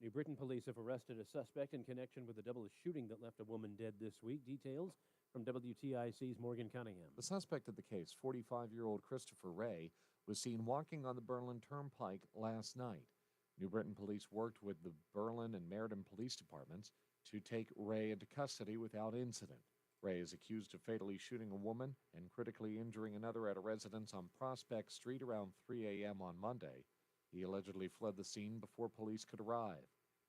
New Britain police have arrested a suspect in connection with a double shooting that left a woman dead this week. Details from WTIC's Morgan Cunningham. The suspect in the case, 45-year-old Christopher Ray, was seen walking on the Berlin Turnpike last night. New Britain police worked with the Berlin and Meriden police departments to take Ray into custody without incident. Ray is accused of fatally shooting a woman and critically injuring another at a residence on Prospect Street around 3 a.m. on Monday. He allegedly fled the scene before police could arrive.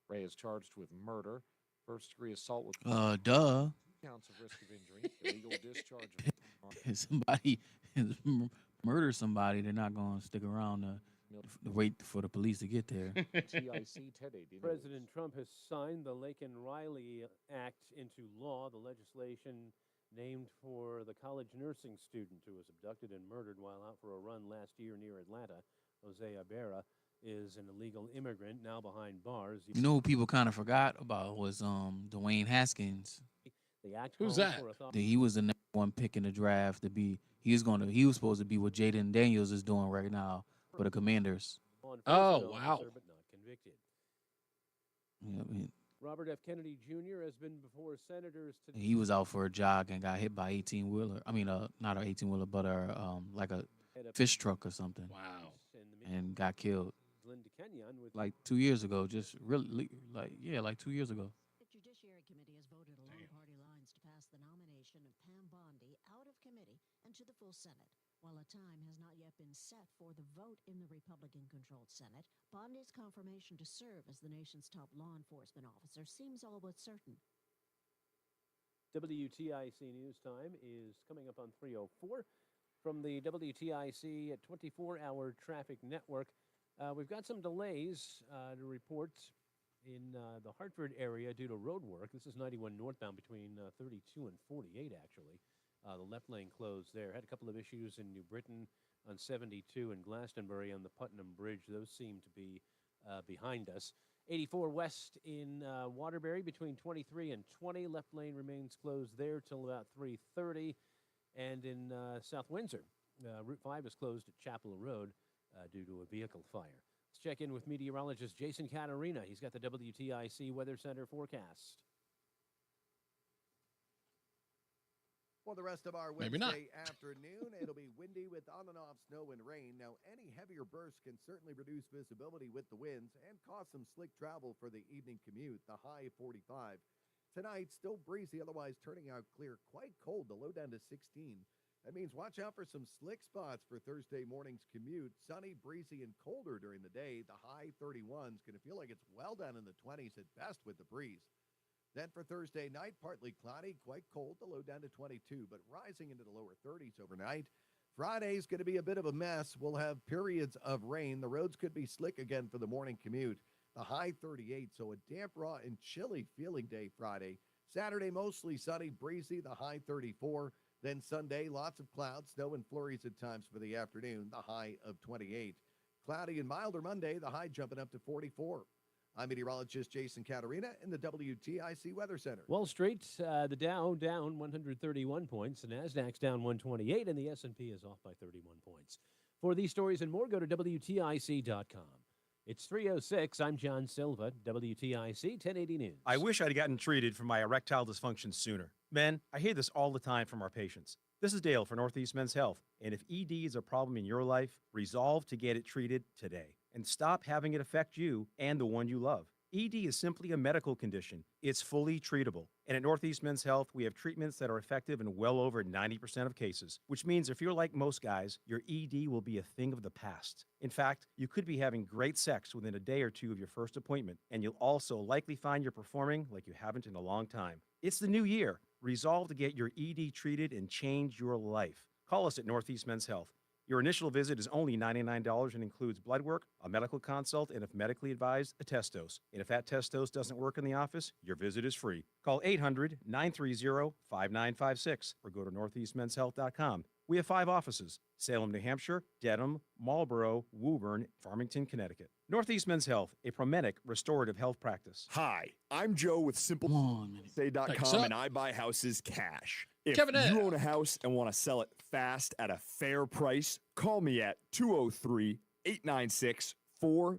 Ray is charged with murder, first-degree assault with counts of risk of injury, illegal discharge of somebody murder somebody, they're not going to stick around to wait for the police to get there. President Trump has signed the Laken Riley Act into law, the legislation named for the college nursing student who was abducted and murdered while out for a run last year near Atlanta. Jose Ibarra is an illegal immigrant now behind bars. You know who people kind of forgot about was Dwayne Haskins. Who's that? He was the number one pick in the draft to be. He was supposed to be what Jaden Daniels is doing right now for the Commanders. Oh, wow. But not convicted. Yeah, I mean, Robert F. Kennedy Jr. has been before senators today. he was out for a jog and got hit by 18-wheeler. I mean, not an 18-wheeler, but like a fish truck or something. Wow. And got killed. Linda Kenyon with Like 2 years ago, just really, like 2 years ago. The Judiciary Committee has voted along party lines to pass the nomination of Pam Bondi out of committee and to the full Senate. While a time has not yet been set for the vote in the Republican-controlled Senate, Bondi's confirmation to serve as the nation's top law enforcement officer seems all but certain. WTIC News Time is coming up on 3:04 from the WTIC 24-hour traffic network. We've got some delays to report in the Hartford area due to road work. This is 91 northbound between 32 and 48, actually. The left lane closed there. Had a couple of issues in New Britain on 72 and Glastonbury on the Putnam Bridge. Those seem to be behind us. 84 west in Waterbury between 23 and 20. Left lane remains closed there till about 3:30. And in South Windsor, Route 5 is closed at Chapel Road due to a vehicle fire. Let's check in with meteorologist Jason Catarina. He's got the WTIC Weather Center forecast. For the rest of our Wednesday afternoon, it'll be windy with on and off snow and rain. Now, any heavier bursts can certainly reduce visibility with the winds and cause some slick travel for the evening commute, the high 45. Tonight, still breezy, otherwise turning out clear. Quite cold, the low down to 16. That means watch out for some slick spots for Thursday morning's commute. Sunny, breezy, and colder during the day. The high 31 is going to feel like it's well down in the 20s at best with the breeze. Then for Thursday night, partly cloudy, quite cold, the low down to 22, but rising into the lower 30s overnight. Friday's going to be a bit of a mess. We'll have periods of rain. The roads could be slick again for the morning commute. The high 38, so a damp, raw, and chilly feeling day Friday. Saturday, mostly sunny, breezy, the high 34. Then Sunday, lots of clouds, snow and flurries at times for the afternoon, the high of 28. Cloudy and milder Monday, the high jumping up to 44. I'm meteorologist Jason Catarina in the WTIC Weather Center. Wall Street, the Dow down 131 points, the Nasdaq's down 128, and the S&P is off by 31 points. For these stories and more, go to WTIC.com. It's 3:06. I'm John Silva, WTIC 1080 News. I wish I'd gotten treated for my erectile dysfunction sooner. Men, I hear this all the time from our patients. This is Dale for Northeast Men's Health, and if ED is a problem in your life, resolve to get it treated today and stop having it affect you and the one you love. ED is simply a medical condition. It's fully treatable. And at Northeast Men's Health, we have treatments that are effective in well over 90% of cases, which means if you're like most guys, your ED will be a thing of the past. In fact, you could be having great sex within a day or two of your first appointment, and you'll also likely find you're performing like you haven't in a long time. It's the new year. Resolve to get your ED treated and change your life. Call us at Northeast Men's Health. Your initial visit is only $99 and includes blood work, a medical consult, and if medically advised, a test dose. And if that test dose doesn't work in the office, your visit is free. Call 800-930-5956 or go to northeastmenshealth.com. We have 5 offices: Salem, New Hampshire, Dedham, Marlborough, Woburn, Farmington, Connecticut. Northeast Men's Health, a Promedic restorative health practice. Hi, I'm Joe with SimpleSay.com, and I buy houses cash. If you own a house and want to sell it fast at a fair price, call me at 203-896-4600. 4000.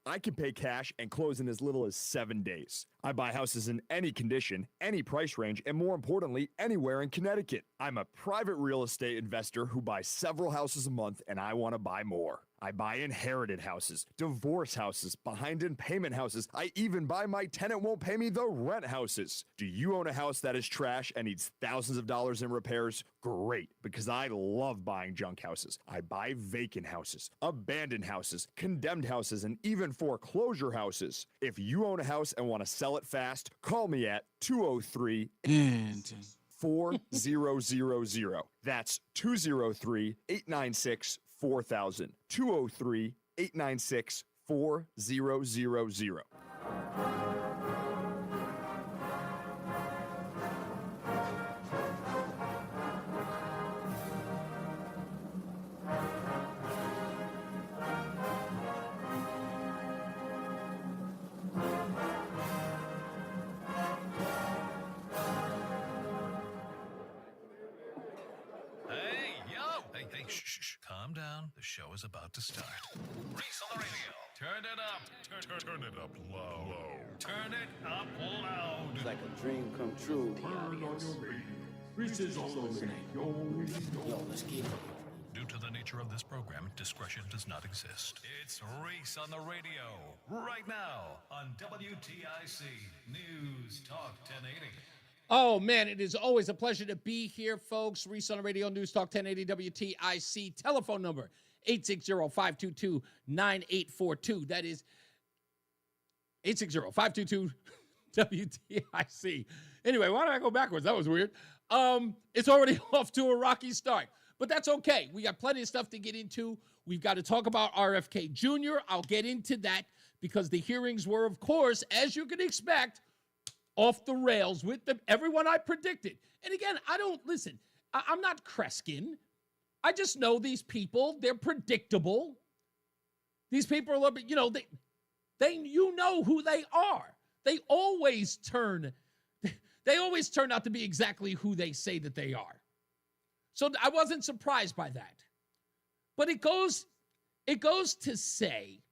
I can pay cash and close in as little as 7 days. I buy houses in any condition, any price range, and more importantly, anywhere in Connecticut. I'm a private real estate investor who buys several houses a month, and I want to buy more. I buy inherited houses, divorce houses, behind in payment houses. I even buy my tenant won't pay me the rent houses. Do you own a house that is trash and needs thousands of dollars in repairs? Great, because I love buying junk houses. I buy vacant houses, abandoned houses, condemned houses, and even foreclosure houses. If you own a house and want to sell it fast, call me at 203 4000. That's 203-896-4000. 203-896-4000. Hey, shh. Calm down. The show is about to start. Reese on the radio. Turn it up. Turn it up low. Turn it up loud. It's like a dream come true. Reese is on the radio. Yo, let's get it. Due to the nature of this program, discretion does not exist. It's Reese on the radio. Right now on WTIC News Talk 1080. Oh, man, it is always a pleasure to be here, folks. Reese on the radio, News Talk 1080 WTIC. Telephone number, 860-522-9842. That is 860-522-WTIC. Anyway, why did I go backwards? That was weird. It's already off to a rocky start, but that's okay. We got plenty of stuff to get into. We've got to talk about RFK Jr. I'll get into that because the hearings were, of course, as you can expect, off the rails with everyone I predicted. And again, I'm not Kreskin. I just know these people. They're predictable. These people are a little bit, you know who they are. They always turn out to be exactly who they say that they are. So I wasn't surprised by that. But it goes to say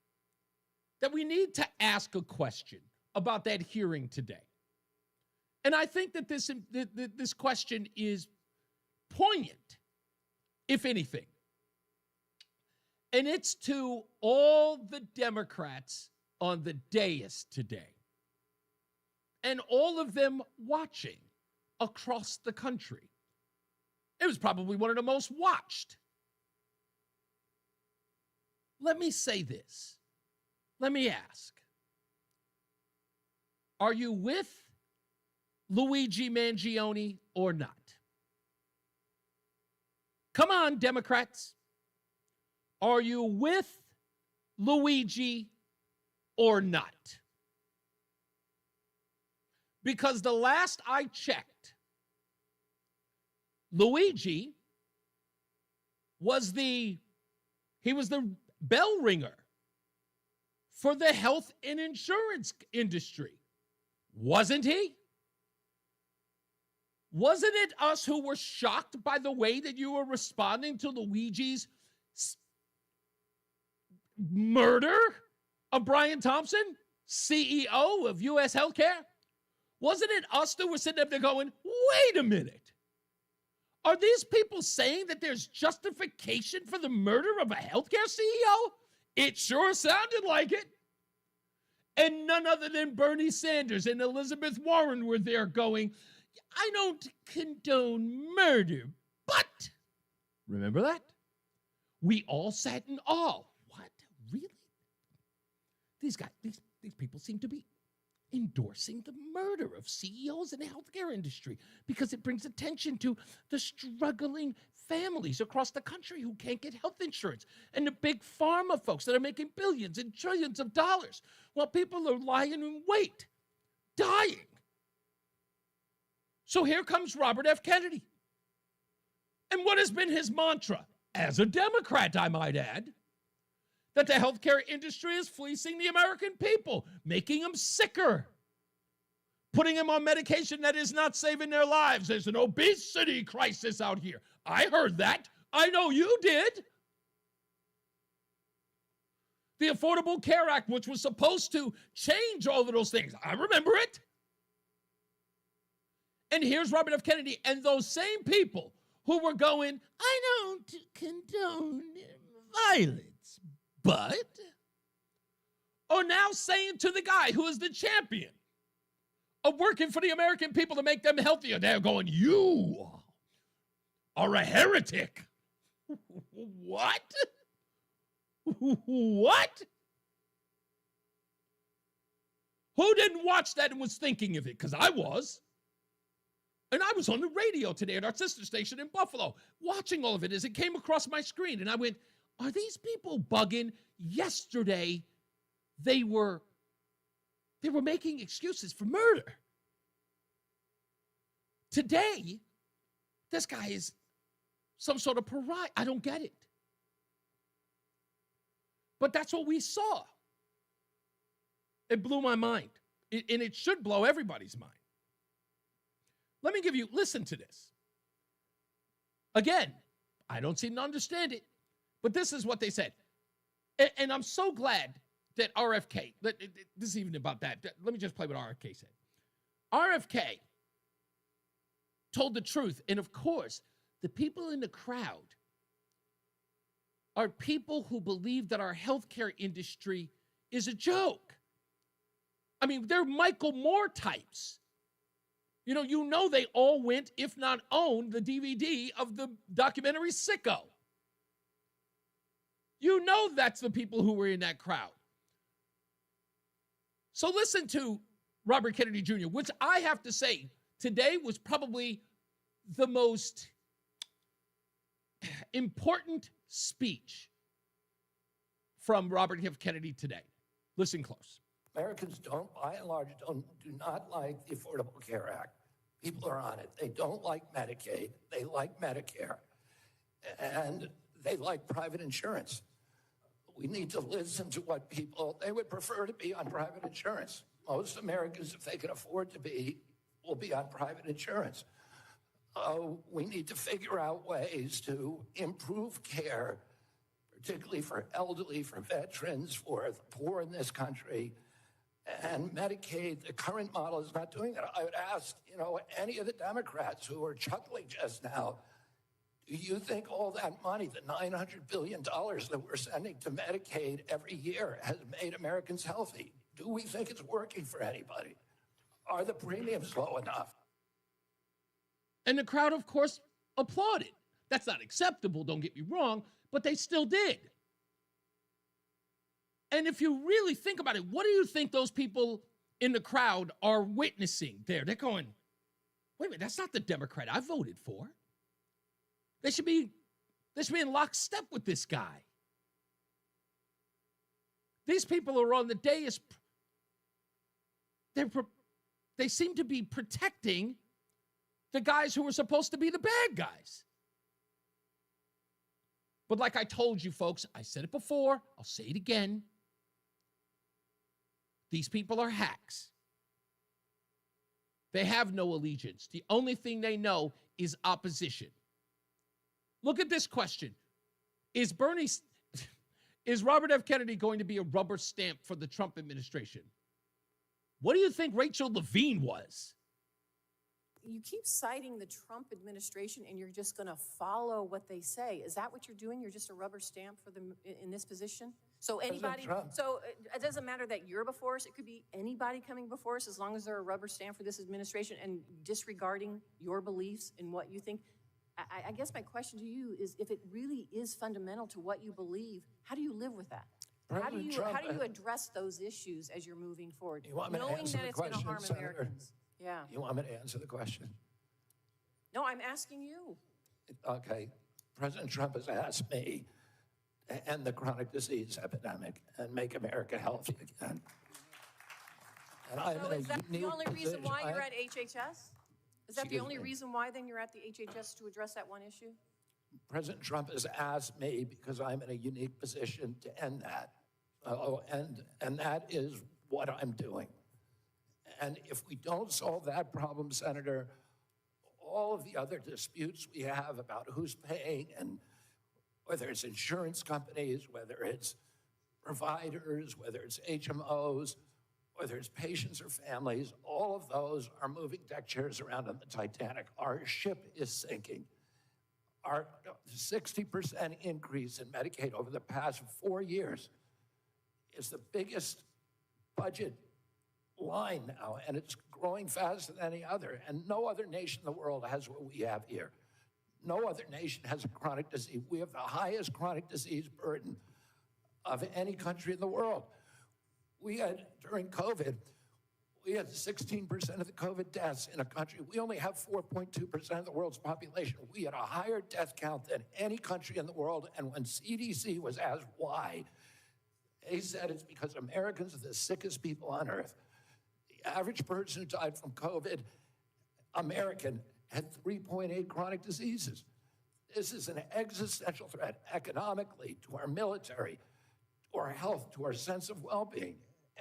that we need to ask a question about that hearing today. And I think that this question is poignant, if anything. And it's to all the Democrats on the dais today, and all of them watching across the country. It was probably one of the most watched. Let me say this. Let me ask. Are you with Luigi Mangione or not? Come on, Democrats. Are you with Luigi or not? Because the last I checked, Luigi was the bell ringer for the health and insurance industry. Wasn't he? Wasn't it us who were shocked by the way that you were responding to Luigi's murder of Brian Thompson, CEO of U.S. Healthcare? Wasn't it us that were sitting up there going, wait a minute. Are these people saying that there's justification for the murder of a healthcare CEO? It sure sounded like it. And none other than Bernie Sanders and Elizabeth Warren were there going, I don't condone murder, but remember that? We all sat in awe. What? Really? These people seem to be endorsing the murder of CEOs in the healthcare industry because it brings attention to the struggling families across the country who can't get health insurance and the big pharma folks that are making billions and trillions of dollars while people are lying in wait, dying. So here comes Robert F. Kennedy. And what has been his mantra, as a Democrat, I might add, that the healthcare industry is fleecing the American people, making them sicker, putting them on medication that is not saving their lives. There's an obesity crisis out here. I heard that. I know you did. The Affordable Care Act, which was supposed to change all of those things. I remember it. And here's Robert F. Kennedy and those same people who were going, I don't condone violence, but are now saying to the guy who is the champion of working for the American people to make them healthier, they're going, you are a heretic. What? What? Who didn't watch that and was thinking of it? Because I was. And I was on the radio today at our sister station in Buffalo, watching all of it as it came across my screen. And I went, are these people bugging? Yesterday, they were making excuses for murder. Today, this guy is some sort of pariah. I don't get it. But that's what we saw. It blew my mind. And it should blow everybody's mind. Let me listen to this. Again, I don't seem to understand it, but this is what they said. And I'm so glad that RFK, this is even about that. Let me just play what RFK said. RFK told the truth. And of course, the people in the crowd are people who believe that our healthcare industry is a joke. I mean, they're Michael Moore types. You know they all went, if not owned, the DVD of the documentary Sicko. You know that's the people who were in that crowd. So listen to Robert Kennedy Jr., which I have to say, today was probably the most important speech from Robert F. Kennedy today. Listen close. Americans don't, by and large, do not like the Affordable Care Act. People are on it. They don't like Medicaid. They like Medicare. And they like private insurance. We need to listen to what they would prefer to be on private insurance. Most Americans, if they can afford to be, will be on private insurance. We need to figure out ways to improve care, particularly for elderly, for veterans, for the poor in this country. And Medicaid, the current model is not doing it. I would ask, any of the Democrats who are chuckling just now, do you think all that money, the $900 billion that we're sending to Medicaid every year, has made Americans healthy? Do we think it's working for anybody? Are the premiums low enough? And the crowd, of course, applauded. That's not acceptable, don't get me wrong, but they still did. And if you really think about it, what do you think those people in the crowd are witnessing there? They're going, wait a minute, that's not the Democrat I voted for. They should be in lockstep with this guy. These people are on the dais. They seem to be protecting the guys who are supposed to be the bad guys. But like I told you, folks, I said it before, I'll say it again. These people are hacks. They have no allegiance. The only thing they know is opposition. Look at this question. Is Robert F. Kennedy going to be a rubber stamp for the Trump administration? What do you think Rachel Levine was? You keep citing the Trump administration and you're just going to follow what they say. Is that what you're doing? You're just a rubber stamp for them in this position? So anybody, so it doesn't matter that you're before us. It could be anybody coming before us as long as they're a rubber stamp for this administration and disregarding your beliefs and what you think. I guess my question to you is, if it really is fundamental to what you believe, how do you live with that? How do you address those issues as you're moving forward, knowing that it's going to harm Americans? Yeah. You want me to answer the question? No, I'm asking you. Okay. President Trump has asked me to end the chronic disease epidemic and make America healthy again. And I'm so in is that the only reason why you're at HHS? Is that the only reason why then you're at the HHS, to address that one issue? President Trump has asked me because I'm in a unique position to end that. And that is what I'm doing. And if we don't solve that problem, Senator, all of the other disputes we have about who's paying, and whether it's insurance companies, whether it's providers, whether it's HMOs, whether it's patients or families, all of those are moving deck chairs around on the Titanic. Our ship is sinking. Our 60% increase in Medicaid over the past 4 years is the biggest budget line now, and it's growing faster than any other. And no other nation in the world has what we have here. No other nation has a chronic disease. We have the highest chronic disease burden of any country in the world. We had, during COVID, we had 16% of the COVID deaths in a country. We only have 4.2% of the world's population. We had a higher death count than any country in the world. And when CDC was asked why, they said it's because Americans are the sickest people on earth. The average person who died from COVID, American, had 3.8 chronic diseases. This is an existential threat economically, to our military, to our health, to our sense of well-being.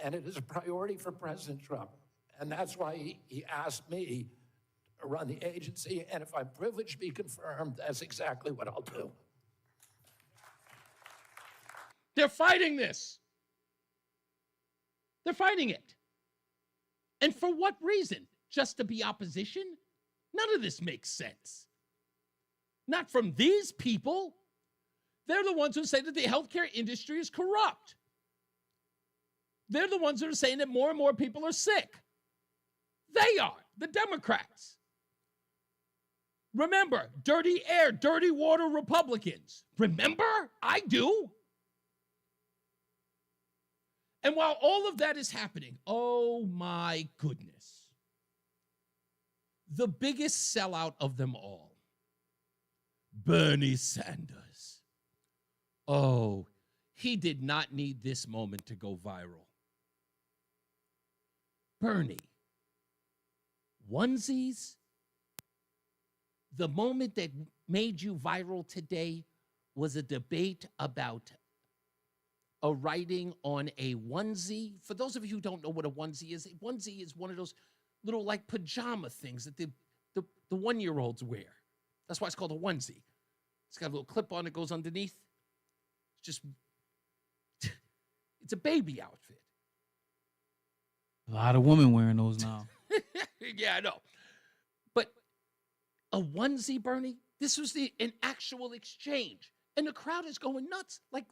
And it is a priority for President Trump. And that's why he asked me to run the agency. And if I'm privileged to be confirmed, that's exactly what I'll do. They're fighting this. They're fighting it. And for what reason? Just to be opposition? None of this makes sense. Not from these people. They're the ones who say that the healthcare industry is corrupt. They're the ones that are saying that more and more people are sick. They are, the Democrats. Remember, dirty air, dirty water Republicans. Remember? I do. And while all of that is happening, oh my goodness, the biggest sellout of them all, Bernie Sanders. Oh, he did not need this moment to go viral. Bernie, onesies, the moment that made you viral today was a debate about a writing on a onesie. For those of you who don't know what a onesie is one of those little like pajama things that the one-year-olds wear. That's why it's called a onesie. It's got a little clip on it, goes underneath. It's just, it's a baby outfit. A lot of women wearing those now. Yeah, I know. But a onesie, Bernie, this was an actual exchange. And the crowd is going nuts. Like,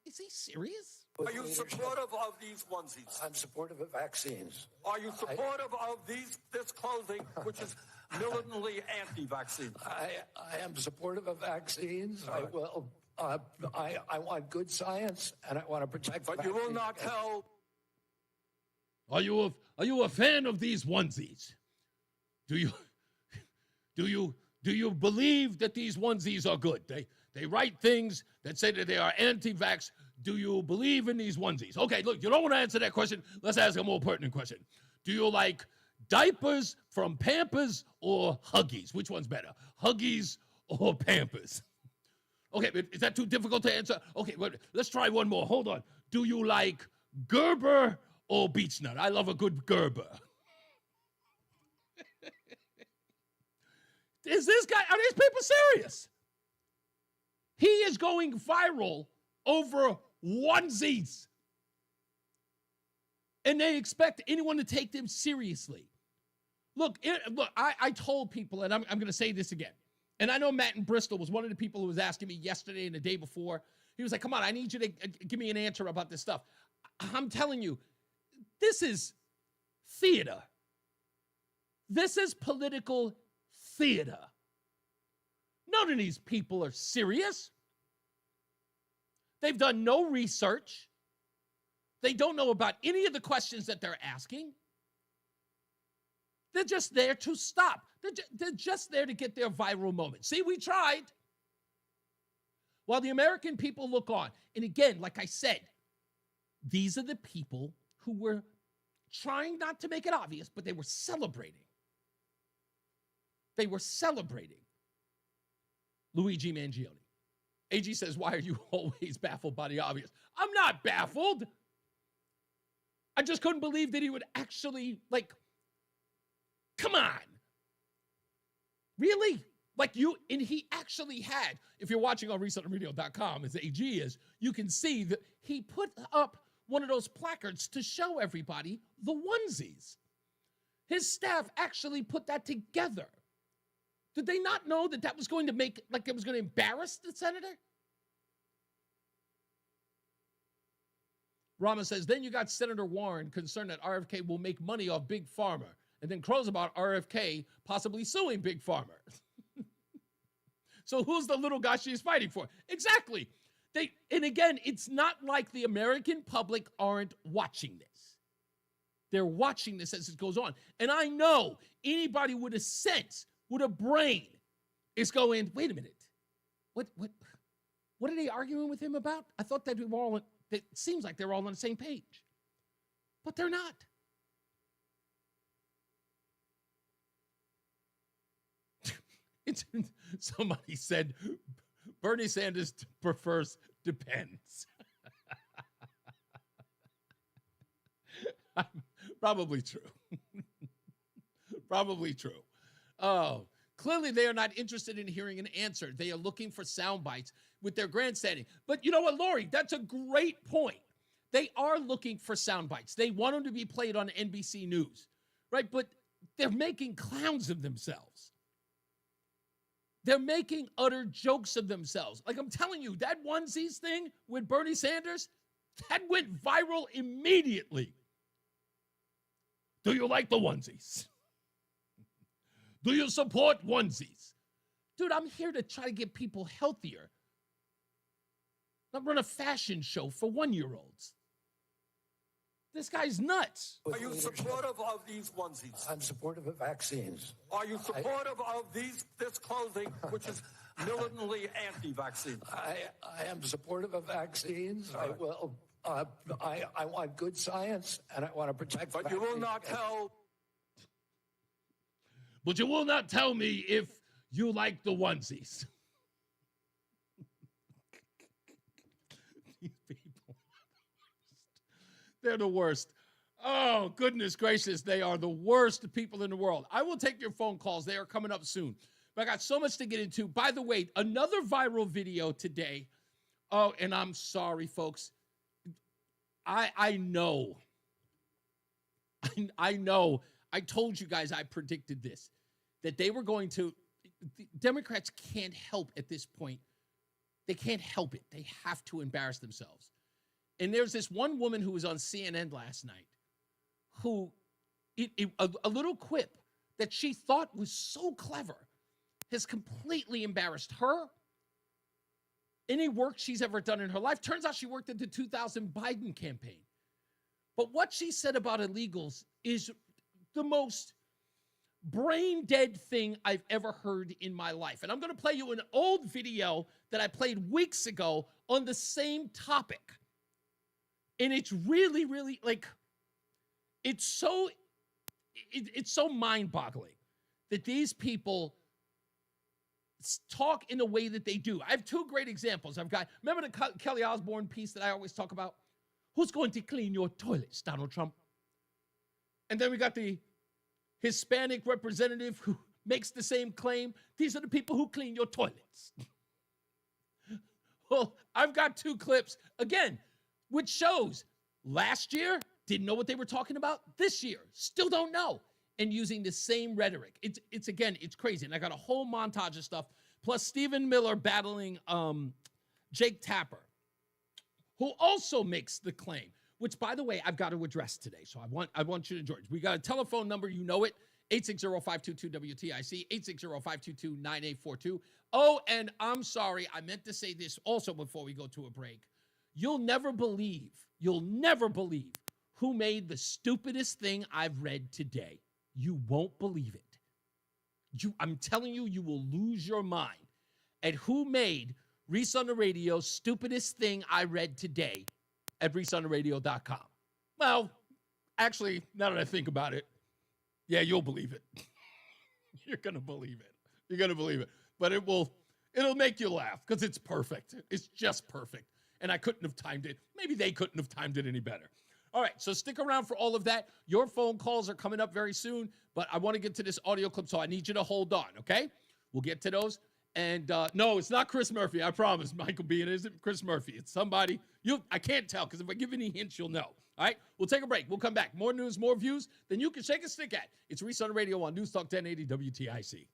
is he serious? Are you supportive of these onesies? I'm supportive of vaccines. Are you supportive of this clothing, which is militantly anti-vaccine? I am supportive of vaccines. I will. I want good science, and I want to protect. But you will not tell. Are you a fan of these onesies? Do you believe that these onesies are good? They write things that say that they are anti-vax. Do you believe in these onesies? Okay, look, you don't want to answer that question. Let's ask a more pertinent question. Do you like diapers from Pampers or Huggies? Which one's better, Huggies or Pampers? Okay, but is that too difficult to answer? Okay, well, let's try one more. Hold on. Do you like Gerber or Beech Nut? I love a good Gerber. Is this guy, are these people serious? He is going viral over onesies. And they expect anyone to take them seriously. Look, I told people, and I'm going to say this again. And I know Matt in Bristol was one of the people who was asking me yesterday and the day before. He was like, come on, I need you to give me an answer about this stuff. I'm telling you, this is theater. This is political theater. None of these people are serious. They've done no research. They don't know about any of the questions that they're asking. They're just there to stop. They're just there to get their viral moment. See, we tried. While the American people look on. And again, like I said, these are the people who were trying not to make it obvious, but they were celebrating. They were celebrating Luigi Mangione. AG says, why are you always baffled by the obvious? I'm not baffled. I just couldn't believe that he would actually, come on. Really? And he actually had, if you're watching on ReeseOnTheRadio.com, as AG is, you can see that he put up one of those placards to show everybody the onesies. His staff actually put that together. Did they not know that that was going to make, like it was going to embarrass the senator? Rama says, then you got Senator Warren concerned that RFK will make money off Big Pharma, and then crows about RFK possibly suing Big Pharma. So who's the little guy she's fighting for? Exactly. And again, it's not like the American public aren't watching this. They're watching this as it goes on. And I know anybody with a sense, with a brain, is going, wait a minute. What are they arguing with him about? I thought that we were all, it seems like they're all on the same page. But they're not. Somebody said Bernie Sanders prefers depends. Probably true. Probably true. Oh, clearly they are not interested in hearing an answer. They are looking for sound bites with their grandstanding. But you know what, Lori? That's a great point. They are looking for sound bites. They want them to be played on NBC News, right? But they're making clowns of themselves. They're making utter jokes of themselves. Like I'm telling you, that onesies thing with Bernie Sanders, that went viral immediately. Do you like the onesies? Do you support onesies? Dude, I'm here to try to get people healthier. Not run a fashion show for 1-year-olds. This guy's nuts. Are you supportive of these onesies? I'm supportive of vaccines. Are you supportive of this clothing, which is militantly anti-vaccine? I am supportive of vaccines. I will. I want good science, and I want to protect. But you will not tell. But you will not tell me if you like the onesies. These people. They're the worst. Oh, goodness gracious. They are the worst people in the world. I will take your phone calls. They are coming up soon. But I got so much to get into. By the way, another viral video today. Oh, and I'm sorry, folks. I know. I know. I told you guys I predicted this, that they were going to, the Democrats can't help at this point. They can't help it. They have to embarrass themselves. And there's this one woman who was on CNN last night who, a little quip that she thought was so clever has completely embarrassed her, any work she's ever done in her life. Turns out she worked at the 2000 Biden campaign. But what she said about illegals is the most brain dead thing I've ever heard in my life. And I'm going to play you an old video that I played weeks ago on the same topic. And it's really, really like, it's so mind-boggling that these people talk in the way that they do. I have two great examples. Remember the Kelly Osbourne piece that I always talk about? Who's going to clean your toilets, Donald Trump? And then we got the Hispanic representative who makes the same claim. These are the people who clean your toilets. Well, I've got two clips, again, which shows last year, didn't know what they were talking about. This year, still don't know. And using the same rhetoric. It's crazy. And I got a whole montage of stuff. Plus Stephen Miller battling Jake Tapper, who also makes the claim, which, by the way, I've got to address today. So I want you to join. We got a telephone number. You know it. 860-522-WTIC, 860-522-9842. Oh, and I'm sorry. I meant to say this also before we go to a break. You'll never believe who made the stupidest thing I've read today. You won't believe it. I'm telling you, you will lose your mind at who made Reese on the Radio's stupidest thing I read today at reeseontheradio.com. Well, actually, now that I think about it, yeah, you'll believe it. You're going to believe it. You're going to believe it. But it'll make you laugh because it's perfect. It's just perfect. And I couldn't have timed it. Maybe they couldn't have timed it any better. All right, so stick around for all of that. Your phone calls are coming up very soon, but I want to get to this audio clip, so I need you to hold on, okay? We'll get to those And no, it's not Chris Murphy. I promise, Michael B. It isn't Chris Murphy. It's somebody. I can't tell because if I give any hints, you'll know. All right, we'll take a break. We'll come back. More news, more views than you can shake a stick at. It's Reese on the radio on News Talk 1080 WTIC.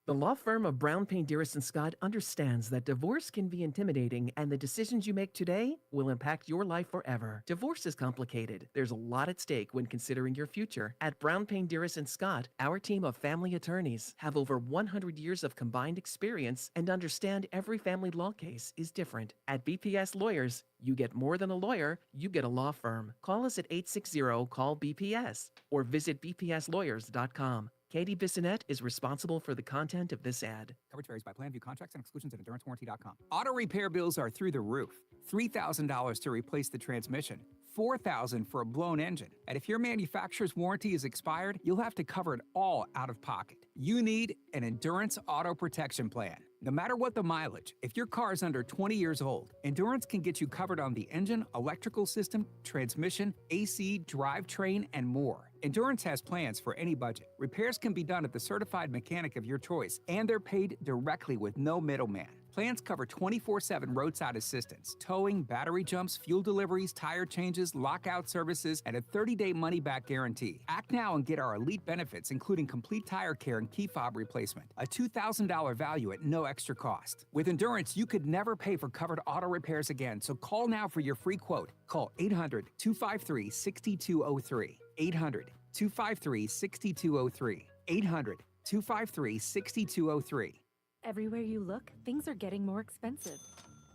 The law firm of Brown, Payne, Dearest, and Scott understands that divorce can be intimidating, and the decisions you make today will impact your life forever. Divorce is complicated. There's a lot at stake when considering your future. At Brown, Payne, Dearest, and Scott, our team of family attorneys have over 100 years of combined experience and understand every family law case is different. At BPS Lawyers, you get more than a lawyer, you get a law firm. Call us at 860-CALL-BPS or visit bpslawyers.com. Katie Bissonette is responsible for the content of this ad. Coverage varies by plan. View contracts and exclusions at EnduranceWarranty.com. Auto repair bills are through the roof. $3,000 to replace the transmission. $4,000 for a blown engine. And if your manufacturer's warranty is expired, you'll have to cover it all out of pocket. You need an Endurance Auto Protection Plan. No matter what the mileage, if your car is under 20 years old, Endurance can get you covered on the engine, electrical system, transmission, AC, drivetrain, and more. Endurance has plans for any budget. Repairs can be done at the certified mechanic of your choice, and they're paid directly with no middleman. Plans cover 24/7 roadside assistance, towing, battery jumps, fuel deliveries, tire changes, lockout services, and a 30-day money-back guarantee. Act now and get our elite benefits, including complete tire care and key fob replacement. A $2,000 value at no extra cost. With Endurance, you could never pay for covered auto repairs again, so call now for your free quote. Call 800-253-6203. 800-253-6203. 800-253-6203. Everywhere you look, things are getting more expensive.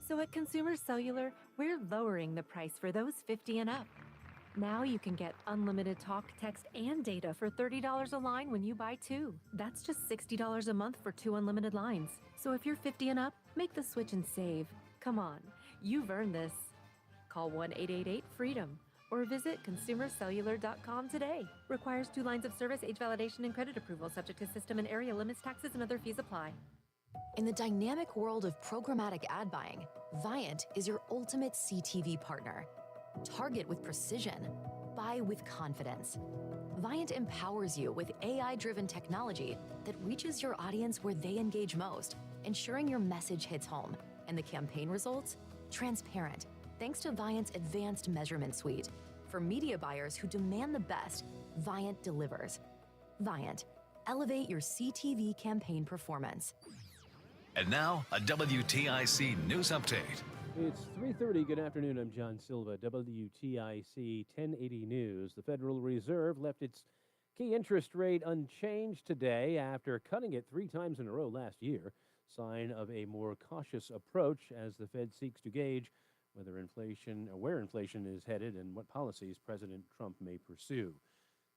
So at Consumer Cellular, we're lowering the price for those 50 and up. Now you can get unlimited talk, text, and data for $30 a line when you buy two. That's just $60 a month for 2 unlimited lines. So if you're 50 and up, make the switch and save. Come on, you've earned this. Call 1-888-FREEDOM or visit consumercellular.com today. Requires 2 lines of service, age validation, and credit approval, subject to system and area limits, taxes, and other fees apply. In the dynamic world of programmatic ad buying, Viant is your ultimate CTV partner. Target with precision, buy with confidence. Viant empowers you with AI-driven technology that reaches your audience where they engage most, ensuring your message hits home. And the campaign results? Transparent, thanks to Viant's advanced measurement suite. For media buyers who demand the best, Viant delivers. Viant, elevate your CTV campaign performance. And now, a WTIC news update. It's 3:30. Good afternoon. I'm John Silva. WTIC 1080 News. The Federal Reserve left its key interest rate unchanged today after cutting it 3 times in a row last year. Sign of a more cautious approach as the Fed seeks to gauge where inflation is headed and what policies President Trump may pursue.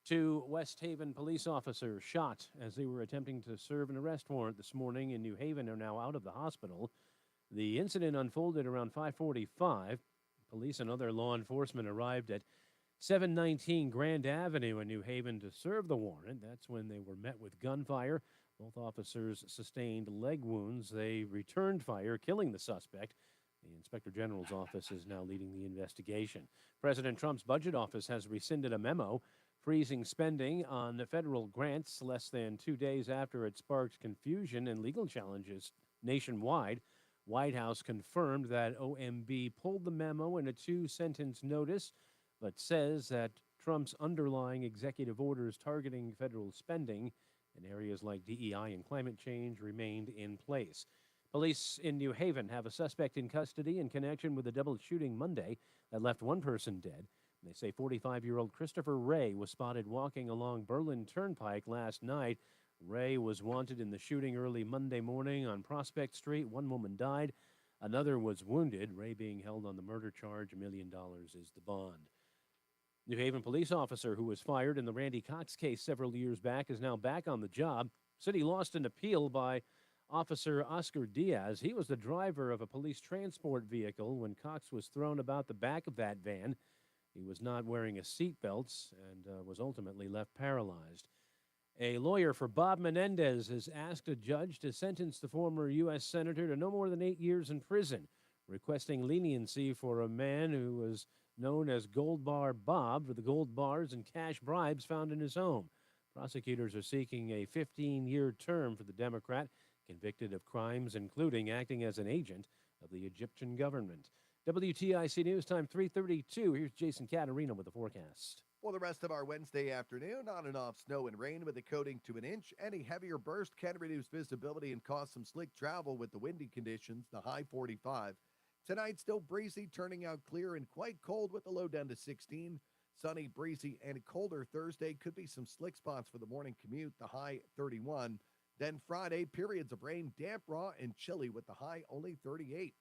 2 West Haven police officers shot as they were attempting to serve an arrest warrant this morning in New Haven are now out of the hospital. The incident unfolded around 5:45. Police and other law enforcement arrived at 719 Grand Avenue in New Haven to serve the warrant. That's when they were met with gunfire. Both officers sustained leg wounds. They returned fire, killing the suspect. The Inspector General's office is now leading the investigation. President Trump's budget office has rescinded a memo freezing spending on federal grants less than 2 days after it sparked confusion and legal challenges nationwide. White House confirmed that OMB pulled the memo in a 2-sentence notice, but says that Trump's underlying executive orders targeting federal spending in areas like DEI and climate change remained in place. Police in New Haven have a suspect in custody in connection with a double shooting Monday that left 1 person dead. They say 45-year-old Christopher Ray was spotted walking along Berlin Turnpike last night. Ray was wanted in the shooting early Monday morning on Prospect Street. 1 woman died. Another was wounded. Ray being held on the murder charge. $1 million is the bond. New Haven police officer who was fired in the Randy Cox case several years back is now back on the job. City lost an appeal by Officer Oscar Diaz. He was the driver of a police transport vehicle when Cox was thrown about the back of that van. He was not wearing a seatbelt and was ultimately left paralyzed. A lawyer for Bob Menendez has asked a judge to sentence the former U.S. Senator to no more than 8 years in prison, requesting leniency for a man who was known as Gold Bar Bob for the gold bars and cash bribes found in his home. Prosecutors are seeking a 15-year term for the Democrat. convicted of crimes including acting as an agent of the Egyptian government. WTIC News Time 3:32. Here's Jason Caterina with the forecast. For the rest of our Wednesday afternoon, on and off snow and rain with a coating to an inch. Any heavier burst can reduce visibility and cause some slick travel with the windy conditions, the high 45. Tonight, still breezy, turning out clear and quite cold with the low down to 16. Sunny, breezy, and colder Thursday. Could be some slick spots for the morning commute, the high 31. Then Friday, periods of rain, damp, raw, and chilly with the high only 38.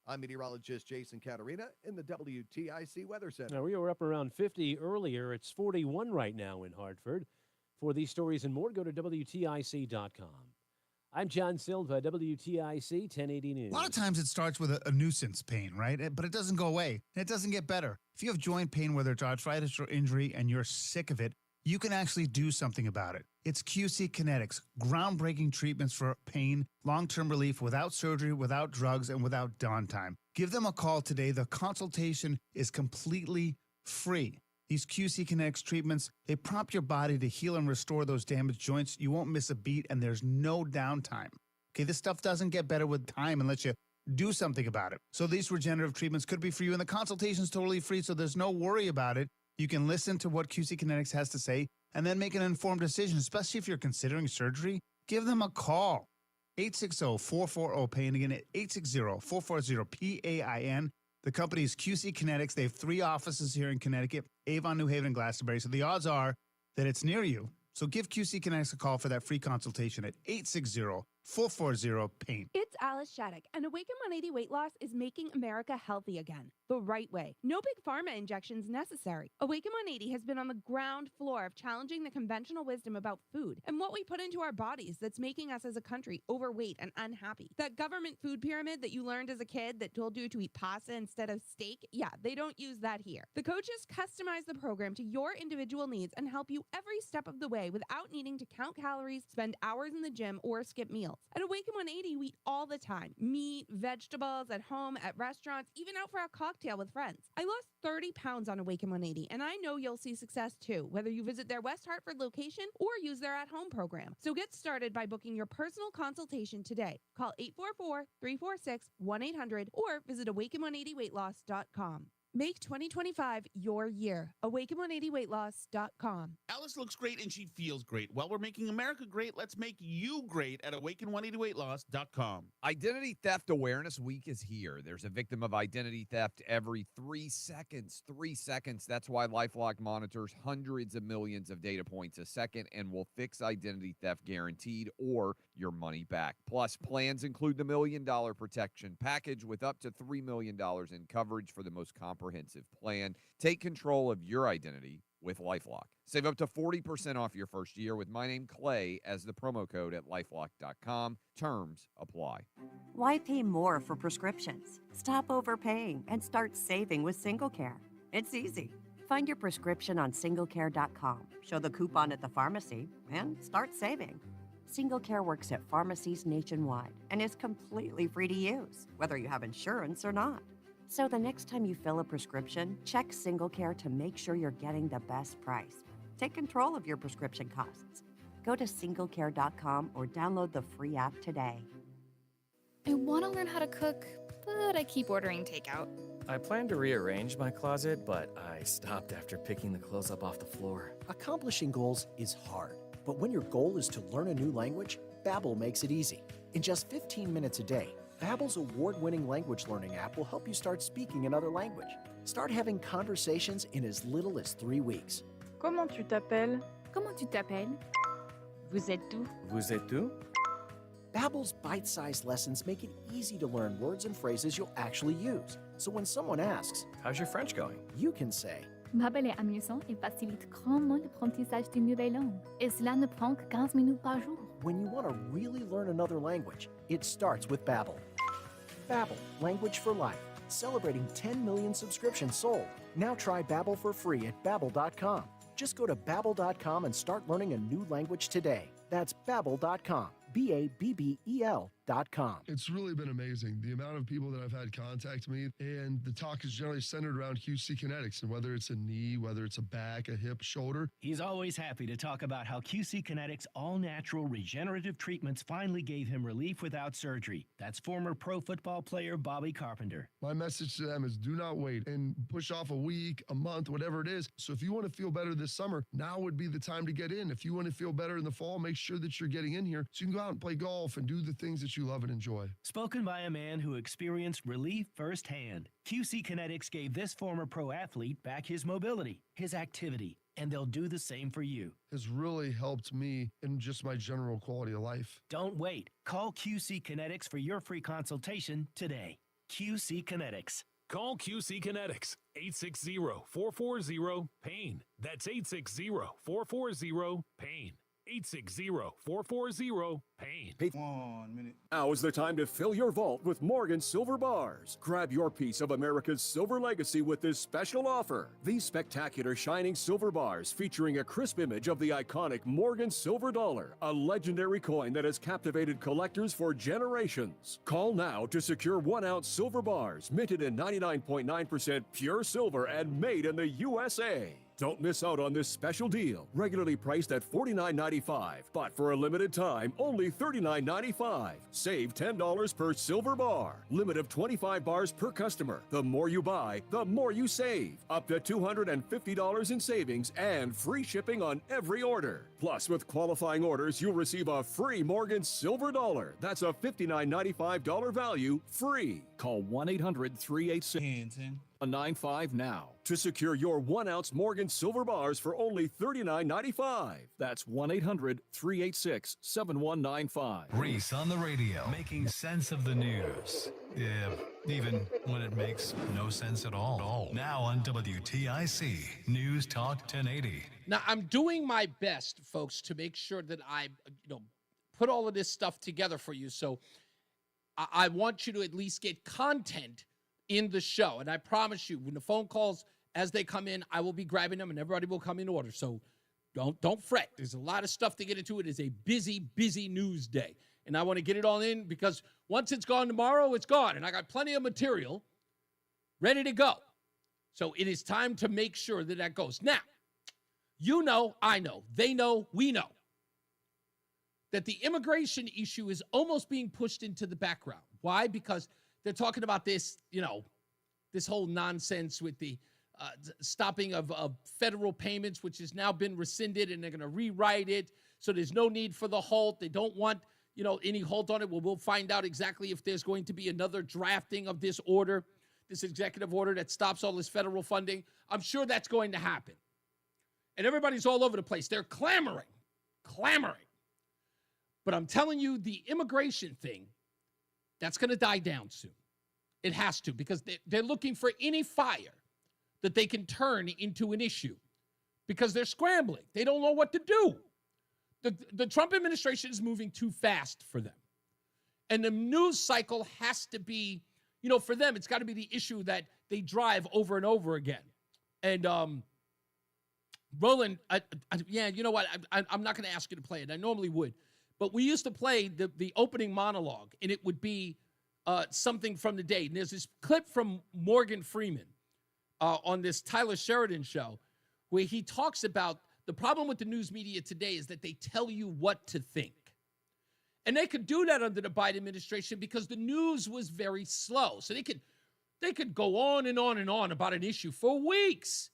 I'm meteorologist Jason Caterina in the WTIC Weather Center. Now, we were up around 50 earlier. It's 41 right now in Hartford. For these stories and more, go to WTIC.com. I'm John Silva, WTIC 1080 News. A lot of times it starts with a nuisance pain, right? But it doesn't go away, and it doesn't get better. If you have joint pain, whether it's arthritis or injury, and you're sick of it, you can actually do something about it. It's QC Kinetics, groundbreaking treatments for pain, long-term relief without surgery, without drugs, and without downtime. Give them a call today. The consultation is completely free. These QC Kinetics treatments, they prompt your body to heal and restore those damaged joints. You won't miss a beat, and there's no downtime. Okay, this stuff doesn't get better with time unless you do something about it. So these regenerative treatments could be for you, and the consultation's totally free, so there's no worry about it. You can listen to what QC Kinetics has to say and then make an informed decision, especially if you're considering surgery. Give them a call. 860-440-PAIN. Again, 860-440-PAIN. The company is QC Kinetics. They have 3 offices here in Connecticut, Avon, New Haven, and Glastonbury. So the odds are that it's near you. So give QC Kinetics a call for that free consultation at 860-440-PAIN. It's Alice Shattuck, and Awaken 180 Weight Loss is making America healthy again, the right way. No big pharma injections necessary. Awaken 180 has been on the ground floor of challenging the conventional wisdom about food and what we put into our bodies that's making us as a country overweight and unhappy. That government food pyramid that you learned as a kid that told you to eat pasta instead of steak, yeah, they don't use that here. The coaches customize the program to your individual needs and help you every step of the way without needing to count calories, spend hours in the gym, or skip meals. At Awaken 180, we eat all the time. Meat, vegetables, at home, at restaurants, even out for a cocktail with friends. I lost 30 pounds on Awaken 180, and I know you'll see success too, whether you visit their West Hartford location or use their at-home program. So get started by booking your personal consultation today. Call 844-346-1800 or visit awaken180weightloss.com. Make 2025 your year. Awaken180weightloss.com. Alice looks great and she feels great. Well, we're making America great. Let's make you great at awaken180weightloss.com. Identity Theft Awareness Week is here. There's a victim of identity theft every 3 seconds. 3 seconds. That's why LifeLock monitors hundreds of millions of data points a second and will fix identity theft guaranteed or your money back. Plus, plans include the $1 Million Protection Package with up to $3 million in coverage for the most comprehensive plan. Take control of your identity with LifeLock. Save up to 40% off your first year with my name Clay as the promo code at lifelock.com. Terms apply. Why pay more for prescriptions? Stop overpaying and start saving with SingleCare. It's easy. Find your prescription on singlecare.com, show the coupon at the pharmacy, and start saving. SingleCare works at pharmacies nationwide and is completely free to use, whether you have insurance or not. So the next time you fill a prescription, check SingleCare to make sure you're getting the best price. Take control of your prescription costs. Go to singlecare.com or download the free app today. I want to learn how to cook, but I keep ordering takeout. I plan to rearrange my closet, but I stopped after picking the clothes up off the floor. Accomplishing goals is hard, but when your goal is to learn a new language, Babbel makes it easy. In just 15 minutes a day, Babbel's award-winning language learning app will help you start speaking another language. Start having conversations in as little as 3 weeks. Comment tu t'appelles? Comment tu t'appelles? Vous êtes où? Vous êtes où? Babbel's bite-sized lessons make it easy to learn words and phrases you'll actually use. So when someone asks, "How's your French going?" you can say, Babbel est amusant et facilite grandement l'apprentissage d'une nouvelle langue. Et cela ne prend que 15 minutes par jour. when you want to really learn another language, it starts with Babbel. Babbel, language for life. Celebrating 10 million subscriptions sold. Now try Babbel for free at Babbel.com. Just go to Babbel.com and start learning a new language today. That's Babbel.com. Babbel.com. WTIC.com. It's really been amazing, the amount of people that I've had contact me, and the talk is generally centered around QC Kinetics, and whether it's a knee, whether it's a back, a hip, shoulder. He's always happy to talk about how QC Kinetics all-natural regenerative treatments finally gave him relief without surgery. That's former pro football player Bobby Carpenter. My message to them is do not wait and push off a week, a month, whatever it is. So if you want to feel better this summer, now would be the time to get in. If you want to feel better in the fall, make sure that you're getting in here so you can go out and play golf and do the things that you love and enjoy. Spoken by a man who experienced relief firsthand. QC Kinetics gave this former pro athlete back his mobility, his activity, and they'll do the same for you. Has really helped me in just my general quality of life. Don't wait. Call QC Kinetics for your free consultation today. QC Kinetics. Call QC Kinetics, 860-440-PAIN. That's 860-440-PAIN. 860-440-PAIN. 1 minute. Now is the time to fill your vault with Morgan Silver Bars. Grab your piece of America's silver legacy with this special offer. These spectacular shining silver bars featuring a crisp image of the iconic Morgan Silver Dollar, a legendary coin that has captivated collectors for generations. Call now to secure 1-ounce silver bars minted in 99.9% pure silver and made in the USA. Don't miss out on this special deal, regularly priced at $49.95, but for a limited time, only $39.95. Save $10 per silver bar. Limit of 25 bars per customer. The more you buy, the more you save. Up to $250 in savings and free shipping on every order. Plus, with qualifying orders, you'll receive a free Morgan Silver Dollar. That's a $59.95 value, free. Call 1-800-386-95 now to secure your 1-ounce Morgan Silver Bars for only $39.95. That's 1-800-386-7195. Reese on the radio, making sense of the news. Yeah, even when it makes no sense at all. Now on WTIC, News Talk 1080. Now, I'm doing my best, folks, to make sure that I, put all of this stuff together for you. So I want you to at least get content in the show. And I promise you, when the phone calls, as they come in, I will be grabbing them and everybody will come in order. So don't fret. There's a lot of stuff to get into. It is a busy, busy news day. And I want to get it all in because once it's gone tomorrow, it's gone. And I got plenty of material ready to go. So it is time to make sure that that goes. Now, you know, I know, they know, we know that the immigration issue is almost being pushed into the background. Why? Because they're talking about this, this whole nonsense with the stopping of federal payments, which has now been rescinded, and they're going to rewrite it. So there's no need for the halt. They don't want, any halt on it. Well, we'll find out exactly if there's going to be another drafting of this order, this executive order that stops all this federal funding. I'm sure that's going to happen. And everybody's all over the place. They're clamoring. But I'm telling you, the immigration thing, that's going to die down soon. It has to, because they're looking for any fire that they can turn into an issue because they're scrambling. They don't know what to do. The Trump administration is moving too fast for them. And the news cycle has to be, for them, it's got to be the issue that they drive over and over again. And Roland, you know what? I'm not going to ask you to play it. I normally would. But we used to play the opening monologue, and it would be something from the day. And there's this clip from Morgan Freeman on this Tyler Sheridan show where he talks about the problem with the news media today is that they tell you what to think. And they could do that under the Biden administration because the news was very slow. So they could go on and on and on about an issue for weeks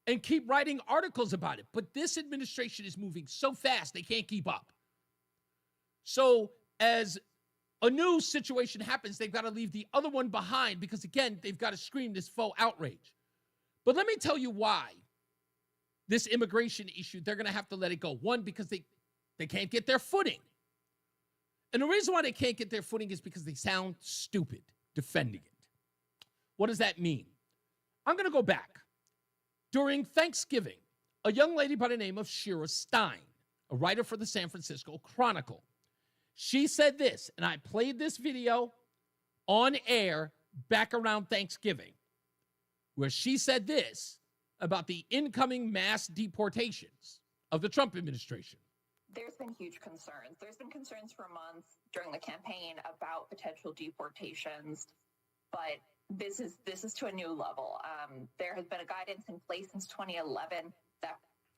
and keep writing articles about it. But this administration is moving so fast, they can't keep up. So as a new situation happens, they've got to leave the other one behind because, again, they've got to scream this faux outrage. But let me tell you why this immigration issue, they're going to have to let it go. One, because they can't get their footing. And the reason why they can't get their footing is because they sound stupid defending it. What does that mean? I'm going to go back. During Thanksgiving, a young lady by the name of Shira Stein, a writer for the San Francisco Chronicle, she said this, and I played this video on air back around Thanksgiving, where she said this about the incoming mass deportations of the Trump administration. there's been huge concerns. There's been concerns for months during the campaign about potential deportations, but this is to a new level. There has been a guidance in place since 2011 that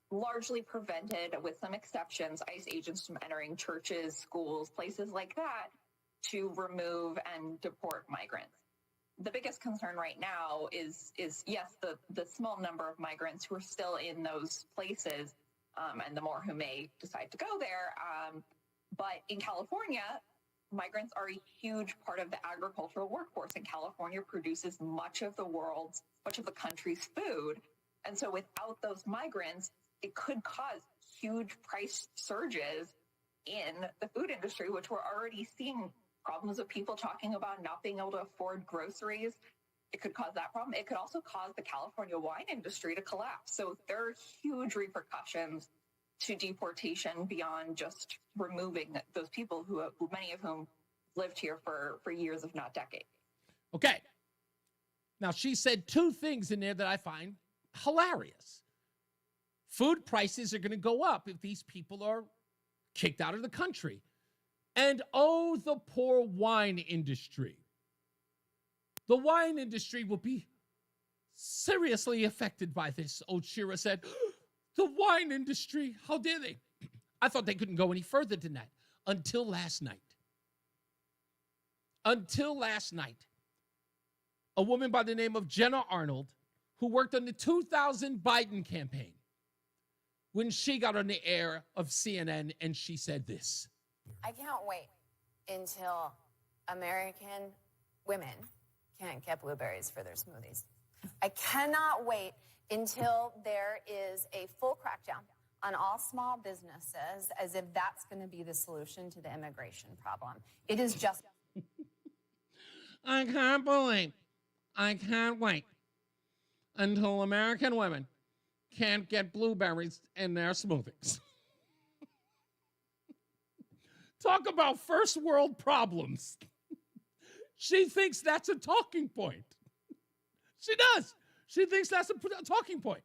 largely prevented, with some exceptions, ICE agents from entering churches, schools, places like that to remove and deport migrants. The biggest concern right now is yes, the small number of migrants who are still in those places, and the more who may decide to go there. But in California, migrants are a huge part of the agricultural workforce, and California produces much of the country's food. And so without those migrants, it could cause huge price surges in the food industry, which we're already seeing problems of people talking about not being able to afford groceries. It could cause that problem. It could also cause the California wine industry to collapse. So there are huge repercussions to deportation beyond just removing those people who many of whom lived here for years, if not decades. Okay. Now, she said two things in there that I find hilarious. Food prices are going to go up if these people are kicked out of the country. And oh, the poor wine industry. The wine industry will be seriously affected by this, Ochira said. The wine industry, how dare they? I thought they couldn't go any further than that until last night. Until last night, a woman by the name of Jenna Arnold, who worked on the 2000 Biden campaign, when she got on the air of CNN and she said this. I can't wait until American women can't get blueberries for their smoothies. I cannot wait until there is a full crackdown on all small businesses, as if that's going to be the solution to the immigration problem. It is just... I can't wait until American women can't get blueberries in their smoothies. Talk about first world problems. She thinks that's a talking point. She does. She thinks that's a talking point.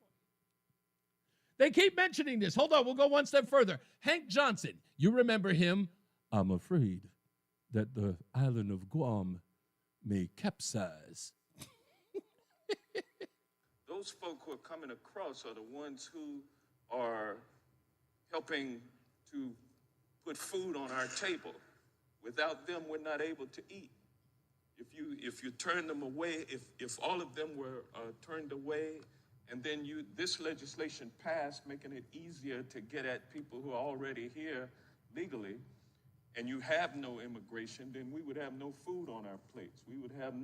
They keep mentioning this. Hold on, we'll go one step further. Hank Johnson, you remember him? I'm afraid that the island of Guam may capsize. Those folk who are coming across are the ones who are helping to put food on our table. Without them, we're not able to eat. If you turn them away, if all of them were turned away, and then this legislation passed, making it easier to get at people who are already here legally, and you have no immigration, then we would have no food on our plates. We would have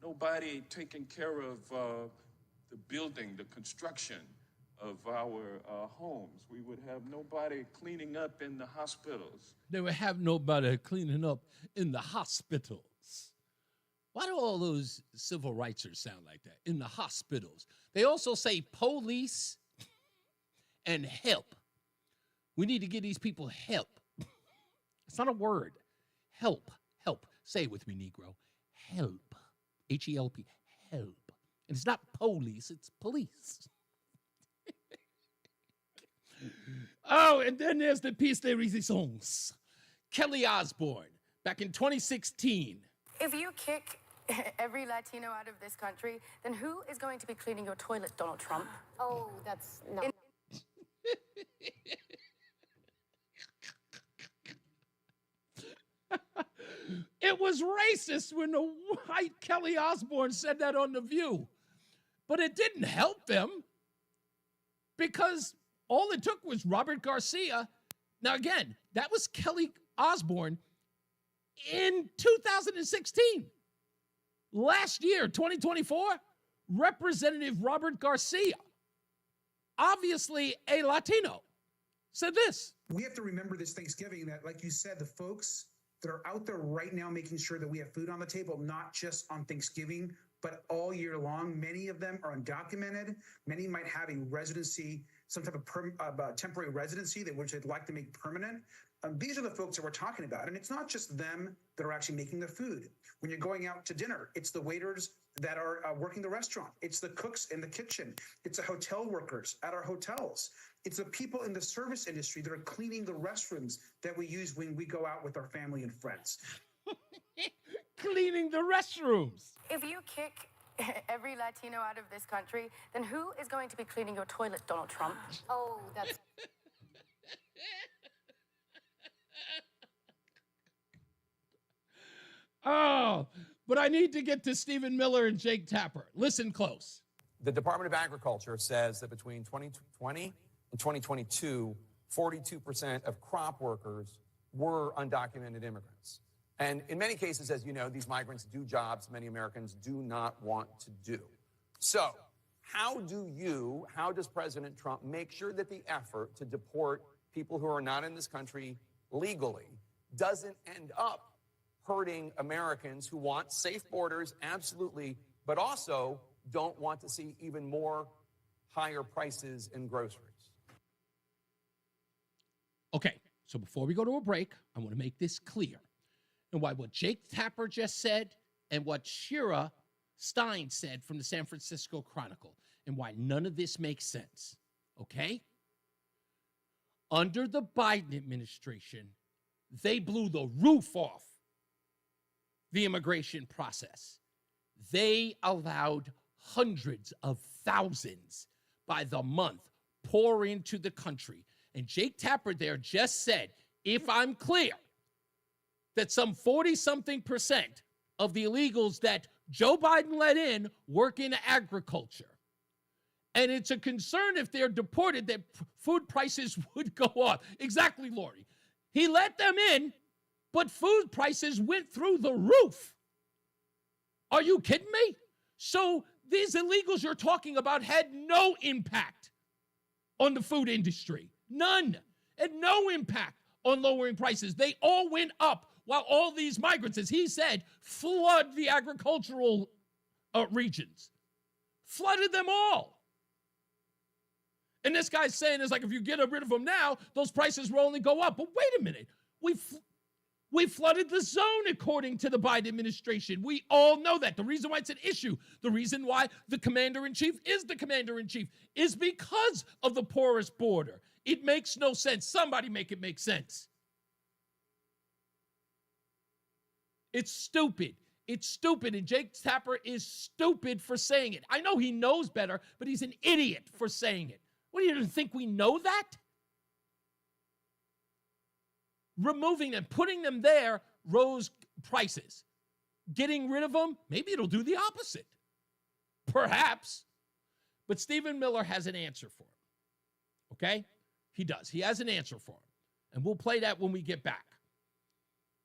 nobody taking care of the building, the construction of our homes. We would have nobody cleaning up in the hospitals. They would have nobody cleaning up in the hospitals. Why do all those civil rightsers sound like that? In the hospitals. They also say police and help. We need to give these people help. It's not a word. Help. Help. Say it with me, Negro. Help. H-E-L-P. Help. And it's not police, it's police. Oh, and then there's the piece de resistance. Kelly Osbourne, back in 2016. If you kick every Latino out of this country, then who is going to be cleaning your toilet, Donald Trump? Oh, that's not... It was racist when the white Kelly Osbourne said that on The View. But it didn't help them because all it took was Robert Garcia. Now, again, that was Kelly Osbourne in 2016. Last year, 2024, Representative Robert Garcia, obviously a Latino, said this. We have to remember this Thanksgiving that, like you said, the folks that are out there right now making sure that we have food on the table, not just on Thanksgiving, but all year long. Many of them are undocumented. Many might have a residency, some type of temporary residency that which they'd like to make permanent. These are the folks that we're talking about. And it's not just them that are actually making the food. When you're going out to dinner, it's the waiters that are working the restaurant. It's the cooks in the kitchen. It's the hotel workers at our hotels. It's the people in the service industry that are cleaning the restrooms that we use when we go out with our family and friends. Cleaning the restrooms. If you kick every Latino out of this country, then who is going to be cleaning your toilet, Donald Trump? Oh, that's... Oh, but I need to get to Stephen Miller and Jake Tapper. Listen close. The Department of Agriculture says that between 2020 and 2022, 42% of crop workers were undocumented immigrants. And in many cases, as you know, these migrants do jobs many Americans do not want to do. So how does President Trump make sure that the effort to deport people who are not in this country legally doesn't end up hurting Americans who want safe borders, absolutely, but also don't want to see even more higher prices in groceries? Okay, so before we go to a break, I want to make this clear. And why what Jake Tapper just said and what Shira Stein said from the San Francisco Chronicle, and why none of this makes sense, okay? Under the Biden administration, they blew the roof off the immigration process. They allowed hundreds of thousands by the month pour into the country. And Jake Tapper there just said, if I'm clear, that some 40-something% of the illegals that Joe Biden let in work in agriculture. And it's a concern if they're deported that food prices would go up. Exactly, Lori. He let them in, but food prices went through the roof. Are you kidding me? So these illegals you're talking about had no impact on the food industry. None. And no impact on lowering prices. They all went up while all these migrants, as he said, flood the agricultural regions. Flooded them all. And this guy's saying is like, if you get rid of them now, those prices will only go up. But wait a minute. We flooded the zone, according to the Biden administration. We all know that. The reason why it's an issue, the reason why the commander-in-chief is the commander-in-chief is because of the porous border. It makes no sense. Somebody make it make sense. It's stupid. It's stupid, and Jake Tapper is stupid for saying it. I know he knows better, but he's an idiot for saying it. What, do you think we know that? Removing them, putting them there, rose prices. Getting rid of them, maybe it'll do the opposite. Perhaps. But Stephen Miller has an answer for him. Okay? He does. He has an answer for him. And we'll play that when we get back.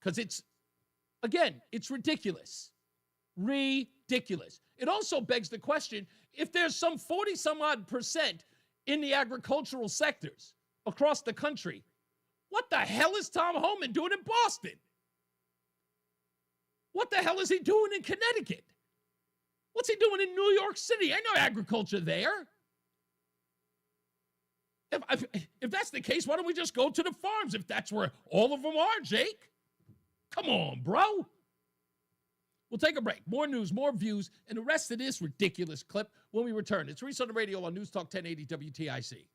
Because it's ridiculous. Ridiculous. It also begs the question, if there's some 40-some-odd% in the agricultural sectors across the country, what the hell is Tom Homan doing in Boston? What the hell is he doing in Connecticut? What's he doing in New York City? I know agriculture there. If that's the case, why don't we just go to the farms if that's where all of them are, Jake? Come on, bro. We'll take a break. More news, more views, and the rest of this ridiculous clip when we return. It's Reese on the radio on NewsTalk 1080 WTIC.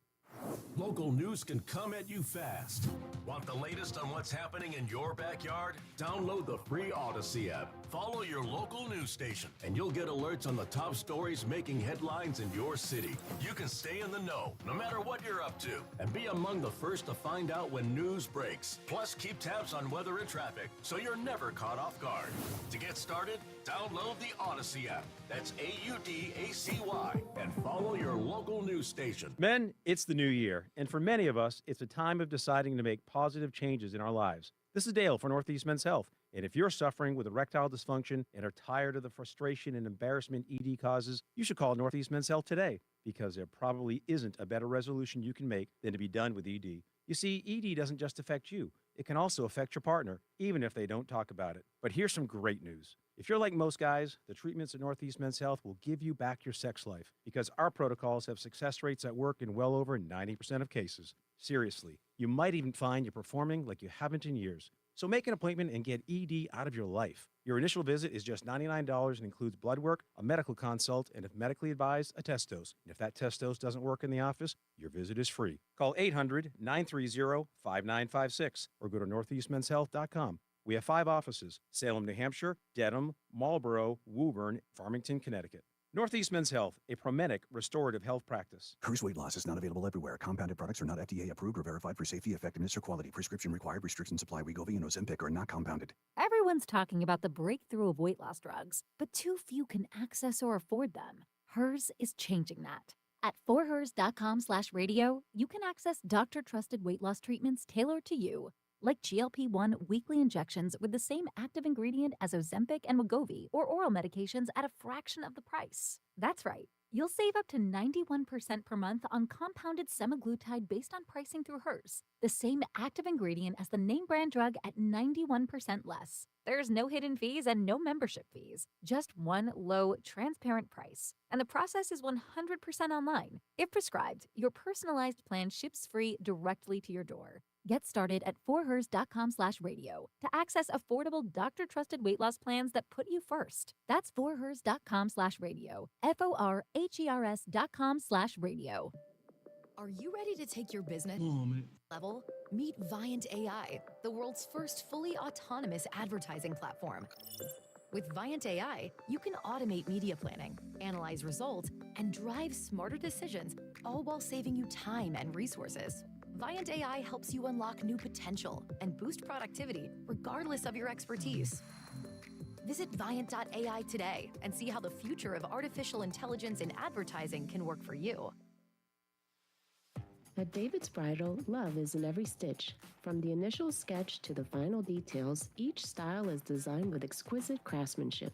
Local news can come at you fast. Want the latest on what's happening in your backyard? Download the free Odyssey app. Follow your local news station, and you'll get alerts on the top stories making headlines in your city. You can stay in the know, no matter what you're up to, and be among the first to find out when news breaks. Plus, keep tabs on weather and traffic, so you're never caught off guard. To get started, download the Odyssey app. That's AUDACY, and follow your local news station. Men, it's the new year, and for many of us, it's a time of deciding to make positive changes in our lives. This is Dale for Northeast Men's Health, and if you're suffering with erectile dysfunction and are tired of the frustration and embarrassment ED causes, you should call Northeast Men's Health today, because there probably isn't a better resolution you can make than to be done with ED. You see, ED doesn't just affect you. It can also affect your partner, even if they don't talk about it. But here's some great news. If you're like most guys, the treatments at Northeast Men's Health will give you back your sex life because our protocols have success rates that work in well over 90% of cases. Seriously, you might even find you're performing like you haven't in years. So make an appointment and get ED out of your life. Your initial visit is just $99 and includes blood work, a medical consult, and if medically advised, a test dose. And if that test dose doesn't work in the office, your visit is free. Call 800-930-5956 or go to northeastmenshealth.com. We have 5 offices: Salem, New Hampshire, Dedham, Marlborough, Woburn, Farmington, Connecticut. Northeast Men's Health, a Promenic restorative health practice. Hers weight loss is not available everywhere. Compounded products are not FDA approved or verified for safety, effectiveness, or quality. Prescription required. Restrictions apply. Wegovy and Ozempic are not compounded. Everyone's talking about the breakthrough of weight loss drugs, but too few can access or afford them. Hers is changing that. At forhers.com/radio, you can access doctor-trusted weight loss treatments tailored to you, like GLP-1 weekly injections with the same active ingredient as Ozempic and Wegovy, or oral medications at a fraction of the price. That's right. You'll save up to 91% per month on compounded semaglutide based on pricing through Hers, the same active ingredient as the name brand drug at 91% less. There's no hidden fees and no membership fees, just one low, transparent price. And the process is 100% online. If prescribed, your personalized plan ships free directly to your door. Get started at forhers.com/radio to access affordable doctor-trusted weight loss plans that put you first. That's forhers.com/radio. FORHERS.com/radio. Are you ready to take your business level? Meet Viant AI, the world's first fully autonomous advertising platform. With Viant AI, you can automate media planning, analyze results, and drive smarter decisions, all while saving you time and resources. Viant AI helps you unlock new potential and boost productivity regardless of your expertise. Visit Viant.ai today and see how the future of artificial intelligence in advertising can work for you. At David's Bridal, love is in every stitch. From the initial sketch to the final details, each style is designed with exquisite craftsmanship.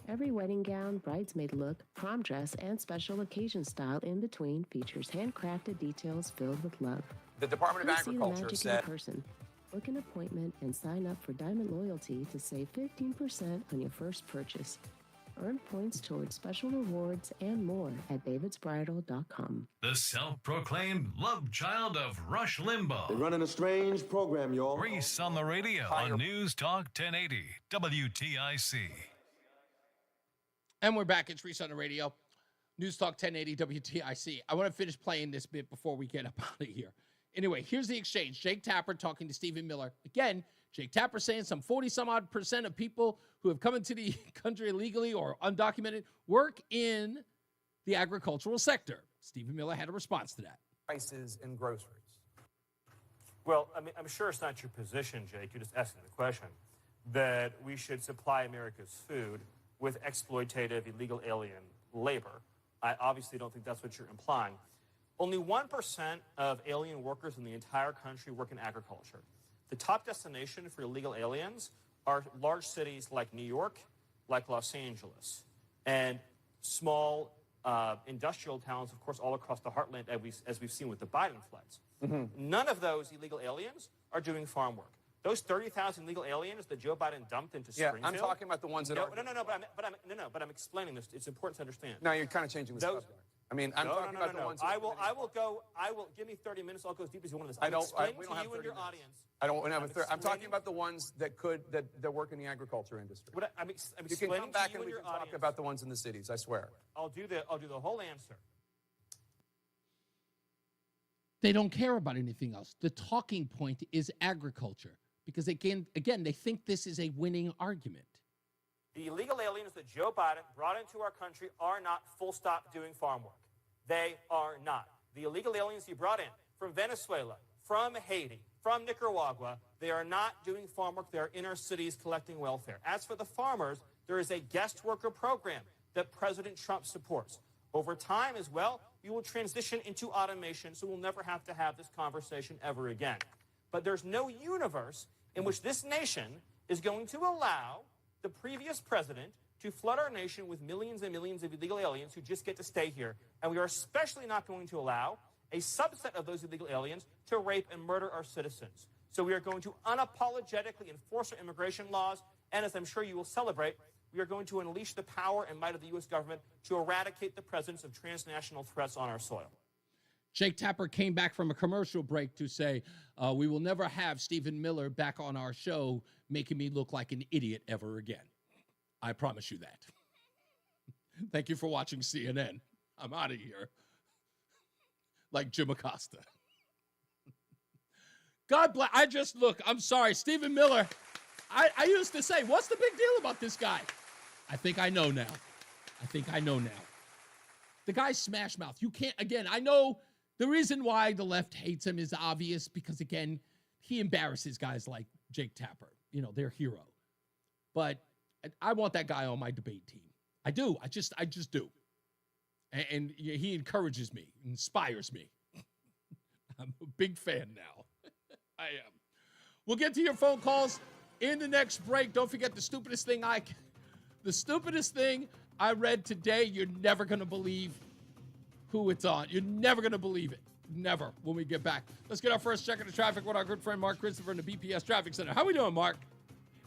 Every wedding gown, bridesmaid look, prom dress, and special occasion style in between features handcrafted details filled with love. The Department of Come Agriculture see the magic said. in person. Book an appointment and sign up for Diamond Loyalty to save 15% on your first purchase. Earn points towards special rewards and more at davidsbridal.com. The self-proclaimed love child of Rush Limbaugh. They're running a strange program, y'all. Reese on the radio on News Talk 1080 WTIC. And we're back. It's Reese on the radio. News Talk 1080 WTIC. I want to finish playing this bit before we get up out of here. Anyway, here's the exchange. Jake Tapper talking to Stephen Miller. Again, Jake Tapper saying some 40-some-odd% of people who have come into the country illegally or undocumented work in the agricultural sector. Stephen Miller had a response to that. Prices in groceries. Well, I mean, I'm sure it's not your position, Jake. You're just asking the question that we should supply America's food with exploitative illegal alien labor. I obviously don't think that's what you're implying. Only 1% of alien workers in the entire country work in agriculture. The top destination for illegal aliens are large cities like New York, like Los Angeles, and small industrial towns, of course, all across the heartland, as we've seen with the Biden floods. None of those illegal aliens are doing farm work. Those 30,000 illegal aliens that Joe Biden dumped into Springfield. I'm talking about the ones that are. But I'm explaining this. It's important to understand. No, you're kind of changing the subject. I mean, I'm talking about the ones. I will give me 30 minutes. I'll go as deep as you want on this. We don't have you and your audience. I don't have a I'm talking about the ones that work in the agriculture industry. I'm you can come back and we your can talk audience. about the ones in the cities. I swear. I'll do the whole answer. They don't care about anything else. The talking point is agriculture because, again, they think this is a winning argument. The illegal aliens that Joe Biden brought into our country are not full stop doing farm work. They are not. The illegal aliens he brought in from Venezuela, from Haiti, from Nicaragua, they are not doing farm work. They are in our cities collecting welfare. As for the farmers, there is a guest worker program that President Trump supports. Over time as well, we will transition into automation, so we'll never have to have this conversation ever again. But there's no universe in which this nation is going to allow the previous president to flood our nation with millions and millions of illegal aliens who just get to stay here. And we are especially not going to allow a subset of those illegal aliens to rape and murder our citizens. So we are going to unapologetically enforce our immigration laws, and as I'm sure you will celebrate, we are going to unleash the power and might of the U.S. government to eradicate the presence of transnational threats on our soil. Jake Tapper came back from a commercial break to say, we will never have Stephen Miller back on our show making me look like an idiot ever again. I promise you that. Thank you for watching CNN. I'm out of here. Like Jim Acosta. God bless. I'm sorry, Stephen Miller. I used to say, what's the big deal about this guy? I think I know now. The guy's smash mouth. You can't, again, I know the reason why the left hates him is obvious because, again, he embarrasses guys like Jake Tapper, their hero. But I want that guy on my debate team. I do. I just do. And he encourages me, inspires me. I'm a big fan now. I am. We'll get to your phone calls in the next break. Don't forget the stupidest thing I read today. You're never going to believe who it's on. You're never going to believe it. Never when we get back. Let's get our first check of the traffic with our good friend Mark Christopher in the BPS Traffic Center. How we doing, Mark?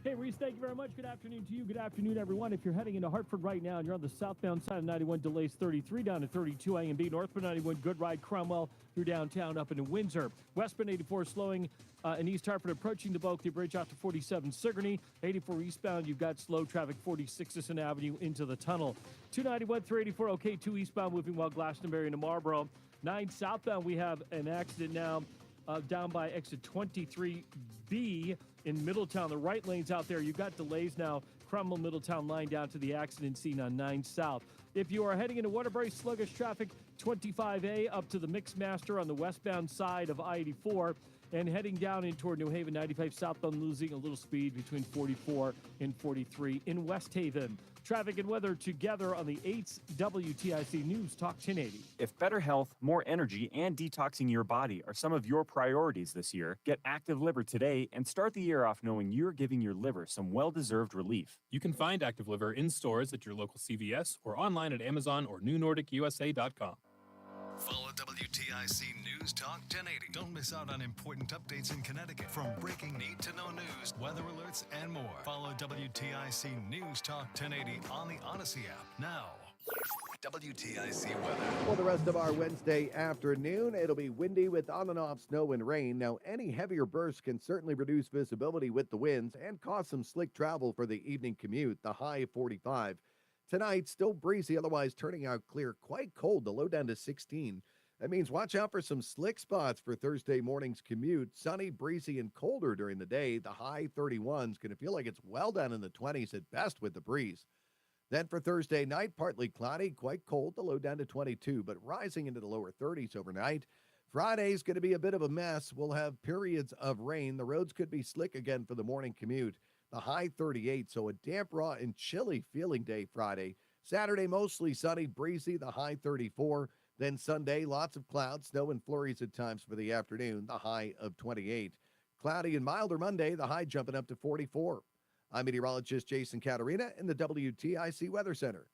Hey, Reese, thank you very much. Good afternoon to you. Good afternoon, everyone. If you're heading into Hartford right now and you're on the southbound side of 91, delays 33 down to 32 A and B. Northbound 91, good ride, Cromwell through downtown up into Windsor. Westbound 84 slowing in East Hartford approaching the Bulkley Bridge out to 47 Sigourney. 84 eastbound, you've got slow traffic 46 Sisson Avenue into the tunnel. 291, 384, okay, 2 eastbound moving while Glastonbury into Marlboro. 9 southbound, we have an accident now down by exit 23B in Middletown. The right lane's out there. You've got delays now. Cromwell Middletown line down to the accident scene on 9 South. If you are heading into Waterbury, sluggish traffic 25A up to the Mixmaster on the westbound side of I-84. And heading down in toward New Haven, 95 southbound, losing a little speed between 44 and 43 in West Haven. Traffic and weather together on the 8th WTIC News Talk 1080. If better health, more energy, and detoxing your body are some of your priorities this year, get Active Liver today and start the year off knowing you're giving your liver some well-deserved relief. You can find Active Liver in stores at your local CVS or online at Amazon or newnordicusa.com. Follow WTIC News Talk 1080. Don't miss out on important updates in Connecticut. From breaking need-to-know news, weather alerts, and more. Follow WTIC News Talk 1080 on the Odyssey app. Now, WTIC weather. For the rest of our Wednesday afternoon, it'll be windy with on and off snow and rain. Now, any heavier bursts can certainly reduce visibility with the winds and cause some slick travel for the evening commute, the high 45. Tonight, still breezy, otherwise turning out clear. Quite cold, the low down to 16. That means watch out for some slick spots for Thursday morning's commute. Sunny, breezy, and colder during the day. The high 31 is going to feel like it's well down in the 20s at best with the breeze. Then for Thursday night, partly cloudy, quite cold, the low down to 22, but rising into the lower 30s overnight. Friday's going to be a bit of a mess. We'll have periods of rain. The roads could be slick again for the morning commute. The high 38, so a damp, raw, and chilly feeling day Friday. Saturday, mostly sunny, breezy, the high 34. Then Sunday, lots of clouds, snow and flurries at times for the afternoon, the high of 28. Cloudy and milder Monday, the high jumping up to 44. I'm meteorologist Jason Caterina in the WTIC Weather Center.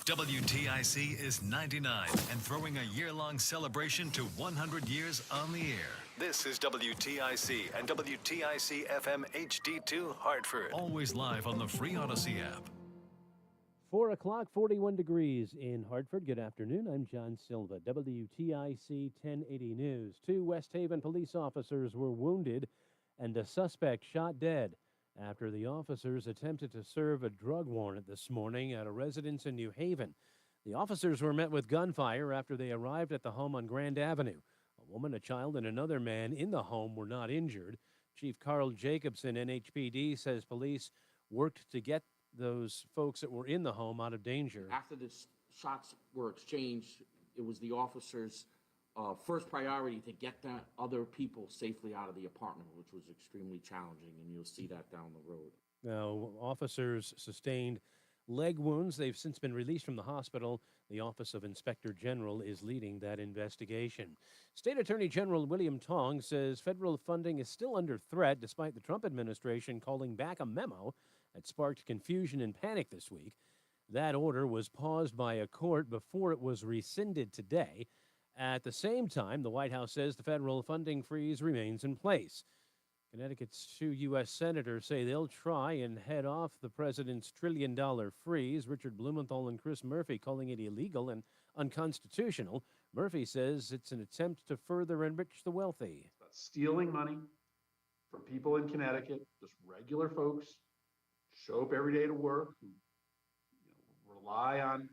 WTIC is 99 and throwing a year-long celebration to 100 years on the air. This is WTIC and WTIC FM HD2 Hartford. Always live on the free Odyssey app. 4 o'clock, 41 degrees in Hartford. Good afternoon. I'm John Silva, WTIC 1080 News. 2 West Haven police officers were wounded and a suspect shot dead after the officers attempted to serve a drug warrant this morning at a residence in New Haven. The officers were met with gunfire after they arrived at the home on Grand Avenue. A woman, a child, and another man in the home were not injured. Chief Carl Jacobson, NHPD, says police worked to get those folks that were in the home out of danger. After the shots were exchanged, it was the officers' first priority to get the other people safely out of the apartment, which was extremely challenging, and you'll see that down the road. Now, officers sustained leg wounds. They've since been released from the hospital. The Office of Inspector General is leading that investigation. State Attorney General William Tong says federal funding is still under threat despite the Trump administration calling back a memo that sparked confusion and panic this week. That order was paused by a court before it was rescinded today. At the same time, the White House says the federal funding freeze remains in place. Connecticut's 2 U.S. senators say they'll try and head off the president's trillion-dollar freeze. Richard Blumenthal and Chris Murphy calling it illegal and unconstitutional. Murphy says it's an attempt to further enrich the wealthy. Stealing money from people in Connecticut, just regular folks, show up every day to work, who rely on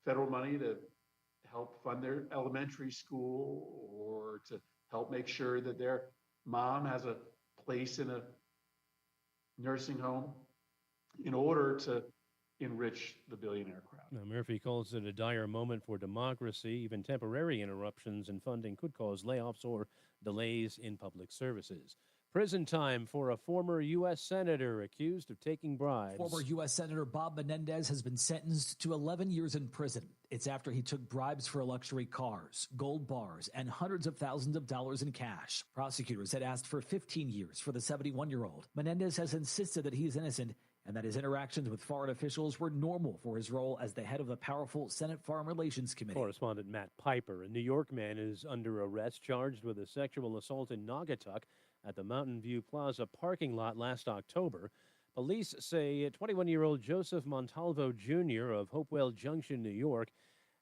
federal money to help fund their elementary school or to help make sure that their mom has a place in a nursing home in order to enrich the billionaire crowd. Now, Murphy calls it a dire moment for democracy. Even temporary interruptions in funding could cause layoffs or delays in public services. Prison time for a former U.S. senator accused of taking bribes. Former U.S. Senator Bob Menendez has been sentenced to 11 years in prison. It's after he took bribes for luxury cars, gold bars, and hundreds of thousands of dollars in cash. Prosecutors had asked for 15 years for the 71-year-old. Menendez has insisted that he is innocent and that his interactions with foreign officials were normal for his role as the head of the powerful Senate Foreign Relations Committee. Correspondent Matt Piper, a New York man, is under arrest, charged with a sexual assault in Naugatuck at the Mountain View Plaza parking lot last October. Police say 21-year-old Joseph Montalvo Jr. of Hopewell Junction, New York,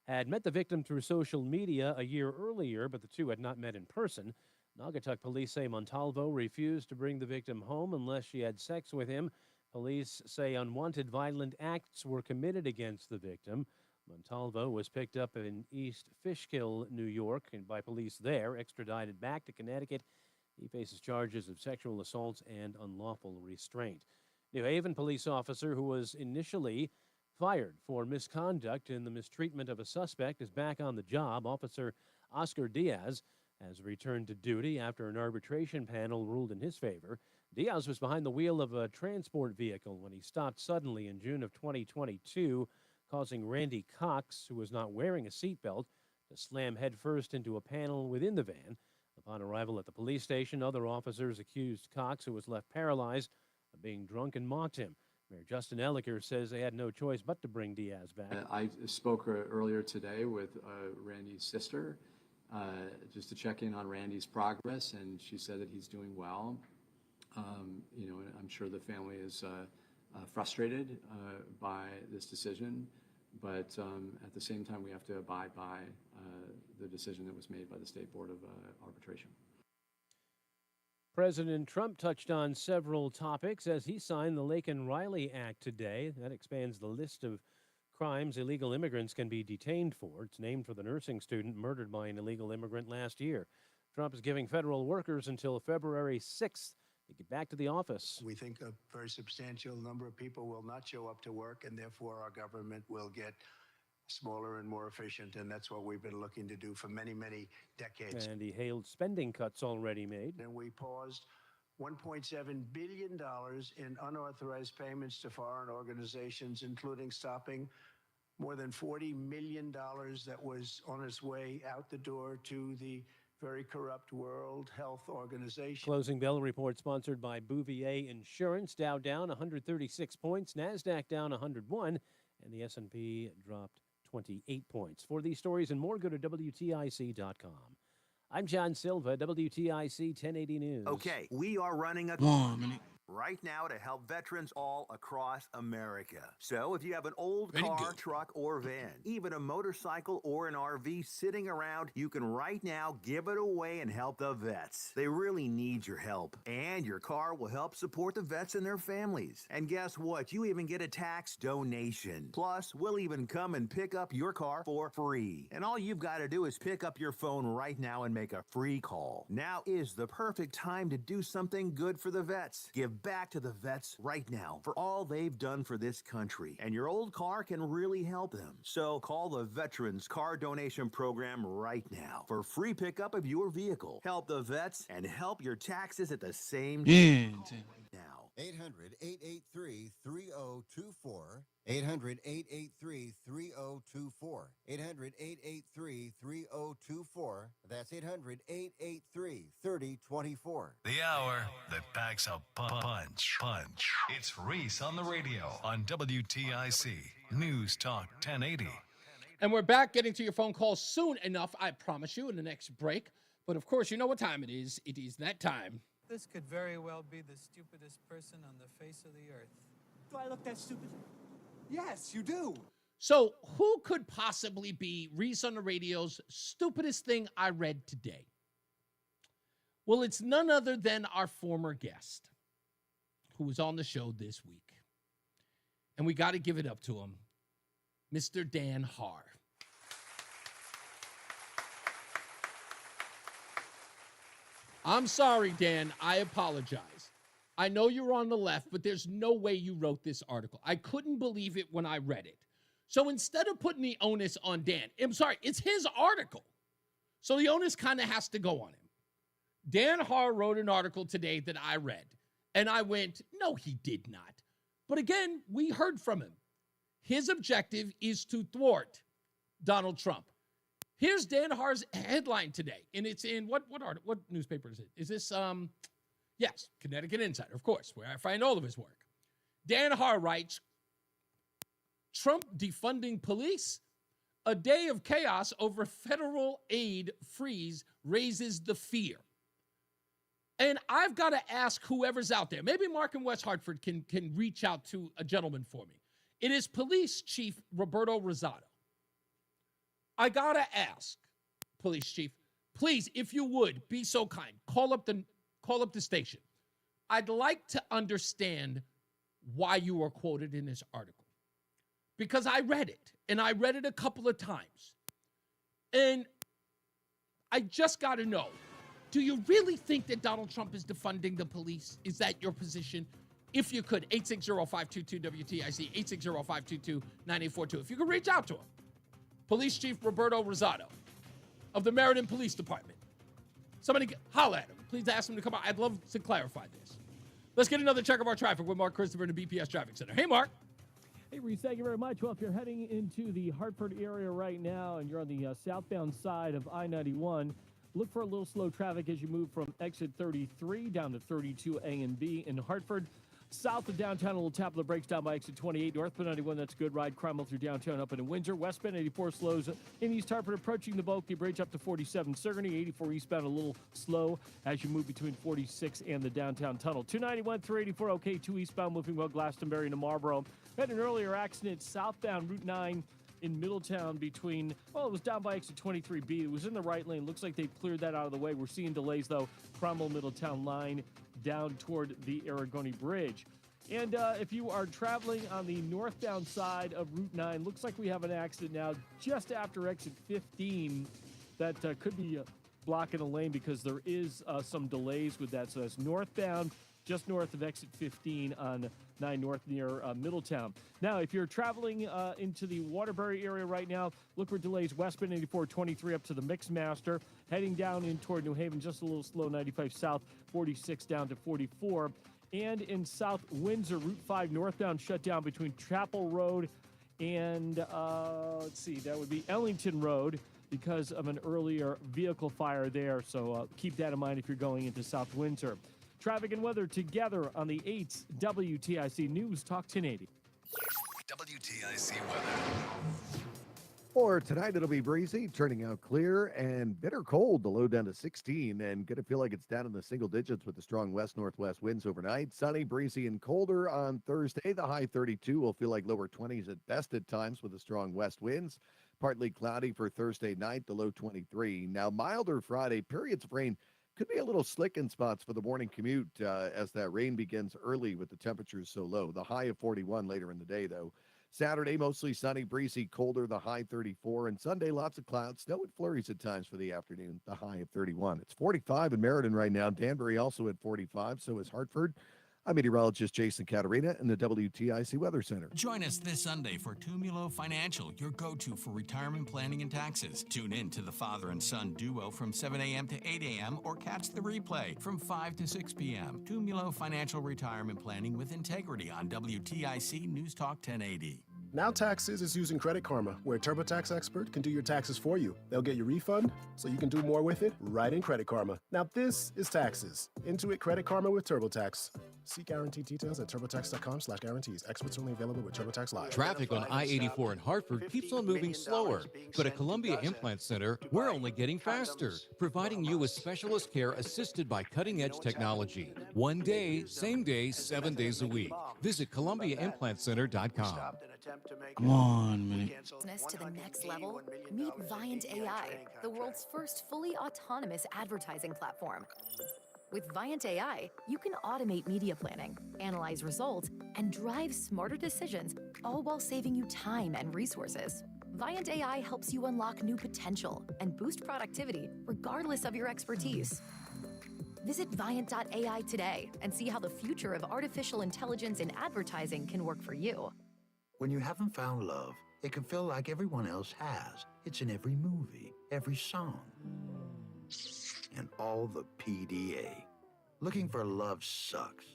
had met the victim through social media a year earlier, but the two had not met in person. Naugatuck police say Montalvo refused to bring the victim home unless she had sex with him. Police say unwanted violent acts were committed against the victim. Montalvo was picked up in East Fishkill, New York, and by police there, extradited back to Connecticut. He faces charges of sexual assault and unlawful restraint. New Haven police officer who was initially fired for misconduct in the mistreatment of a suspect is back on the job. Officer Oscar Diaz has returned to duty after an arbitration panel ruled in his favor. Diaz was behind the wheel of a transport vehicle when he stopped suddenly in June of 2022, causing Randy Cox, who was not wearing a seatbelt, to slam headfirst into a panel within the van. Upon arrival at the police station, other officers accused Cox, who was left paralyzed, of being drunk and mocked him. Mayor Justin Elliker says they had no choice but to bring Diaz back. I spoke earlier today with Randy's sister just to check in on Randy's progress, and she said that he's doing well. I'm sure the family is frustrated by this decision, but at the same time, we have to abide by the decision that was made by the State Board of Arbitration. President Trump touched on several topics as he signed the Laken-Riley Act today. That expands the list of crimes illegal immigrants can be detained for. It's named for the nursing student murdered by an illegal immigrant last year. Trump is giving federal workers until February 6th to get back to the office. We think a very substantial number of people will not show up to work, and therefore our government will get smaller and more efficient, and that's what we've been looking to do for many, many decades. And he hailed spending cuts already made. And we paused $1.7 billion in unauthorized payments to foreign organizations, including stopping more than $40 million that was on its way out the door to the very corrupt World Health Organization. Closing Bell report sponsored by Bouvier Insurance. Dow down 136 points, NASDAQ down 101, and the S&P dropped 28 points. For these stories and more, go to WTIC.com. I'm John Silva, WTIC 1080 News. Okay, we are running a 1 minute right now to help veterans all across America. So if you have an old car, truck, or van, even a motorcycle or an RV sitting around, you can right now give it away and help the vets. They really need your help. And your car will help support the vets and their families. And guess what? You even get a tax donation. Plus, we'll even come and pick up your car for free. And all you've got to do is pick up your phone right now and make a free call. Now is the perfect time to do something good for the vets. Give back to the vets right now for all they've done for this country. And your old car can really help them. So call the Veterans Car Donation Program right now for free pickup of your vehicle. Help the vets and help your taxes at the same time. Now. 800-883-3024. 800-883-3024. 800-883-3024. That's 800-883-3024. The hour that packs a punch. It's Reese on the radio on WTIC News Talk 1080. And we're back getting to your phone calls soon enough, I promise you, in the next break. But of course, you know what time it is. It is that time. This could very well be the stupidest person on the face of the earth. Do I look that stupid? Yes, you do. So, who could possibly be Reese on the Radio's stupidest thing I read today? Well, it's none other than our former guest who was on the show this week. And we got to give it up to him, Mr. Dan Haar. I'm sorry, Dan. I apologize. I know you're on the left, but there's no way you wrote this article. I couldn't believe it when I read it. So instead of putting the onus on Dan, I'm sorry, it's his article. So the onus kind of has to go on him. Dan Haar wrote an article today that I read, and I went, no, he did not. But again, we heard from him. His objective is to thwart Donald Trump. Here's Dan Haar's headline today, and it's in what newspaper is it? Is this, yes, Connecticut Insider, of course, where I find all of his work. Dan Haar writes, Trump defunding police? A day of chaos over federal aid freeze raises the fear. And I've got to ask whoever's out there, maybe Mark in West Hartford can reach out to a gentleman for me. It is Police Chief Roberto Rosado. I got to ask, Police Chief, please, if you would, be so kind, call up the station. I'd like to understand why you were quoted in this article. Because I read it, and I read it a couple of times. And I just got to know, do you really think that Donald Trump is defunding the police? Is that your position? If you could, 860-522-WTIC, 860-522-9842. If you could reach out to him. Police Chief Roberto Rosado of the Meriden Police Department. Somebody holler at him. Please ask him to come out. I'd love to clarify this. Let's get another check of our traffic with Mark Christopher in the BPS Traffic Center. Hey, Mark. Hey, Reese, thank you very much. Well, if you're heading into the Hartford area right now and you're on the southbound side of I-91, look for a little slow traffic as you move from exit 33 down to 32 A and B in Hartford. South of downtown, a little tap of the brakes down by exit 28. Northbound 91, that's a good ride. Cromwell through downtown up into Windsor. Westbound 84 slows in East Hartford, approaching the Bulky Bridge up to 47 Sigourney. 84 eastbound, a little slow as you move between 46 and the downtown tunnel. 291 through 84, okay. 2 eastbound, moving well, Glastonbury to Marlboro. Had an earlier accident southbound Route 9 in Middletown between, well, it was down by exit 23B. It was in the right lane. Looks like they've cleared that out of the way. We're seeing delays, though. Cromwell Middletown line down toward the Aragoni Bridge. And if you are traveling on the northbound side of Route 9, looks like we have an accident now just after exit 15 that could be blocking a lane because there is some delays with that. So that's northbound, just north of exit 15 on 9 North near Middletown. Now, if you're traveling into the Waterbury area right now, look for delays westbound 84-23 up to the Mixmaster. Heading down in toward New Haven, just a little slow, 95 south, 46 down to 44. And in South Windsor, Route 5 northbound shut down between Chapel Road and, that would be Ellington Road because of an earlier vehicle fire there. So keep that in mind if you're going into South Windsor. Traffic and weather together on the 8th WTIC News Talk 1080. WTIC weather. For tonight, it'll be breezy, turning out clear, and bitter cold. The low down to 16, and going to feel like it's down in the single digits with the strong west-northwest winds overnight. Sunny, breezy, and colder on Thursday. The high 32 will feel like lower 20s at best at times with the strong west winds. Partly cloudy for Thursday night, the low 23. Now, milder Friday, periods of rain. Could be a little slick in spots for the morning commute as that rain begins early with the temperatures so low. The high of 41 later in the day, though. Saturday, mostly sunny, breezy, colder, the high 34. And Sunday, lots of clouds, snow and flurries at times for the afternoon, the high of 31. It's 45 in Meriden right now. Danbury also at 45, so is Hartford. I'm meteorologist Jason Caterina in the WTIC Weather Center. Join us this Sunday for Tumulo Financial, your go-to for retirement planning and taxes. Tune in to the father and son duo from 7 a.m. to 8 a.m. or catch the replay from 5 to 6 p.m. Tumulo Financial Retirement Planning with Integrity on WTIC News Talk 1080. Now Taxes is using Credit Karma, where a TurboTax expert can do your taxes for you. They'll get your refund so you can do more with it right in Credit Karma. Now this is taxes. Intuit Credit Karma with TurboTax. See guaranteed details at turbotax.com/guarantees. Experts only available with TurboTax Live. Traffic on I-84 in Hartford keeps on moving slower, but at Columbia Implant Center, we're only getting faster, providing you with specialist care assisted by cutting-edge technology. One day, same day, 7 days a week. Visit ColumbiaImplantCenter.com. Come on, man. Business to the next level? Meet Viant AI, the world's first fully autonomous advertising platform. With Viant AI, you can automate media planning, analyze results, and drive smarter decisions, all while saving you time and resources. Viant AI helps you unlock new potential and boost productivity regardless of your expertise. Visit Viant.ai today and see how the future of artificial intelligence in advertising can work for you. When you haven't found love, it can feel like everyone else has. It's in every movie, every song, and all the PDA. Looking for love sucks.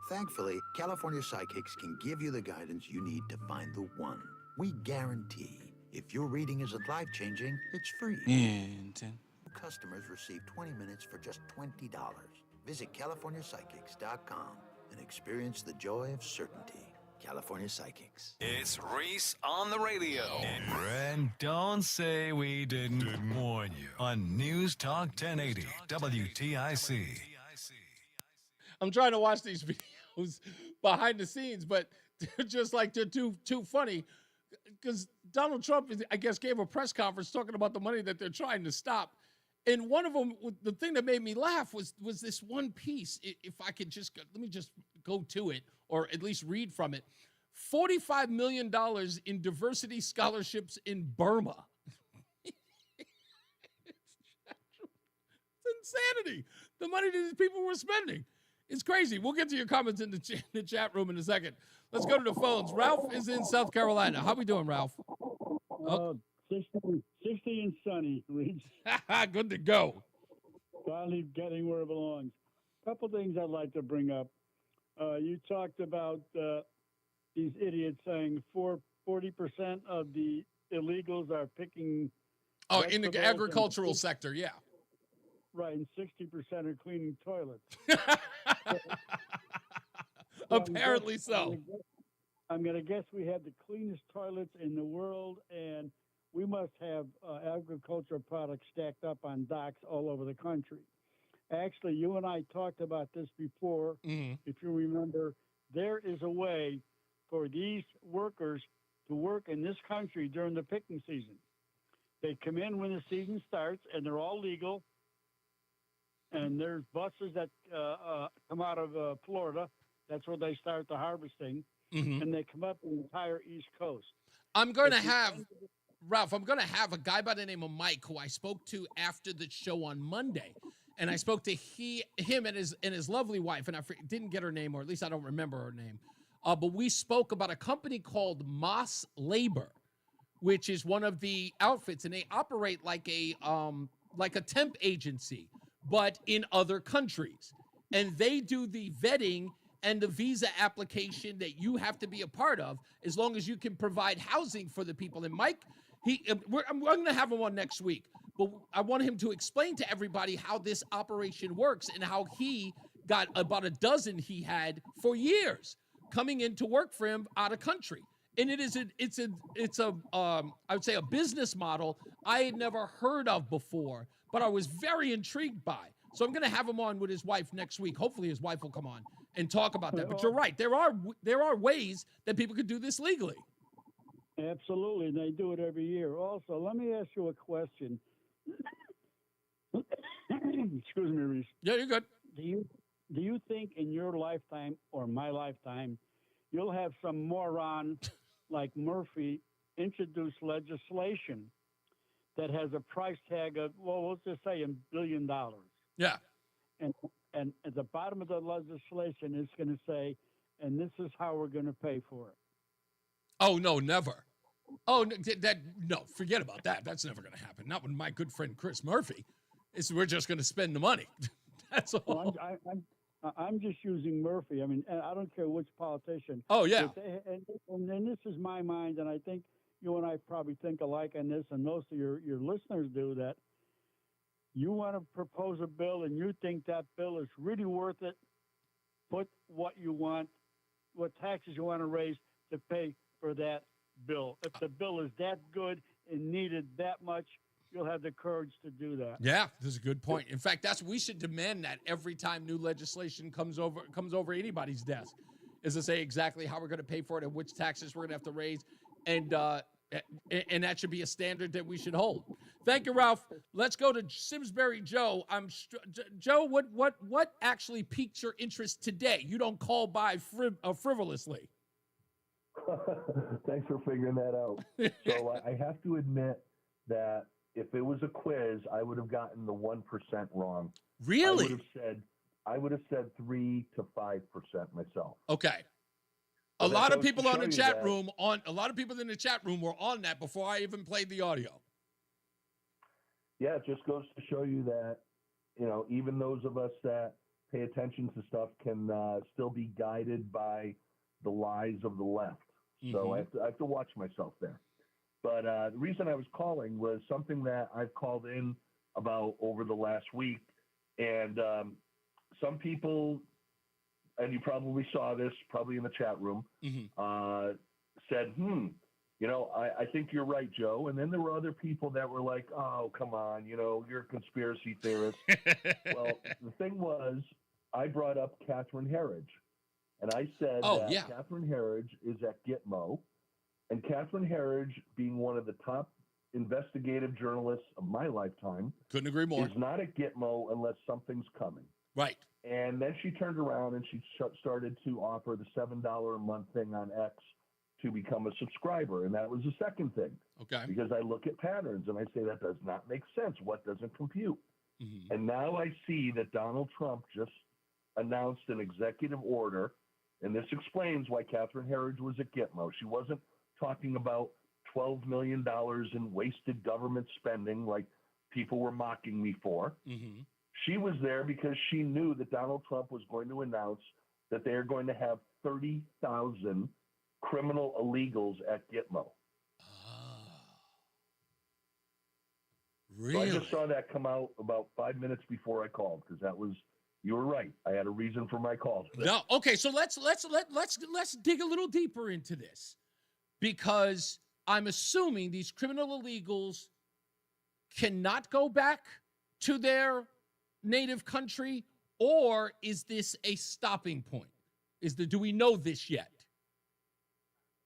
Thankfully, California Psychics can give you the guidance you need to find the one. We guarantee if your reading isn't life-changing, it's free. Customers receive 20 minutes for just $20. Visit CaliforniaPsychics.com and experience the joy of certainty. California Psychics. It's Reese on the radio. And don't say we didn't warn you on News Talk 1080 WTIC. I'm trying to watch these videos behind the scenes, but they're just like they're too funny because Donald Trump, I guess, gave a press conference talking about the money that they're trying to stop. And one of them, the thing that made me laugh was this one piece. If I could just let me just go to it, or at least read from it. $45 million in diversity scholarships in Burma. It's insanity. The money that these people were spending. It's crazy. We'll get to your comments in the chat room in a second. Let's go to the phones. Ralph is in South Carolina. How we doing, Ralph? 60 and sunny, Reese. Good to go. Finally getting where it belongs. Couple things I'd like to bring up. You talked about these idiots saying 40% of the illegals are picking. Oh, in the agricultural sector, yeah. Right, and 60% are cleaning toilets. Apparently so. I'm going to guess we have the cleanest toilets in the world, and we must have agricultural products stacked up on docks all over the country. Actually, you and I talked about this before. Mm-hmm. If you remember, there is a way for these workers to work in this country during the picking season. They come in when the season starts, and they're all legal. And there's buses that come out of Florida. That's where they start the harvesting. Mm-hmm. And they come up the entire East Coast. I'm going to have, Ralph, I'm going to have a guy by the name of Mike who I spoke to after the show on Monday. And I spoke to him and his lovely wife, and I didn't get her name, or at least I don't remember her name. But we spoke about a company called Moss Labor, which is one of the outfits, and they operate like a temp agency, but in other countries. And they do the vetting and the visa application that you have to be a part of, as long as you can provide housing for the people. And Mike, I'm going to have him on next week, but I want him to explain to everybody how this operation works and how he got about a dozen he had for years coming in to work for him out of country. And it's a I would say a business model I had never heard of before, but I was very intrigued by. So I'm going to have him on with his wife next week. Hopefully his wife will come on and talk about that. But you're right. There are ways that people could do this legally. Absolutely. And they do it every year. Also, let me ask you a question. Excuse me, Reese. Yeah, you're good. Do you think in your lifetime or my lifetime, you'll have some moron like Murphy introduce legislation that has a price tag of, well, let's just say $1 billion. Yeah. And at the bottom of the legislation, it's going to say, and this is how we're going to pay for it. Oh, no, never. Oh, no, forget about that. That's never going to happen. Not with my good friend Chris Murphy. We're just going to spend the money. That's all. Well, I'm just using Murphy. I mean, and I don't care which politician. Oh, yeah. And this is my mind, and I think you and I probably think alike on this, and most of your listeners do, that you want to propose a bill and you think that bill is really worth it, put what you want, what taxes you want to raise to pay for that bill. If the bill is that good and needed that much, you'll have the courage to do that. Yeah, this is a good point. In fact, we should demand that every time new legislation comes over anybody's desk, is to say exactly how we're going to pay for it and which taxes we're going to have to raise, and that should be a standard that we should hold. Thank you, Ralph. Let's go to Simsbury Joe. Joe, what actually piqued your interest today? You don't call by frivolously. Thanks for figuring that out. So I have to admit that if it was a quiz, I would have gotten the 1% wrong. Really? I would have said 3 to 5% myself. Okay. A lot of people in the chat room were on that before I even played the audio. Yeah, it just goes to show you that, even those of us that pay attention to stuff can still be guided by the lies of the left. So I have to watch myself there. But the reason I was calling was something that I've called in about over the last week. And some people, and you probably saw this probably in the chat room, said, I think you're right, Joe. And then there were other people that were like, oh, come on, you're a conspiracy theorist. Well, the thing was, I brought up Catherine Herridge. And I said Catherine Herridge is at Gitmo. And Catherine Herridge, being one of the top investigative journalists of my lifetime, couldn't agree more, is not at Gitmo unless something's coming. Right. And then she turned around and she started to offer the $7 a month thing on X to become a subscriber. And that was the second thing. Okay. Because I look at patterns and I say that does not make sense. What doesn't compute? And now I see that Donald Trump just announced an executive order, and this explains why Catherine Herridge was at Gitmo. She wasn't talking about $12 million in wasted government spending like people were mocking me for. She was there because she knew that Donald Trump was going to announce that they are going to have 30,000 criminal illegals at Gitmo. Really? So I just saw that come out about 5 minutes before I called, because you were right. I had a reason for my call. No, okay. So let's dig a little deeper into this, because I'm assuming these criminal illegals cannot go back to their native country, or is this a stopping point? Do we know this yet?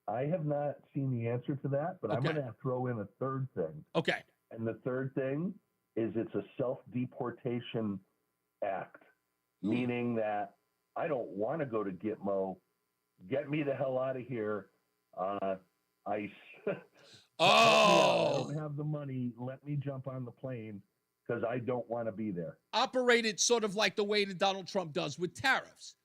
I have not seen the answer to that, but I'm going to throw in a third thing. Okay. And the third thing is it's a self-deportation act, meaning that I don't want to go to Gitmo. Get me the hell out of here. ICE. I don't have the money. Let me jump on the plane because I don't want to be there. Operated sort of like the way that Donald Trump does with tariffs.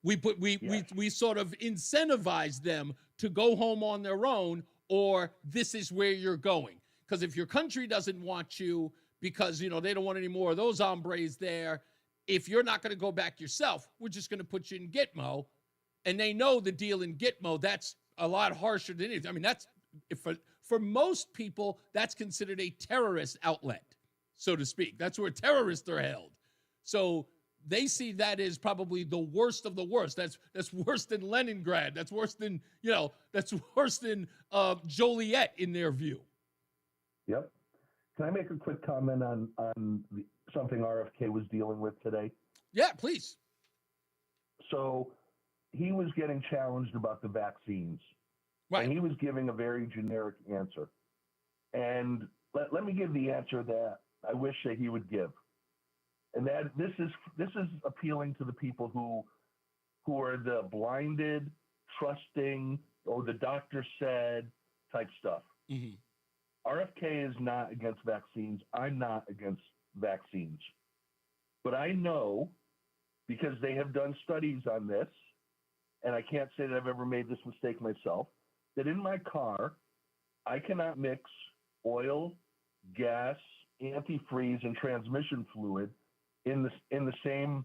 We sort of incentivize them to go home on their own, or this is where you're going. Because if your country doesn't want you because, they don't want any more of those hombres there, if you're not going to go back yourself, we're just going to put you in Gitmo. And they know the deal in Gitmo, that's a lot harsher than anything. I mean, that's for most people, that's considered a terrorist outlet, so to speak. That's where terrorists are held. So they see that as probably the worst of the worst. That's worse than Leningrad. That's worse than, Joliet in their view. Yep. Can I make a quick comment on something RFK was dealing with today? Yeah, please. So he was getting challenged about the vaccines. Right. And he was giving a very generic answer. And let me give the answer that I wish that he would give. And that this is appealing to the people who are the blinded, trusting, or the doctor said type stuff. RFK is not against vaccines. I'm not against vaccines. But I know, because they have done studies on this, and I can't say that I've ever made this mistake myself, that in my car, I cannot mix oil, gas, antifreeze, and transmission fluid in the same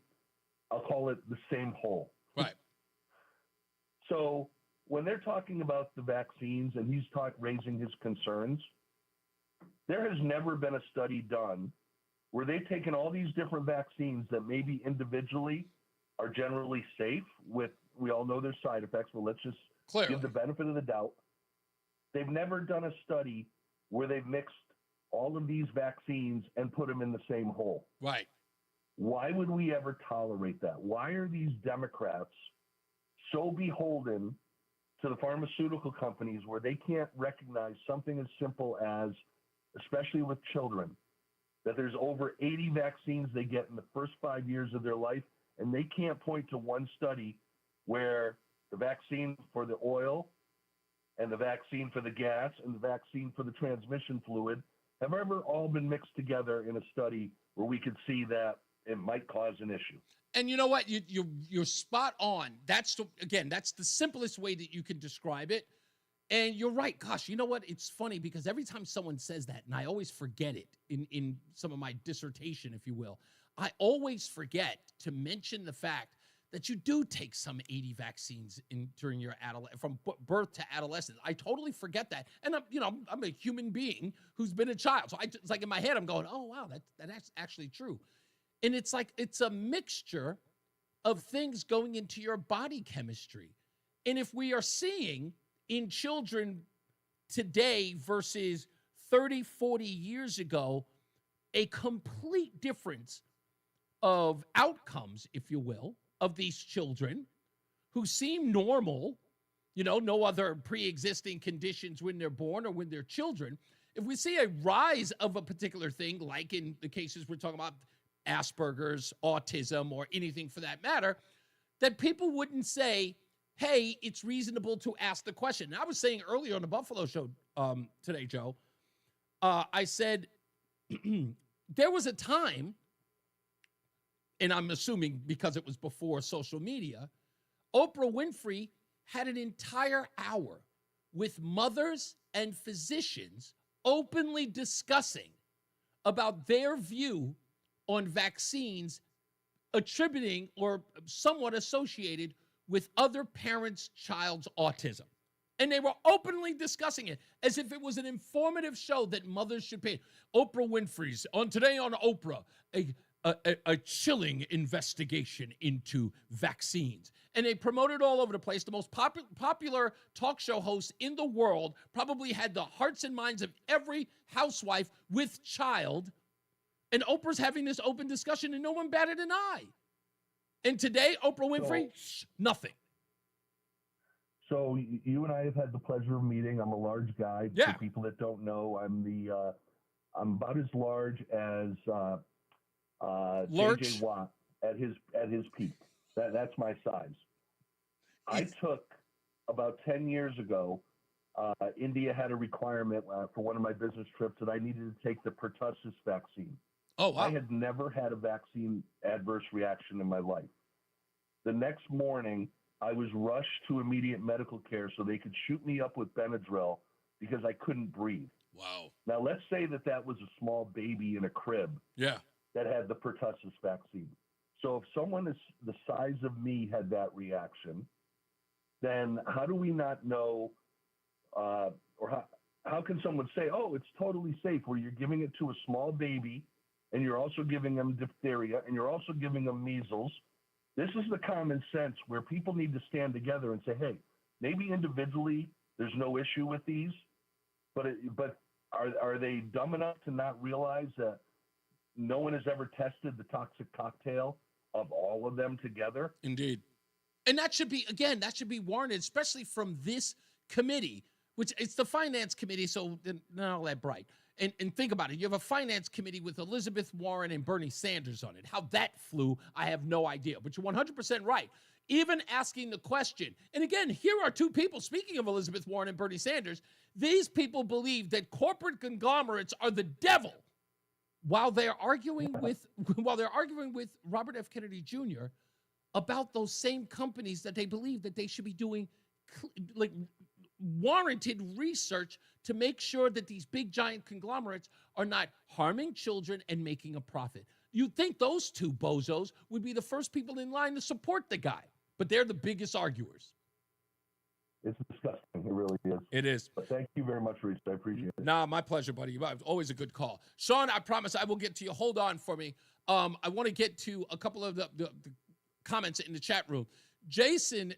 I'll call it the same hole. Right. So when they're talking about the vaccines and he's raising his concerns, there has never been a study done where they've taken all these different vaccines that maybe individually are generally safe with, we all know their side effects, but let's just give the benefit of the doubt. They've never done a study where they've mixed all of these vaccines and put them in the same hole. Right. Why would we ever tolerate that? Why are these Democrats so beholden to the pharmaceutical companies where they can't recognize something as simple as, especially with children, that there's over 80 vaccines they get in the first 5 years of their life, and they can't point to one study where the vaccine for the oil and the vaccine for the gas and the vaccine for the transmission fluid have ever all been mixed together in a study where we could see that it might cause an issue. And you know what? You're spot on. That's the simplest way that you can describe it. And you're right. Gosh, you know what? It's funny because every time someone says that, and I always forget it in some of my dissertation, if you will, I always forget to mention the fact that you do take some 80 vaccines during your from birth to adolescence. I totally forget that. And I'm a human being who's been a child. So it's like in my head, I'm going, oh, wow, that's actually true. And it's like, it's a mixture of things going into your body chemistry. And if we are seeing in children today versus 30, 40 years ago, a complete difference of outcomes, if you will, of these children who seem normal, no other pre-existing conditions when they're born or when they're children. If we see a rise of a particular thing, like in the cases we're talking about, Asperger's, autism, or anything for that matter, that people wouldn't say, hey, it's reasonable to ask the question. And I was saying earlier on the Buffalo show today, Joe, I said there was a time, and I'm assuming because it was before social media, Oprah Winfrey had an entire hour with mothers and physicians openly discussing about their view on vaccines attributing or somewhat associated with other parents' child's autism. And they were openly discussing it as if it was an informative show that mothers should pay. Oprah Winfrey's Today on Oprah, a chilling investigation into vaccines. And they promoted all over the place. The most popular talk show host in the world probably had the hearts and minds of every housewife with child. And Oprah's having this open discussion and no one batted an eye. And today, Oprah Winfrey, nothing. So you and I have had the pleasure of meeting. I'm a large guy. Yeah. For people that don't know, I'm about as large as J.J. Watt at his peak. That's my size. I took about 10 years ago. India had a requirement for one of my business trips that I needed to take the pertussis vaccine. Oh, wow. I had never had a vaccine adverse reaction in my life. The next morning, I was rushed to immediate medical care so they could shoot me up with Benadryl because I couldn't breathe. Wow. Now, let's say that was a small baby in a crib that had the pertussis vaccine. So if someone is the size of me had that reaction, then how do we not know, or how can someone say, oh, it's totally safe, where you're giving it to a small baby and you're also giving them diphtheria and you're also giving them measles? This is the common sense where people need to stand together and say, hey, maybe individually there's no issue with these, but are they dumb enough to not realize that no one has ever tested the toxic cocktail of all of them together? Indeed. And that should be warranted, especially from this committee, which it's the finance committee, so they're not all that bright. And think about it. You have a finance committee with Elizabeth Warren and Bernie Sanders on it. How that flew, I have no idea. But you're 100% right. Even asking the question, and again, here are two people, speaking of Elizabeth Warren and Bernie Sanders, these people believe that corporate conglomerates are the devil while they're arguing with Robert F. Kennedy Jr. about those same companies that they believe that they should be doing warranted research to make sure that these big giant conglomerates are not harming children and making a profit. You'd think those two bozos would be the first people in line to support the guy, but they're the biggest arguers. It's disgusting. It really is. It is. But thank you very much, Reese. I appreciate it. Nah, my pleasure, buddy. Always a good call. Sean, I promise I will get to you. Hold on for me. I want to get to a couple of the comments in the chat room. Jason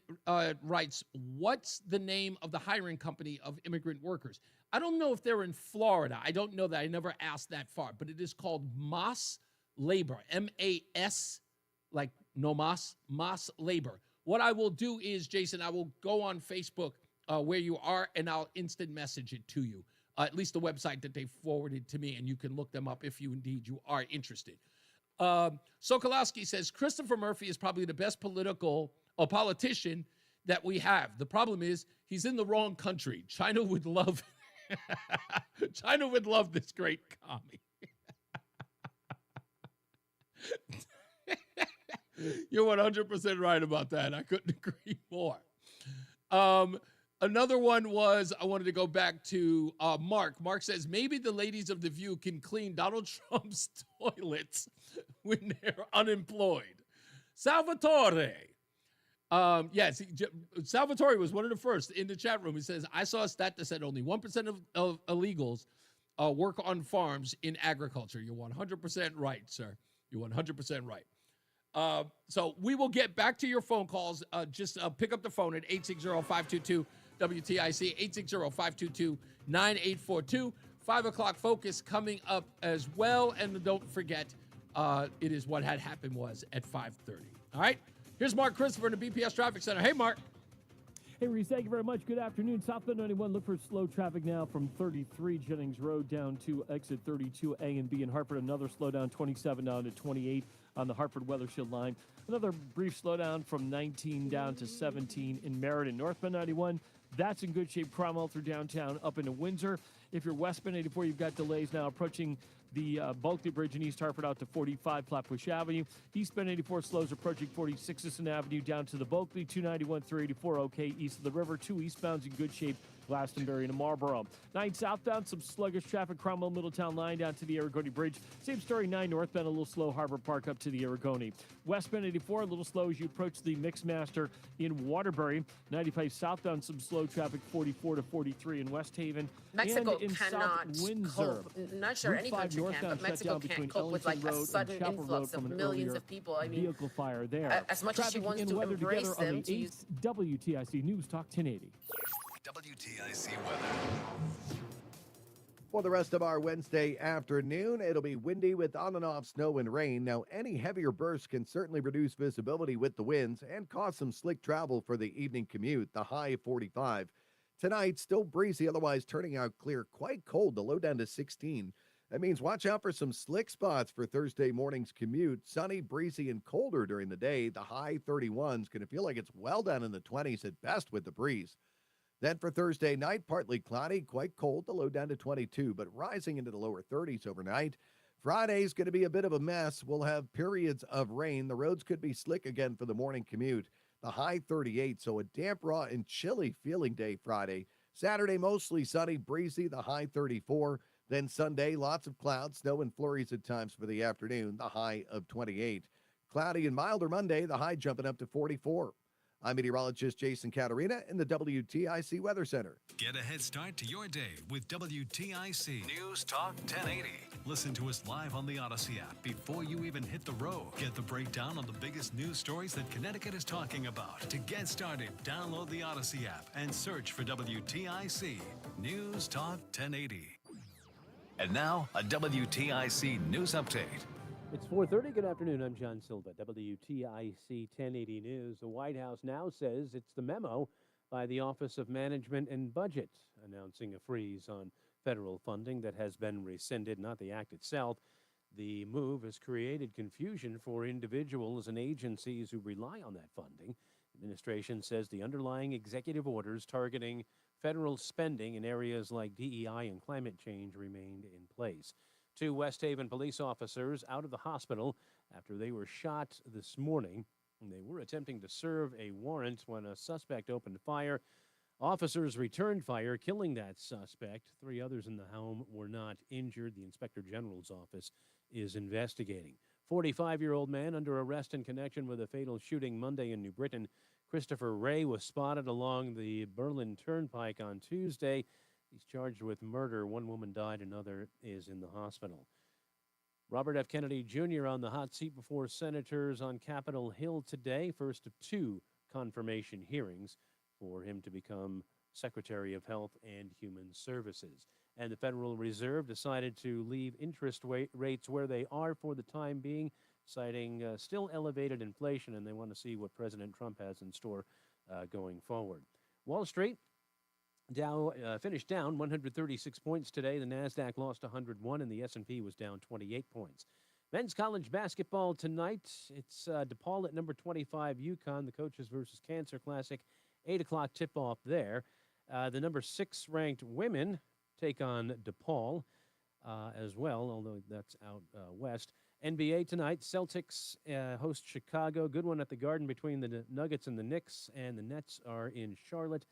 writes, what's the name of the hiring company of immigrant workers? I don't know if they're in Florida. I don't know that. I never asked that far, but it is called Moss Labor, M-A-S, like no Moss Labor. What I will do is, Jason, I will go on Facebook where you are, and I'll instant message it to you, at least the website that they forwarded to me, and you can look them up if you indeed you are interested. Sokolowski says, Christopher Murphy is probably the best politician that we have. The problem is he's in the wrong country. China would love this great commie. You're 100% right about that. I couldn't agree more. Another one was, I wanted to go back to Mark. Mark says, maybe the ladies of The View can clean Donald Trump's toilets when they're unemployed. Salvatore. Yes, Salvatore was one of the first in the chat room. He says, I saw a stat that said only 1% of illegals work on farms in agriculture. You're 100% right, sir. You're 100% right. So we will get back to your phone calls. Just pick up the phone at 860-522-WTIC, 860-522-9842. 5 o'clock focus coming up as well. And don't forget, it is what had happened was at 5:30. All right? Here's Mark Christopher in the BPS Traffic Center. Hey, Mark. Hey, Reese, thank you very much. Good afternoon. Southbound 91, look for slow traffic now from 33 Jennings Road down to exit 32A and B in Hartford. Another slowdown, 27 down to 28 on the Hartford Weathershield line. Another brief slowdown from 19 down to 17 in Meriden. Northbound 91, that's in good shape. Cromwell through downtown up into Windsor. If you're westbound 84, you've got delays now approaching the Bulkley Bridge in East Hartford out to 45 Flatbush Avenue. Eastbound 84 slows approaching 46 Sisson Avenue down to the Bulkley. 291 through 84 okay east of the river. 2 eastbounds in good shape. Glastonbury to Marlboro. 9 southbound, some sluggish traffic. Cromwell Middletown line down to the Aragoni Bridge. Same story, 9 northbound, a little slow. Harbor Park up to the Aragoni. Westbound 84, a little slow as you approach the Mixmaster in Waterbury. 95 southbound, some slow traffic, 44 to 43 in West Haven. Mexico and in cannot South Windsor. cope. Not sure Route any 5 country can, northbound but Mexico shut down can't between cope with like a Ellington Road sudden and Chapel influx Road from of an millions earlier of people. I mean, vehicle fire there. as much as she Traffic wants and to weather embrace together on them, the to use 8th WTIC News Talk 1080. WTIC weather. For the rest of our Wednesday afternoon, it'll be windy with on and off snow and rain. Now, any heavier bursts can certainly reduce visibility with the winds and cause some slick travel for the evening commute, the high 45. Tonight, still breezy, otherwise turning out clear. Quite cold, the low down to 16. That means watch out for some slick spots for Thursday morning's commute. Sunny, breezy, and colder during the day. The high 31's going to feel like it's well down in the 20s at best with the breeze. Then for Thursday night, partly cloudy, quite cold, the low down to 22, but rising into the lower 30s overnight. Friday's going to be a bit of a mess. We'll have periods of rain. The roads could be slick again for the morning commute. The high 38, so a damp, raw, and chilly feeling day Friday. Saturday, mostly sunny, breezy, the high 34. Then Sunday, lots of clouds, snow and flurries at times for the afternoon, the high of 28. Cloudy and milder Monday, the high jumping up to 44. I'm meteorologist Jason Caterina in the WTIC Weather Center. Get a head start to your day with WTIC News Talk 1080. Listen to us live on the Odyssey app before you even hit the road. Get the breakdown on the biggest news stories that Connecticut is talking about. To get started, download the Odyssey app and search for WTIC News Talk 1080. And now, a WTIC news update. It's 4:30. Good afternoon. I'm John Silva, WTIC 1080 News. The White House now says it's the memo by the Office of Management and Budget announcing a freeze on federal funding that has been rescinded, not the act itself. The move has created confusion for individuals and agencies who rely on that funding. Administration says the underlying executive orders targeting federal spending in areas like DEI and climate change remained in place. 2 West Haven police officers out of the hospital after they were shot this morning. They were attempting to serve a warrant when a suspect opened fire. Officers returned fire, killing that suspect. 3 others in the home were not injured. The Inspector General's office is investigating. 45-year-old man under arrest in connection with a fatal shooting Monday in New Britain. Christopher Ray was spotted along the Berlin Turnpike on Tuesday. He's charged with murder. One woman died, another is in the hospital. Robert F. Kennedy Jr. on the hot seat before senators on Capitol Hill today, first of two confirmation hearings for him to become Secretary of Health and Human Services. And the Federal Reserve decided to leave interest rates where they are for the time being, citing still elevated inflation, and they want to see what President Trump has in store going forward. Wall Street, Dow finished down 136 points today. The NASDAQ lost 101, and the S&P was down 28 points. Men's college basketball tonight. It's DePaul at number 25, UConn, the Coaches versus Cancer Classic. 8 o'clock tip-off there. The number 6 ranked women take on DePaul as well, although that's out west. NBA tonight, Celtics host Chicago. Good one at the Garden between the Nuggets and the Knicks, and the Nets are in Charlotte.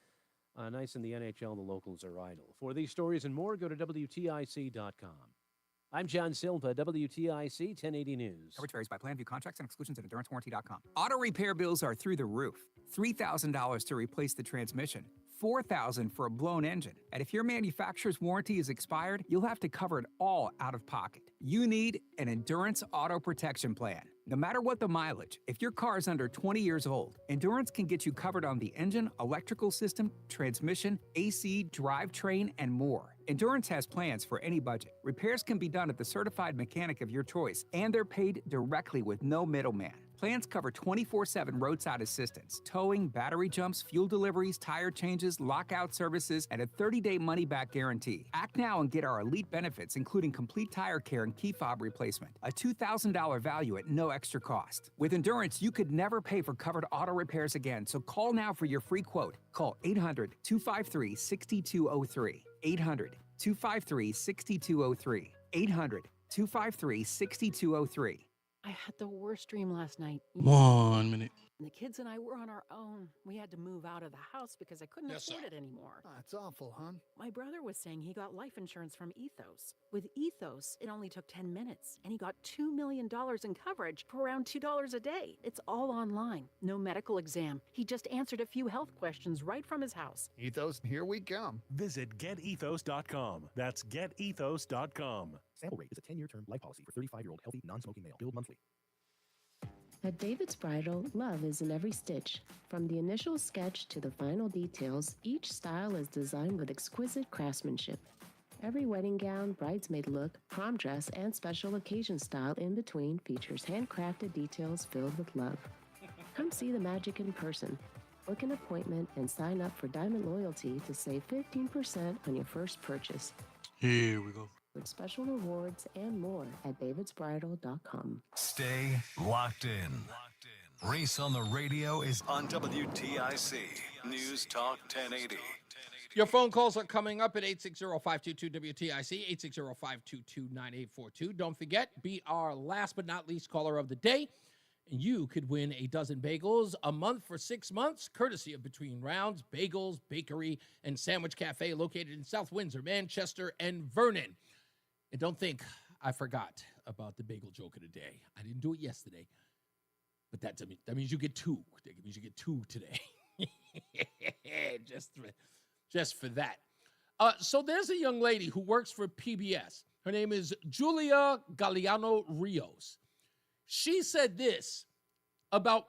Nice in the NHL, the locals are idle. For these stories and more, go to WTIC.com. I'm John Silva, WTIC 1080 News. Coverage varies by plan, view contracts and exclusions at endurancewarranty.com. Auto repair bills are through the roof. $3,000 to replace the transmission. $4,000 for a blown engine. And if your manufacturer's warranty is expired, you'll have to cover it all out of pocket. You need an Endurance Auto Protection Plan. No matter what the mileage, if your car is under 20 years old, Endurance can get you covered on the engine, electrical system, transmission, AC, drivetrain, and more. Endurance has plans for any budget. Repairs can be done at the certified mechanic of your choice, and they're paid directly with no middleman. Plans cover 24/7 roadside assistance, towing, battery jumps, fuel deliveries, tire changes, lockout services, and a 30-day money-back guarantee. Act now and get our elite benefits, including complete tire care and key fob replacement. A $2,000 value at no extra cost. With Endurance, you could never pay for covered auto repairs again, so call now for your free quote. Call 800-253-6203. 800-253-6203. 800-253-6203. I had the worst dream last night. 1 minute. The kids and I were on our own. We had to move out of the house because I couldn't afford it anymore. That's awful, hon. My brother was saying he got life insurance from Ethos. With Ethos, it only took 10 minutes, and he got $2 million in coverage for around $2 a day. It's all online. No medical exam. He just answered a few health questions right from his house. Ethos, here we come. Visit getethos.com. That's getethos.com. Sample rate is a 10-year term life policy for 35-year-old healthy, non-smoking male. Billed monthly. At David's Bridal, love is in every stitch. From the initial sketch to the final details, each style is designed with exquisite craftsmanship. Every wedding gown, bridesmaid look, prom dress, and special occasion style in between features handcrafted details filled with love. Come see the magic in person. Book an appointment and sign up for Diamond Loyalty to save 15% on your first purchase. Here we go. With special rewards and more at davidsbridal.com. Stay locked in. Reese on the radio is on WTIC News Talk 1080. Your phone calls are coming up at 860-522-WTIC, 860-522-9842. Don't forget, be our last but not least caller of the day, and you could win a dozen bagels a month for 6 months, courtesy of Between Rounds, Bagels, Bakery, and Sandwich Cafe located in South Windsor, Manchester, and Vernon. And don't think I forgot about the bagel joke of the day. I didn't do it yesterday, but that means you get two. That means you get two today. just for that. So there's a young lady who works for PBS. Her name is Julia Galeano Rios. She said this about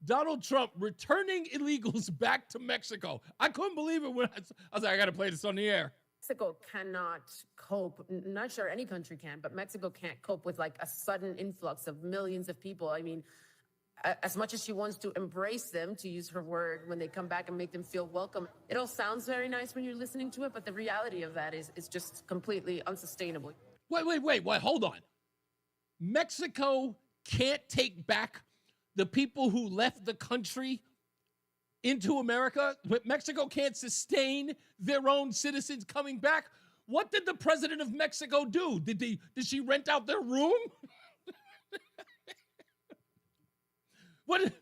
Donald Trump returning illegals back to Mexico. I couldn't believe it when I was like, I got to play this on the air. Mexico cannot cope, not sure any country can, but Mexico can't cope with like a sudden influx of millions of people. I mean, as much as she wants to embrace them, to use her word, when they come back and make them feel welcome, it all sounds very nice when you're listening to it, but the reality of that is just completely unsustainable. Wait, hold on. Mexico can't take back the people who left the country into America? Mexico can't sustain their own citizens coming back? What did the president of Mexico do? Did she rent out their room? What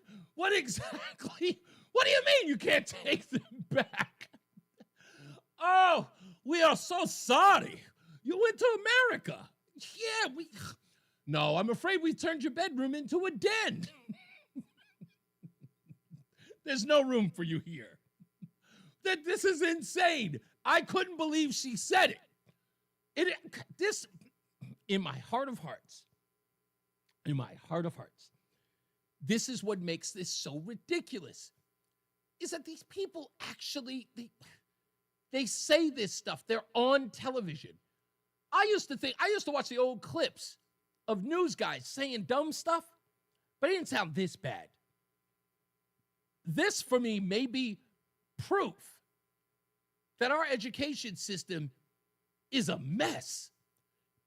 exactly? What do you mean you can't take them back? Oh, we are so sorry. You went to America. Yeah, No, I'm afraid we turned your bedroom into a den. There's no room for you here. This is insane. I couldn't believe she said it. This, in my heart of hearts, this is what makes this so ridiculous, is that these people actually, they say this stuff. They're on television. I used to watch the old clips of news guys saying dumb stuff, but it didn't sound this bad. This, for me, may be proof that our education system is a mess,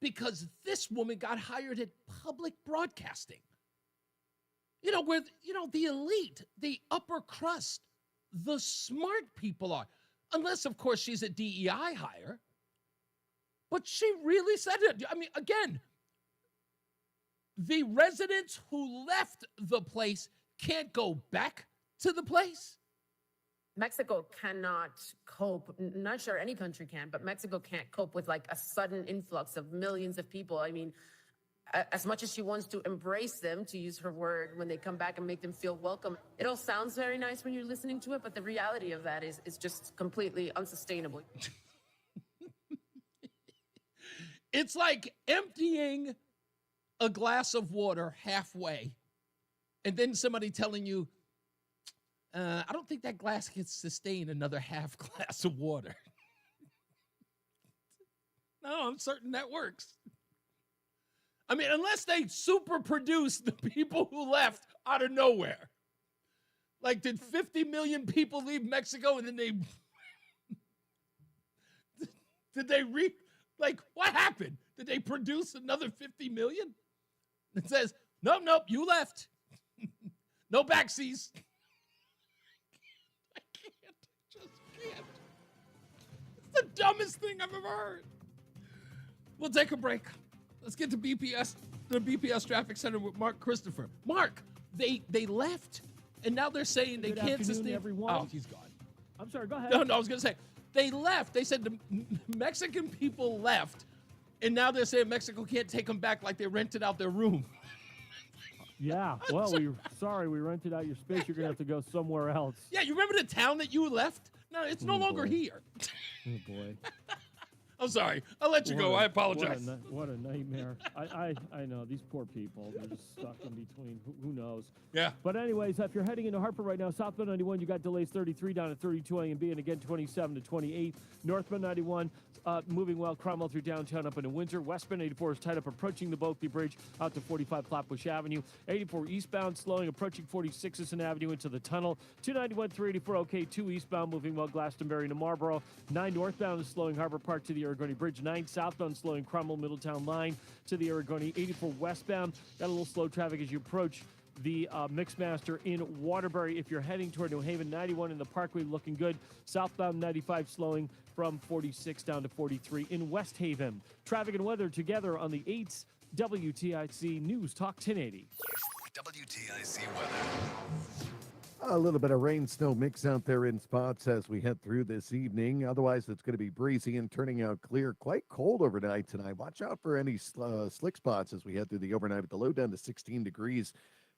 because this woman got hired at public broadcasting. Where, the elite, the upper crust, the smart people are. Unless, of course, she's a DEI hire. But she really said it. I mean, again, the residents who left the place can't go back to the place. Mexico cannot cope. Not sure any country can, but Mexico can't cope with like a sudden influx of millions of people. I mean, as much as she wants to embrace them, to use her word, when they come back and make them feel welcome, it all sounds very nice when you're listening to it, but the reality of that is just completely unsustainable. It's like emptying a glass of water halfway and then somebody telling you, I don't think that glass can sustain another half glass of water. No, I'm certain that works. I mean, unless they super produce the people who left out of nowhere. Like, did 50 million people leave Mexico and then what happened? Did they produce another 50 million? It says, nope, you left. No backsies. I just can't. It's the dumbest thing I've ever heard. We'll take a break. Let's get to BPS, the BPS Traffic Center with Mark Christopher. Mark, they left, and now they're saying they can't sustain. Everyone. Oh, he's gone. I'm sorry, go ahead. No, I was going to say, they left. They said the Mexican people left, and now they're saying Mexico can't take them back like they rented out their room. Yeah, well, we rented out your space. You're going to have to go somewhere else. Yeah, you remember the town that you left? No, it's no longer here. Oh, boy. I'm sorry. I'll let you go. I apologize. What a nightmare. I know. These poor people. They're just stuck in between. Who knows? Yeah. But anyways, if you're heading into Hartford right now, southbound 91, you got delays 33 down at 32 A and B, and again 27 to 28. Northbound 91, moving well. Cromwell through downtown up into Windsor. Westbound 84 is tied up approaching the Bulkley Bridge out to 45 Flatbush Avenue. 84 eastbound slowing, approaching 46th Avenue into the tunnel. 291, 384, okay. 2 eastbound moving well. Glastonbury to Marlboro. 9 northbound is slowing Harbor Park to the Aragoni Bridge. 9 southbound slowing Cromwell Middletown line to the Aragoni. 84 westbound, got a little slow traffic as you approach the Mixmaster in Waterbury. If you're heading toward New Haven, 91 in the Parkway looking good. Southbound 95 slowing from 46 down to 43 in West Haven. Traffic and weather together on the 8th WTIC News Talk 1080. WTIC weather. A little bit of rain, snow mix out there in spots as we head through this evening. Otherwise, it's going to be breezy and turning out clear. Quite cold overnight tonight. Watch out for any slick spots as we head through the overnight with the low down to 16 degrees.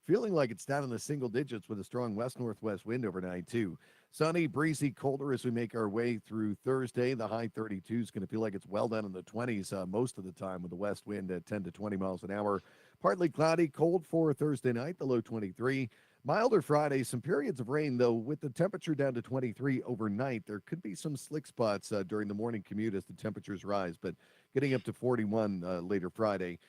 Feeling like it's down in the single digits with a strong west-northwest wind overnight, too. Sunny, breezy, colder as we make our way through Thursday. The high 32 is going to feel like it's well down in the 20s most of the time with the west wind at 10 to 20 miles an hour. Partly cloudy, cold for Thursday night, the low 23. Milder Friday, some periods of rain, though, with the temperature down to 23 overnight. There could be some slick spots during the morning commute as the temperatures rise, but getting up to 41 later Friday.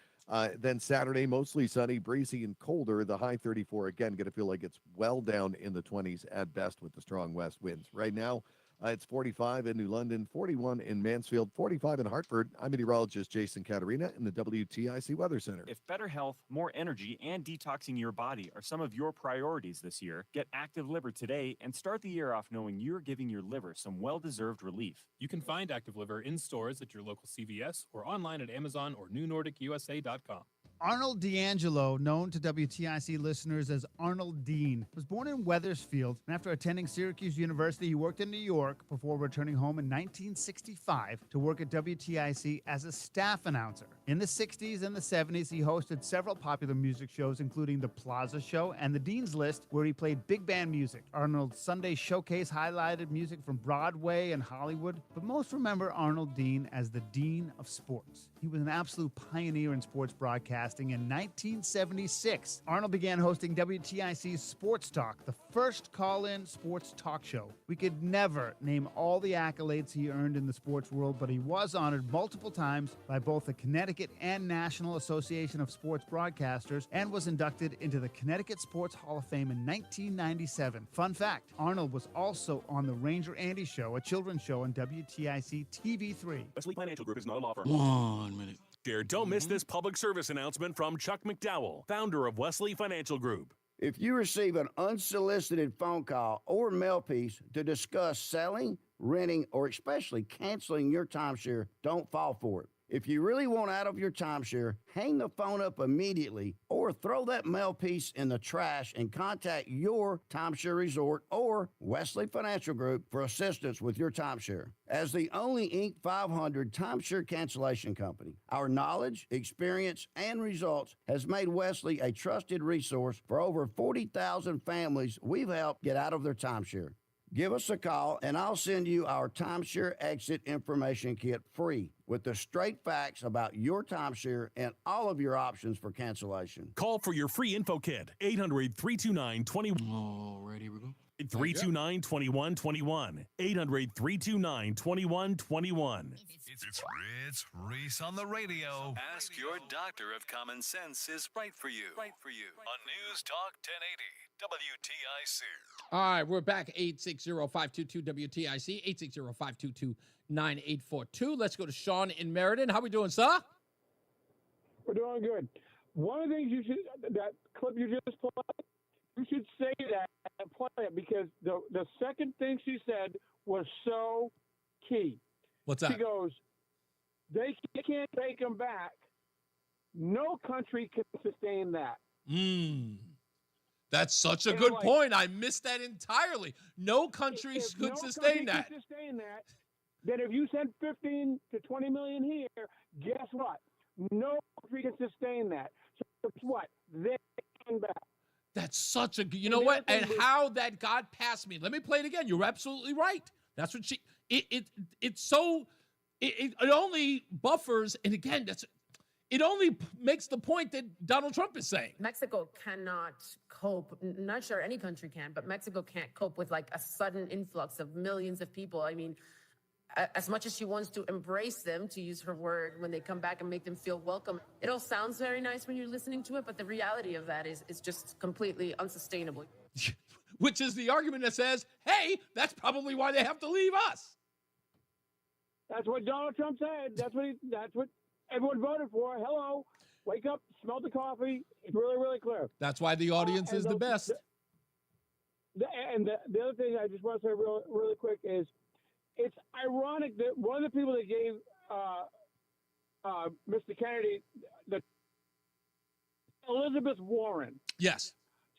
Then Saturday, mostly sunny, breezy, and colder. The high 34, again, going to feel like it's well down in the 20s at best with the strong west winds. Right now, it's 45 in New London, 41 in Mansfield, 45 in Hartford. I'm meteorologist Jason Caterina in the WTIC Weather Center. If better health, more energy, and detoxing your body are some of your priorities this year, get Active Liver today and start the year off knowing you're giving your liver some well-deserved relief. You can find Active Liver in stores at your local CVS or online at Amazon or NewNordicUSA.com. Arnold D'Angelo, known to WTIC listeners as Arnold Dean, was born in Wethersfield, and after attending Syracuse University, he worked in New York before returning home in 1965 to work at WTIC as a staff announcer. In the 60s and the 70s, he hosted several popular music shows, including The Plaza Show and The Dean's List, where he played big band music. Arnold's Sunday Showcase highlighted music from Broadway and Hollywood, but most remember Arnold Dean as the Dean of Sports. He was an absolute pioneer in sports broadcasting. In 1976, Arnold began hosting WTIC's Sports Talk, the first call-in sports talk show. We could never name all the accolades he earned in the sports world, but he was honored multiple times by both the Connecticut and National Association of Sports Broadcasters and was inducted into the Connecticut Sports Hall of Fame in 1997. Fun fact, Arnold was also on The Ranger Andy Show, a children's show on WTIC TV3. Wesley Financial Group is not a law firm. 1 minute. Don't miss this public service announcement from Chuck McDowell, founder of Wesley Financial Group. If you receive an unsolicited phone call or mail piece to discuss selling, renting, or especially canceling your timeshare, don't fall for it. If you really want out of your timeshare, hang the phone up immediately or throw that mail piece in the trash and contact your timeshare resort or Wesley Financial Group for assistance with your timeshare. As the only Inc. 500 timeshare cancellation company, our knowledge, experience, and results has made Wesley a trusted resource for over 40,000 families we've helped get out of their timeshare. Give us a call, and I'll send you our timeshare exit information kit free with the straight facts about your timeshare and all of your options for cancellation. Call for your free info kit, 800-329-20. Alrighty, we go. 329-2121. 800-329-2121. It's Reese on the radio. Ask your doctor if common sense is right for you. On News Talk 1080 WTIC. All right, we're back. 860-522-WTIC, 860-522-9842. Let's go to Sean in Meriden. How we doing, sir? We're doing good. One of the things that clip you just played, you should say that and play it because the second thing she said was so key. What's that? She goes, they can't take them back. No country can sustain that. That's such a good point. I missed that entirely. No country could sustain that. Then if you send 15 to 20 million here, guess what? No country can sustain that. So guess what? They came back. That's such a, you know what? And how that got past me. Let me play it again. You're absolutely right. That's what it only buffers. And again, it only makes the point that Donald Trump is saying. Mexico cannot cope. Not sure any country can, but Mexico can't cope with like a sudden influx of millions of people. I mean, as much as she wants to embrace them, to use her word, when they come back and make them feel welcome, it all sounds very nice when you're listening to it, but the reality of that is just completely unsustainable. Which is the argument that says, hey, that's probably why they have to leave us. That's what Donald Trump said. That's what everyone voted for. Hello, wake up, smell the coffee. It's really, really clear. That's why the audience is the best. The other thing I just want to say really quick is, it's ironic that one of the people that gave Mr. Kennedy Elizabeth Warren. Yes.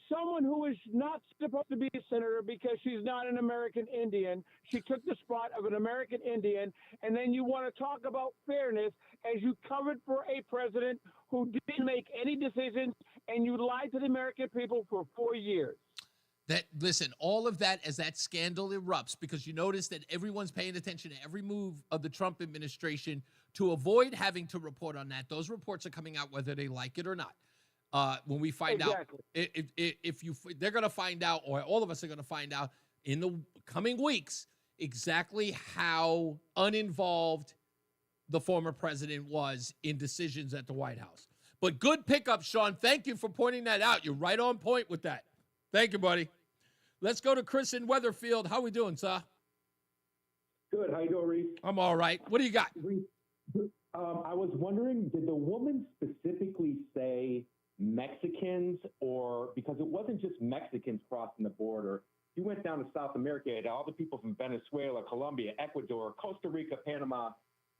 Someone who is not supposed to be a senator because she's not an American Indian. She took the spot of an American Indian. And then you want to talk about fairness as you covered for a president who didn't make any decisions and you lied to the American people for 4 years. Listen, all of that as that scandal erupts, because you notice that everyone's paying attention to every move of the Trump administration to avoid having to report on that. Those reports are coming out whether they like it or not. When we find out, they're going to find out, or all of us are going to find out in the coming weeks, exactly how uninvolved the former president was in decisions at the White House. But good pickup, Sean. Thank you for pointing that out. You're right on point with that. Thank you, buddy. Let's go to Chris in Weatherfield. How we doing, sir? Good. How you doing, Reese? I'm all right. What do you got? I was wondering, did the woman specifically say Mexicans, or because it wasn't just Mexicans crossing the border? You went down to South America, and all the people from Venezuela, Colombia, Ecuador, Costa Rica, Panama,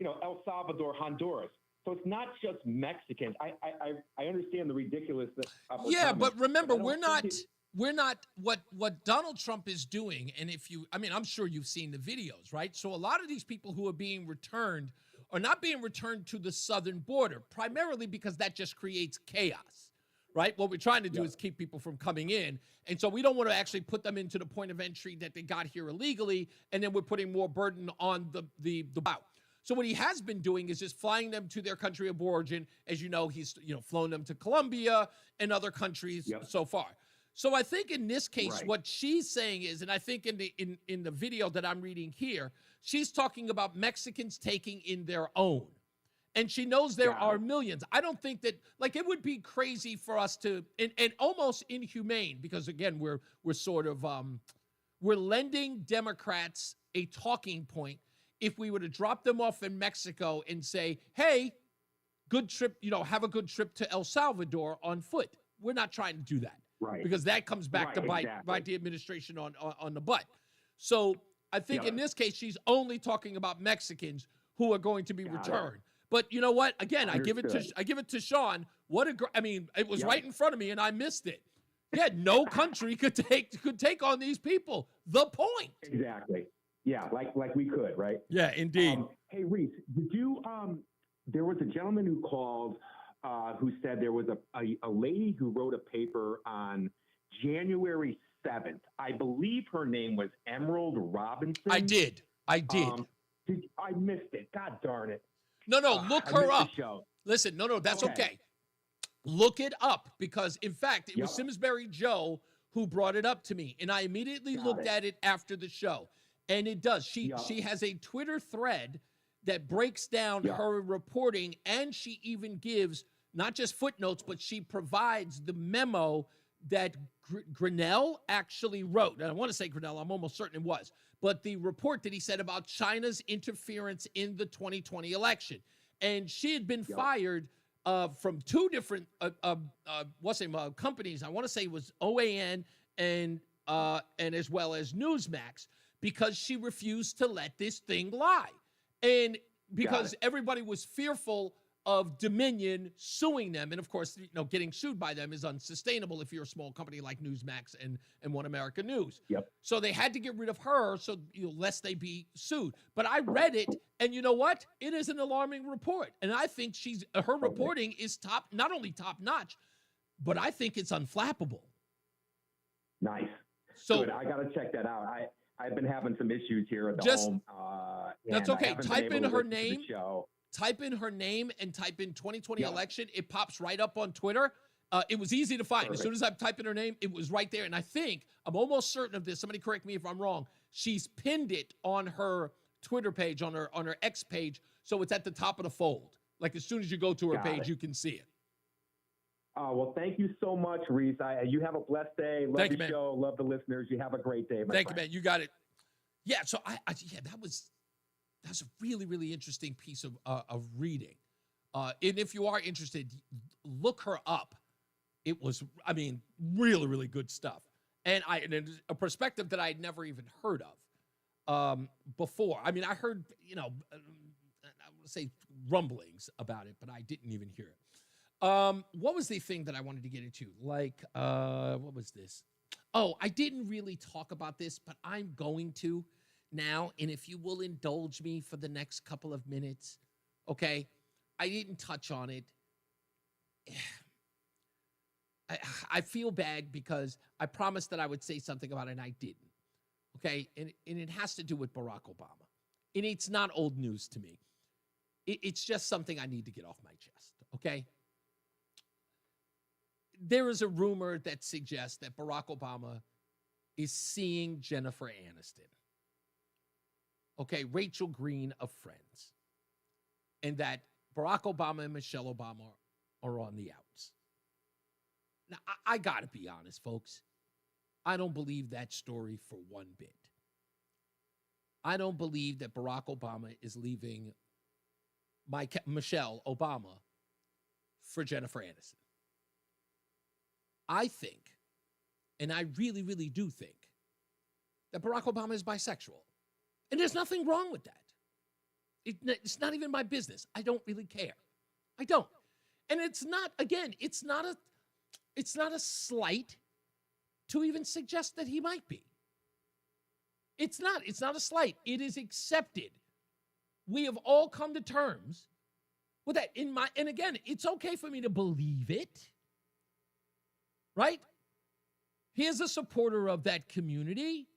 El Salvador, Honduras. So it's not just Mexicans. I understand the ridiculousness of her Yeah, comment, but remember, I don't we're not what Donald Trump is doing. And I'm sure you've seen the videos, right? So a lot of these people who are being returned are not being returned to the southern border, primarily because that just creates chaos, right? What we're trying to do is keep people from coming in. And so we don't want to actually put them into the point of entry that they got here illegally, and then we're putting more burden on the route. So what he has been doing is just flying them to their country of origin. As you know, he's flown them to Colombia and other countries so far. So I think in this case, what she's saying is, and I think in the video that I'm reading here, she's talking about Mexicans taking in their own. And she knows there are millions. I don't think that, it would be crazy for us to, and almost inhumane, because again, we're sort of, we're lending Democrats a talking point if we were to drop them off in Mexico and say, hey, good trip, have a good trip to El Salvador on foot. We're not trying to do that. Right. Because that comes back to bite the administration on the butt. So I think in this case, she's only talking about Mexicans who are going to be returned. But you know what? Again, I give it to Sean. It was right in front of me and I missed it. Yeah, no country could take on these people. The point. Exactly. Yeah, like we could, right? Yeah, indeed. Hey, Reese, did you? There was a gentleman who called who said there was a lady who wrote a paper on January 7th. I believe her name was Emerald Robinson. I did. I missed it. God darn it. No, look her up. Listen, no, that's okay. Look it up, because in fact, it was Simsbury Joe who brought it up to me, and I immediately looked at it after the show. And it does. She has a Twitter thread that breaks down her reporting, and she even gives not just footnotes, but she provides the memo that Grinnell actually wrote. And I want to say Grinnell, I'm almost certain it was. But the report that he said about China's interference in the 2020 election. And she had been fired from two different companies. I want to say it was OAN and as well as Newsmax, because she refused to let this thing lie. And because everybody was fearful of Dominion suing them. And of course, getting sued by them is unsustainable if you're a small company like Newsmax and One America News. So they had to get rid of her so lest they be sued. But I read it, and you know what? It is an alarming report. And I think her reporting is not only top notch, but I think it's unflappable. Nice. So good. I got to check that out. I've been having some issues here at the home. That's okay. Type in her name. Type in her name and type in 2020 election. It pops right up on Twitter. It was easy to find. As soon as I typed in her name, it was right there. And I'm almost certain of this. Somebody correct me if I'm wrong. She's pinned it on her Twitter page, on her X page, so it's at the top of the fold. Like as soon as you go to her page, you can see it. Well, thank you so much, Reese. You have a blessed day. Love the show. Love the listeners. You have a great day, my Thank friend. you, man. You got it. Yeah. So that's a really, really interesting piece of reading. And if you are interested, look her up. It was, really, really good stuff. And a perspective that I had never even heard of before. I heard, I would say rumblings about it, but I didn't even hear it. What was the thing that I wanted to get into? What was this? Oh, I didn't really talk about this, but I'm going to now. And if you will indulge me for the next couple of minutes, okay? I didn't touch on it. I feel bad because I promised that I would say something about it and I didn't, okay? And it has to do with Barack Obama. And it's not old news to me. It's just something I need to get off my chest, okay? There is a rumor that suggests that Barack Obama is seeing Jennifer Aniston, okay, Rachel Green of Friends, and that Barack Obama and Michelle Obama are on the outs. Now, I got to be honest, folks. I don't believe that story for one bit. I don't believe that Barack Obama is leaving Michelle Obama for Jennifer Aniston. I think, and I really, really do think, that Barack Obama is bisexual. And there's nothing wrong with that. It's not even my business. I don't really care. I don't. And it's not a slight to even suggest that he might be. It's not a slight. It is accepted. We have all come to terms with that. And again, it's okay for me to believe it, right? He is a supporter of that community.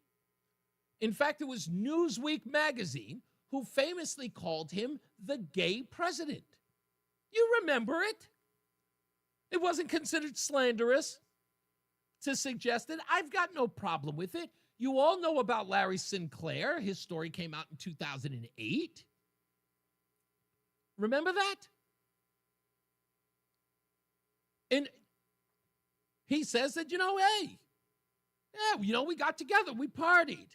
In fact, it was Newsweek magazine who famously called him the gay president. You remember it? It wasn't considered slanderous to suggest it. I've got no problem with it. You all know about Larry Sinclair. His story came out in 2008. Remember that? And he says that, hey, yeah, we got together, we partied.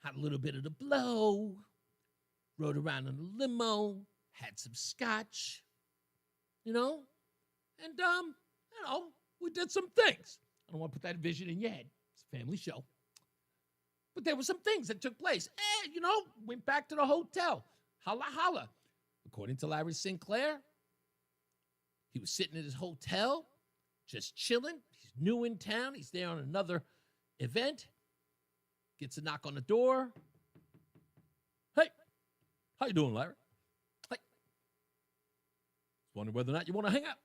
Had a little bit of the blow, rode around in a limo, had some scotch, and, we did some things. I don't want to put that vision in your head. It's a family show. But there were some things that took place. Went back to the hotel. Holla, holla. According to Larry Sinclair, he was sitting at his hotel, just chilling. He's new in town. He's there on another event. Gets a knock on the door. Hey, how you doing, Larry? Hey. Wondering whether or not you want to hang out.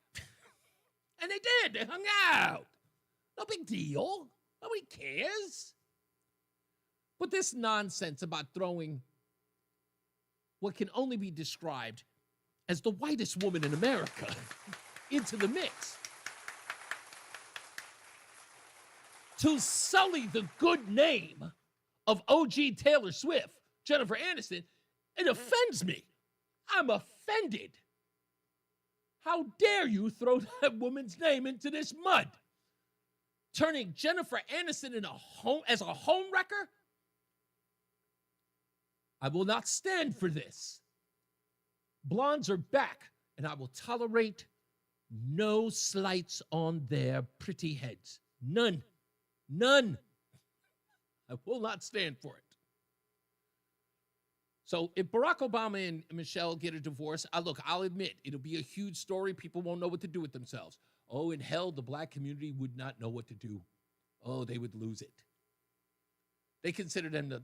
And they did. They hung out. No big deal. Nobody cares. But this nonsense about throwing what can only be described as the whitest woman in America into the mix to sully the good name of OG Taylor Swift, Jennifer Aniston, it offends me. I'm offended. How dare you throw that woman's name into this mud? Turning Jennifer Aniston as a home wrecker? I will not stand for this. Blondes are back, and I will tolerate no slights on their pretty heads. None. None. I will not stand for it. So if Barack Obama and Michelle get a divorce, I'll admit, it'll be a huge story. People won't know what to do with themselves. Oh, in hell, the black community would not know what to do. Oh, they would lose it. They consider them the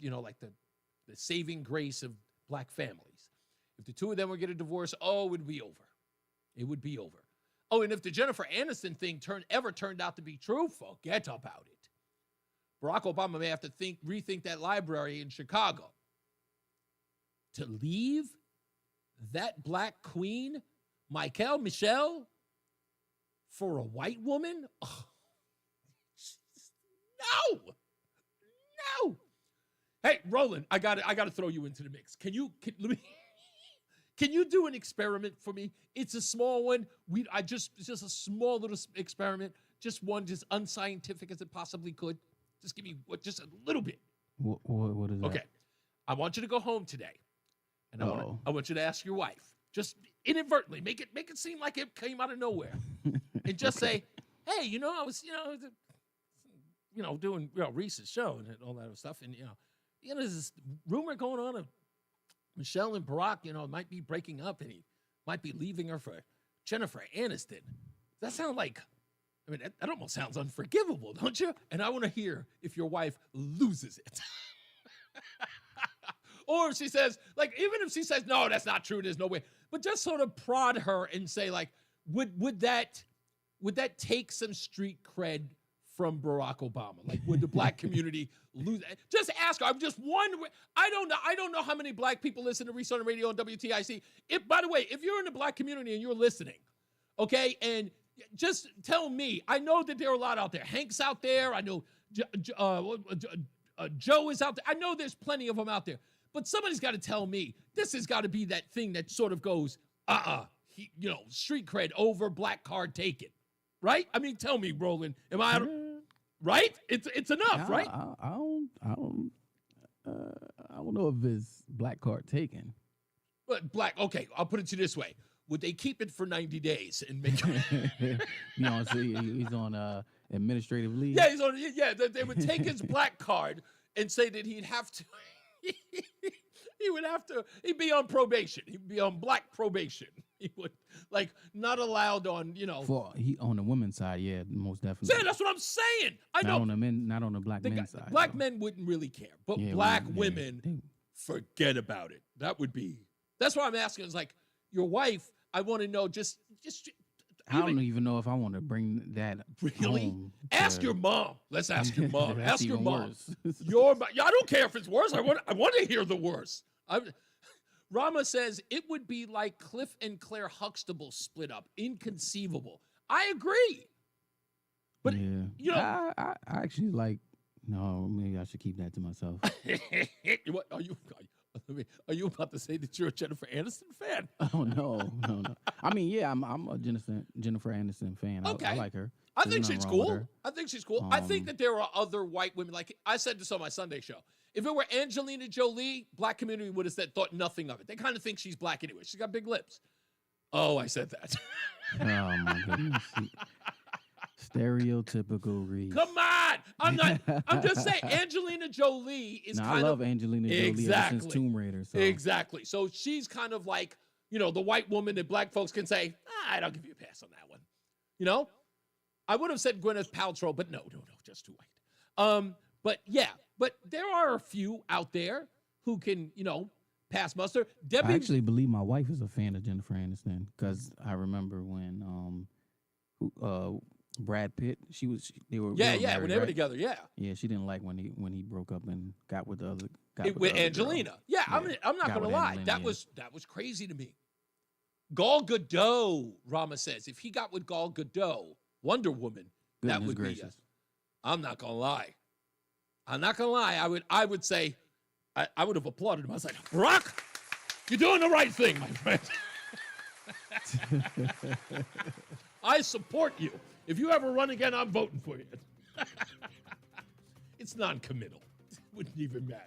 saving grace of black families. If the two of them would get a divorce, it would be over. It would be over. Oh, and if the Jennifer Aniston thing ever turned out to be true, forget about it. Barack Obama may have to rethink that library in Chicago. To leave that black queen, Michelle, for a white woman? Oh, no. Hey, Roland, I got to throw you into the mix. Can you do an experiment for me? It's a small one. It's just a small little experiment. Just one, just unscientific as it possibly could. Just give me just a little bit. What is that? Okay. I want you to go home today. And I want you to ask your wife. Just inadvertently, make it seem like it came out of nowhere. And just say, hey, I was, doing Reese's show and all that other stuff. And, there's this rumor going on of Michelle and Barack, might be breaking up and he might be leaving her for Jennifer Aniston. Does that sound like, that almost sounds unforgivable, don't you? And I want to hear if your wife loses it. Or if she says, even if she says, no, that's not true, there's no way. But just sort of prod her and say, would that take some street cred from Barack Obama? Would the black community lose? Just ask her. I'm just wondering. I don't know how many black people listen to Reese on the radio on WTIC. By the way, if you're in the black community and you're listening, okay, and just tell me. I know that there are a lot out there. Hank's out there. I know Joe is out there. I know there's plenty of them out there. But somebody's got to tell me this has got to be that thing that sort of goes, street cred over black card taken, right? Tell me, Roland, am I right? It's enough, right? I don't know if it's black card taken. But okay, I'll put it to you this way: would they keep it for 90 days and make? He's on administrative leave. Yeah, he's on. Yeah, they would take his black card and say that he'd have to. He'd be on probation. He'd be on black probation. He would, like, not allowed on, For he on the women's side, yeah, most definitely. See, that's what I'm saying. I know. Not on the men, not on the black men's side. Black men wouldn't really care, but Yeah, black yeah, women, forget about it. That's why I'm asking. It's like, your wife, I want to know just I don't even know if I want to bring that really home. ask your mom. Let's ask your mom. That's Ask your even mom. worse. Yeah, I don't care if it's worse. I want to hear the worst. Rama says it would be like Cliff and Claire Huxtable split up. Inconceivable. I agree. But yeah, I actually like. No, maybe I should keep that to myself. What are you about to say that you're a Jennifer Aniston fan? Oh no. I mean, yeah, I'm a Jennifer Aniston fan. Okay. I like her. I There's think nothing she's wrong with cool. her. I think she's cool. I think that there are other white women. Like I said this on my Sunday show. If it were Angelina Jolie, black community would have thought nothing of it. They kind of think she's black anyway. She's got big lips. Oh, I said that. Oh my goodness. Stereotypical Reese. Come on. I'm just saying Angelina Jolie is Now, kind of. I love Angelina Jolie ever since Tomb Raider. So. Exactly. So she's kind of like, the white woman that black folks can say, I don't give you a pass on that one. I would have said Gwyneth Paltrow, but no, just too white. But there are a few out there who can, pass muster. Debbie, I actually believe my wife is a fan of Jennifer Aniston because I remember when Brad Pitt, they were when married, they were right? together, yeah. Yeah, she didn't like when he broke up and got with the other. With Angelina. Girl. Yeah, I'm not got going to with lie. Angelina, That was crazy to me. Gal Gadot, Rama says, if he got with Gal Gadot, Wonder Woman, that Goodness would gracious. be. I'm not going to lie. I would say, I would have applauded him. I was like, Brock, you're doing the right thing, my friend. I support you. If you ever run again, I'm voting for you. It's non-committal. It wouldn't even matter.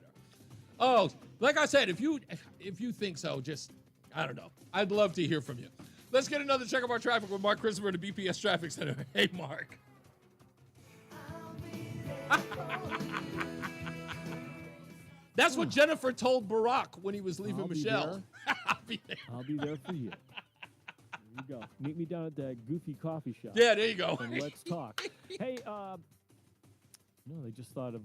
Oh, like I said, if you think so, just, I don't know. I'd love to hear from you. Let's get another check of our traffic with Mark Christopher at the BPS Traffic Center. Hey, Mark. That's what Jennifer told Barack when he was leaving Michelle. I'll be there for you. There you go. Meet me down at that goofy coffee shop. Yeah, there you go. And let's talk. Hey, no, I just thought of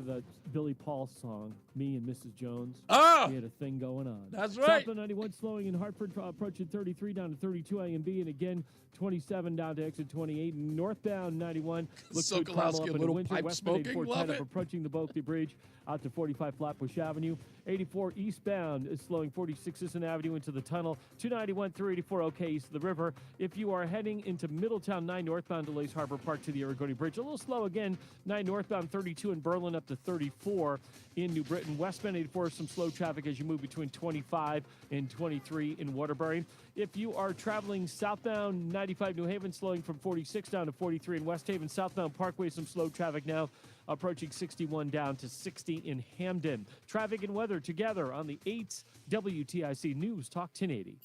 that Billy Paul song, Me and Mrs. Jones. Oh! We had a thing going on. That's right. Southbound 91 slowing in Hartford, approaching 33 down to 32 A and B, and again 27 down to exit 28. Northbound 91 looks good. Sokolowski, Travel up a into little Windsor. pipe Westbound smoking, 84 love tied up it. approaching the Bulkley Bridge out to 45 Flatbush Avenue. 84 eastbound is slowing 46 Sisson Avenue into the tunnel. 291 through 84 okay east of the river. If you are heading into Middletown, 9 northbound delays Harbor Park to the Aragoni Bridge. A little slow again. 9 northbound 32 in Berlin up to 34 in New Britain. Westbound 84 some slow traffic as you move between 25 and 23 in Waterbury. If you are traveling southbound 95 New Haven, slowing from 46 down to 43 in West Haven. Southbound Parkway some slow traffic now, approaching 61 down to 60 in Hamden. Traffic and weather together on the 8th WTIC News Talk 1080.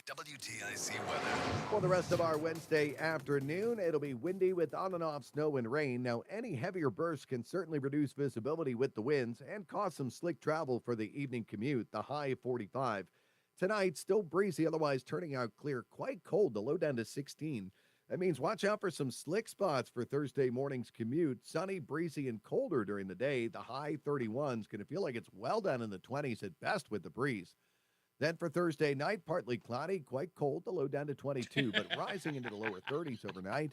WTIC weather. For the rest of our Wednesday afternoon, it'll be windy with on and off snow and rain. Now, any heavier bursts can certainly reduce visibility with the winds and cause some slick travel for the evening commute, the high 45. Tonight, still breezy, otherwise turning out clear. Quite cold, the low down to 16. That means watch out for some slick spots for Thursday morning's commute. Sunny, breezy, and colder during the day. The high 31's going to feel like it's well down in the 20s at best with the breeze. Then for Thursday night, partly cloudy, quite cold, the low down to 22, but rising into the lower 30s overnight.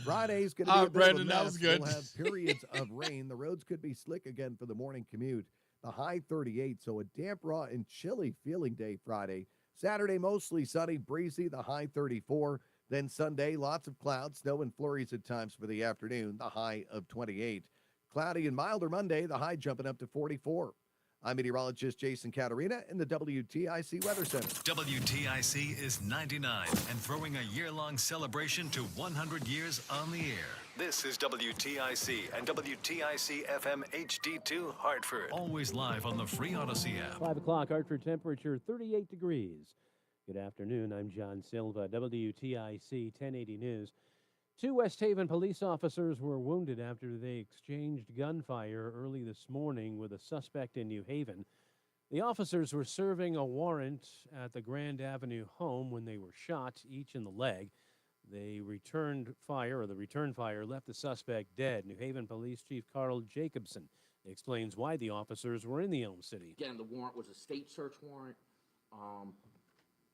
Friday's going to be a bit Brandon, of a that mess. was good. We'll have periods of rain. The roads could be slick again for the morning commute. The high 38, so a damp, raw, and chilly feeling day Friday. Saturday, mostly sunny, breezy, the high 34. Then Sunday, lots of clouds, snow and flurries at times for the afternoon, the high of 28. Cloudy and milder Monday, the high jumping up to 44. I'm meteorologist Jason Caterina in the WTIC Weather Center. WTIC is 99 and throwing a year-long celebration to 100 years on the air. This is WTIC and WTIC FM HD2 Hartford. Always live on the free Odyssey app. 5 o'clock, Hartford temperature 38 degrees. Good afternoon. I'm John Silva, WTIC 1080 News. 2 West Haven police officers were wounded after they exchanged gunfire early this morning with a suspect in New Haven. The officers were serving a warrant at the Grand Avenue home when they were shot, each in the leg. The return fire left the suspect dead. New Haven Police Chief Carl Jacobson explains why the officers were in the Elm City. Again, the warrant was a state search warrant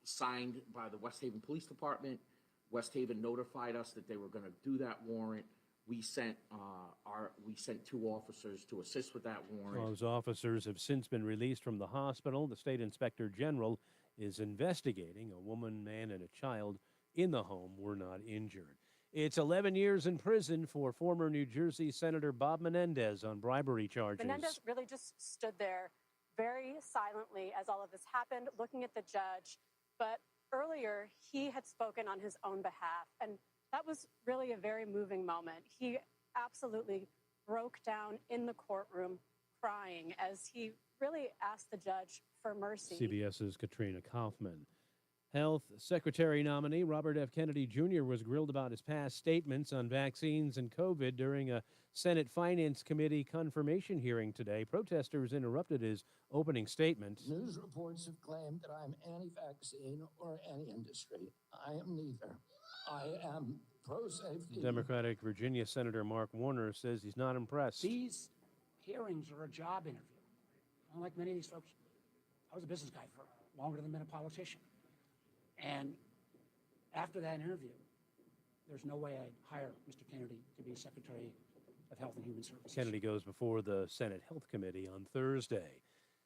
signed by the West Haven Police Department. West Haven notified us that they were going to do that warrant. We sent 2 officers to assist with that warrant. Those officers have since been released from the hospital. The state inspector general is investigating. A woman, man, and a child in the home were not injured. It's 11 years in prison for former New Jersey Senator Bob Menendez on bribery charges. Menendez really just stood there very silently as all of this happened, looking at the judge. But earlier, he had spoken on his own behalf, and that was really a very moving moment. He absolutely broke down in the courtroom crying as he really asked the judge for mercy. CBS's Katrina Kaufman. Health Secretary nominee Robert F. Kennedy Jr. was grilled about his past statements on vaccines and COVID during a Senate Finance Committee confirmation hearing today. Protesters interrupted his opening statement. News reports have claimed that I'm anti-vaccine or anti-industry. I am neither. I am pro-safety. Democratic Virginia Senator Mark Warner says he's not impressed. These hearings are a job interview. Unlike many of these folks, I was a business guy for longer than I've been a politician. And after that interview, there's no way I'd hire Mr. Kennedy to be Secretary of Health and Human Services. Kennedy goes before the Senate Health Committee on Thursday.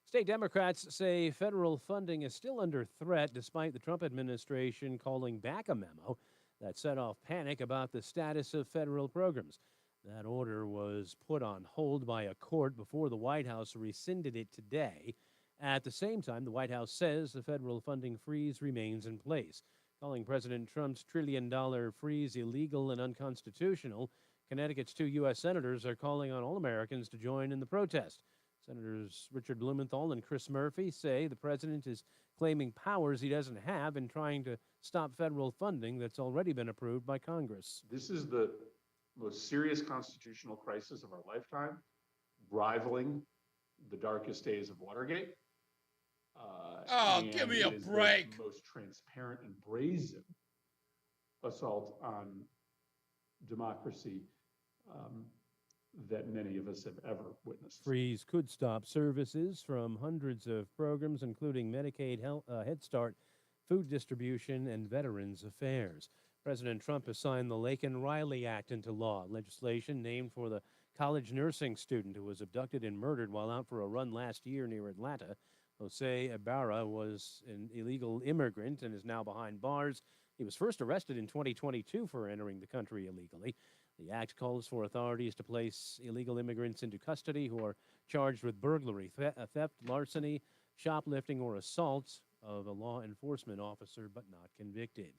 State Democrats say federal funding is still under threat despite the Trump administration calling back a memo that set off panic about the status of federal programs. That order was put on hold by a court before the White House rescinded it today. At the same time, the White House says the federal funding freeze remains in place. Calling President Trump's trillion-dollar freeze illegal and unconstitutional, Connecticut's 2 U.S. senators are calling on all Americans to join in the protest. Senators Richard Blumenthal and Chris Murphy say the president is claiming powers he doesn't have and trying to stop federal funding that's already been approved by Congress. This is the most serious constitutional crisis of our lifetime, rivaling the darkest days of Watergate. Give me a break. The most transparent and brazen assault on democracy that many of us have ever witnessed. Freeze could stop services from hundreds of programs, including Medicaid, Head Start, food distribution, and Veterans Affairs. President Trump has signed the Laken Riley Act into law, legislation named for the college nursing student who was abducted and murdered while out for a run last year near Atlanta. Jose Ibarra was an illegal immigrant and is now behind bars. He was first arrested in 2022 for entering the country illegally. The act calls for authorities to place illegal immigrants into custody who are charged with burglary, theft, larceny, shoplifting, or assault of a law enforcement officer, but not convicted.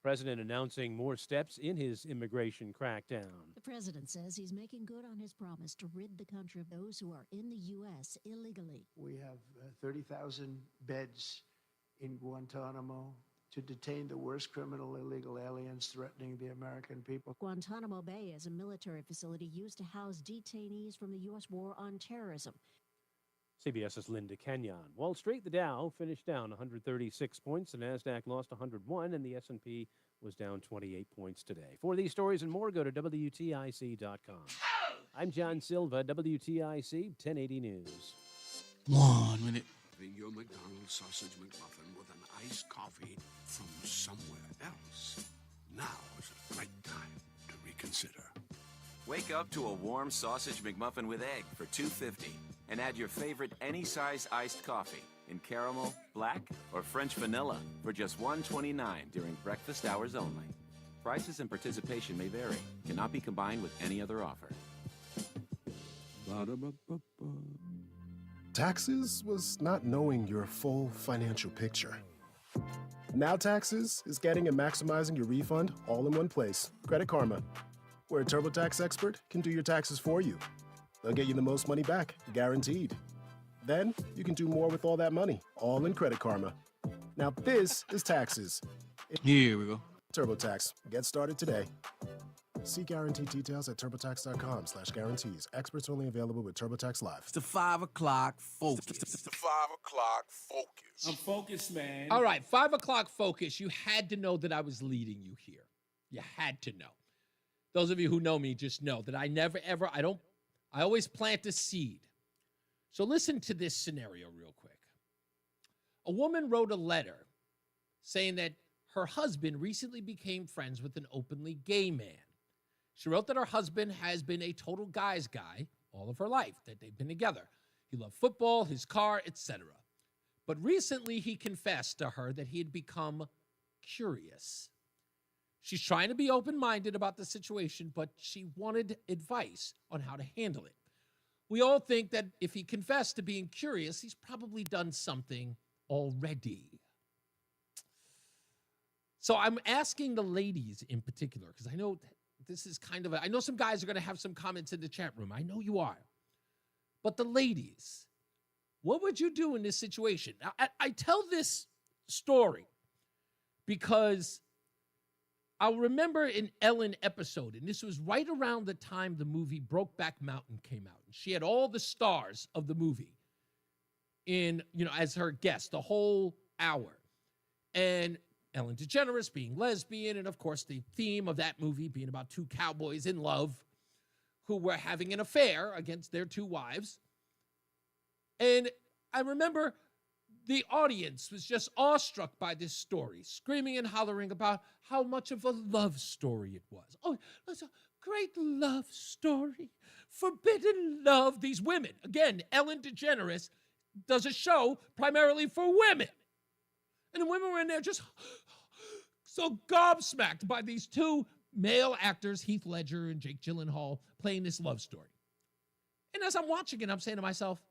President announcing more steps in his immigration crackdown. The president says he's making good on his promise to rid the country of those who are in the U.S. illegally. We have 30,000 beds in Guantanamo to detain the worst criminal illegal aliens threatening the American people. Guantanamo Bay is a military facility used to house detainees from the U.S. war on terrorism. CBS's Linda Kenyon. Wall Street, the Dow finished down 136 points. The NASDAQ lost 101, and the S&P was down 28 points today. For these stories and more, go to WTIC.com. I'm John Silva, WTIC 1080 News. 1 minute. Your McDonald's sausage McMuffin with an iced coffee from somewhere else. Now is a great time to reconsider. Wake up to a warm sausage McMuffin with egg for $2.50 and add your favorite any size iced coffee in caramel, black, or French vanilla for just $1.29 during breakfast hours only. Prices and participation may vary. Cannot be combined with any other offer. Ba-da-ba-ba-ba. Taxes was not knowing your full financial picture. Now Taxes is getting and maximizing your refund all in one place. Credit Karma, where a TurboTax expert can do your taxes for you. They'll get you the most money back, guaranteed. Then you can do more with all that money, all in Credit Karma. Now this is Taxes. Here we go. TurboTax. Get started today. See guaranteed details at turbotax.com/guarantees. Experts only available with TurboTax Live. It's the 5 o'clock focus. It's the 5 o'clock focus. I'm focused, man. All right, 5 o'clock focus. You had to know that I was leading you here. You had to know. Those of you who know me just know that I never, ever, I always plant a seed. So listen to this scenario real quick. A woman wrote a letter saying that her husband recently became friends with an openly gay man. She wrote that her husband has been a total guy's guy all of her life, that they've been together. He loved football, his car, etc. But recently he confessed to her that he had become curious. She's trying to be open-minded about the situation, but she wanted advice on how to handle it. We all think that if he confessed to being curious, he's probably done something already. So I'm asking the ladies in particular, because I know this is kind of I know some guys are going to have some comments in the chat room. I know you are. But the ladies, what would you do in this situation? Now, I tell this story because I'll remember an Ellen episode, and this was right around the time the movie Brokeback Mountain came out. And she had all the stars of the movie as her guest the whole hour. And Ellen DeGeneres being lesbian, and of course the theme of that movie being about two cowboys in love who were having an affair against their two wives. And I remember the audience was just awestruck by this story, screaming and hollering about how much of a love story it was. Oh, it's a great love story, forbidden love. These women, again, Ellen DeGeneres does a show primarily for women. And the women were in there just so gobsmacked by these two male actors, Heath Ledger and Jake Gyllenhaal, playing this love story. And as I'm watching it, I'm saying to myself,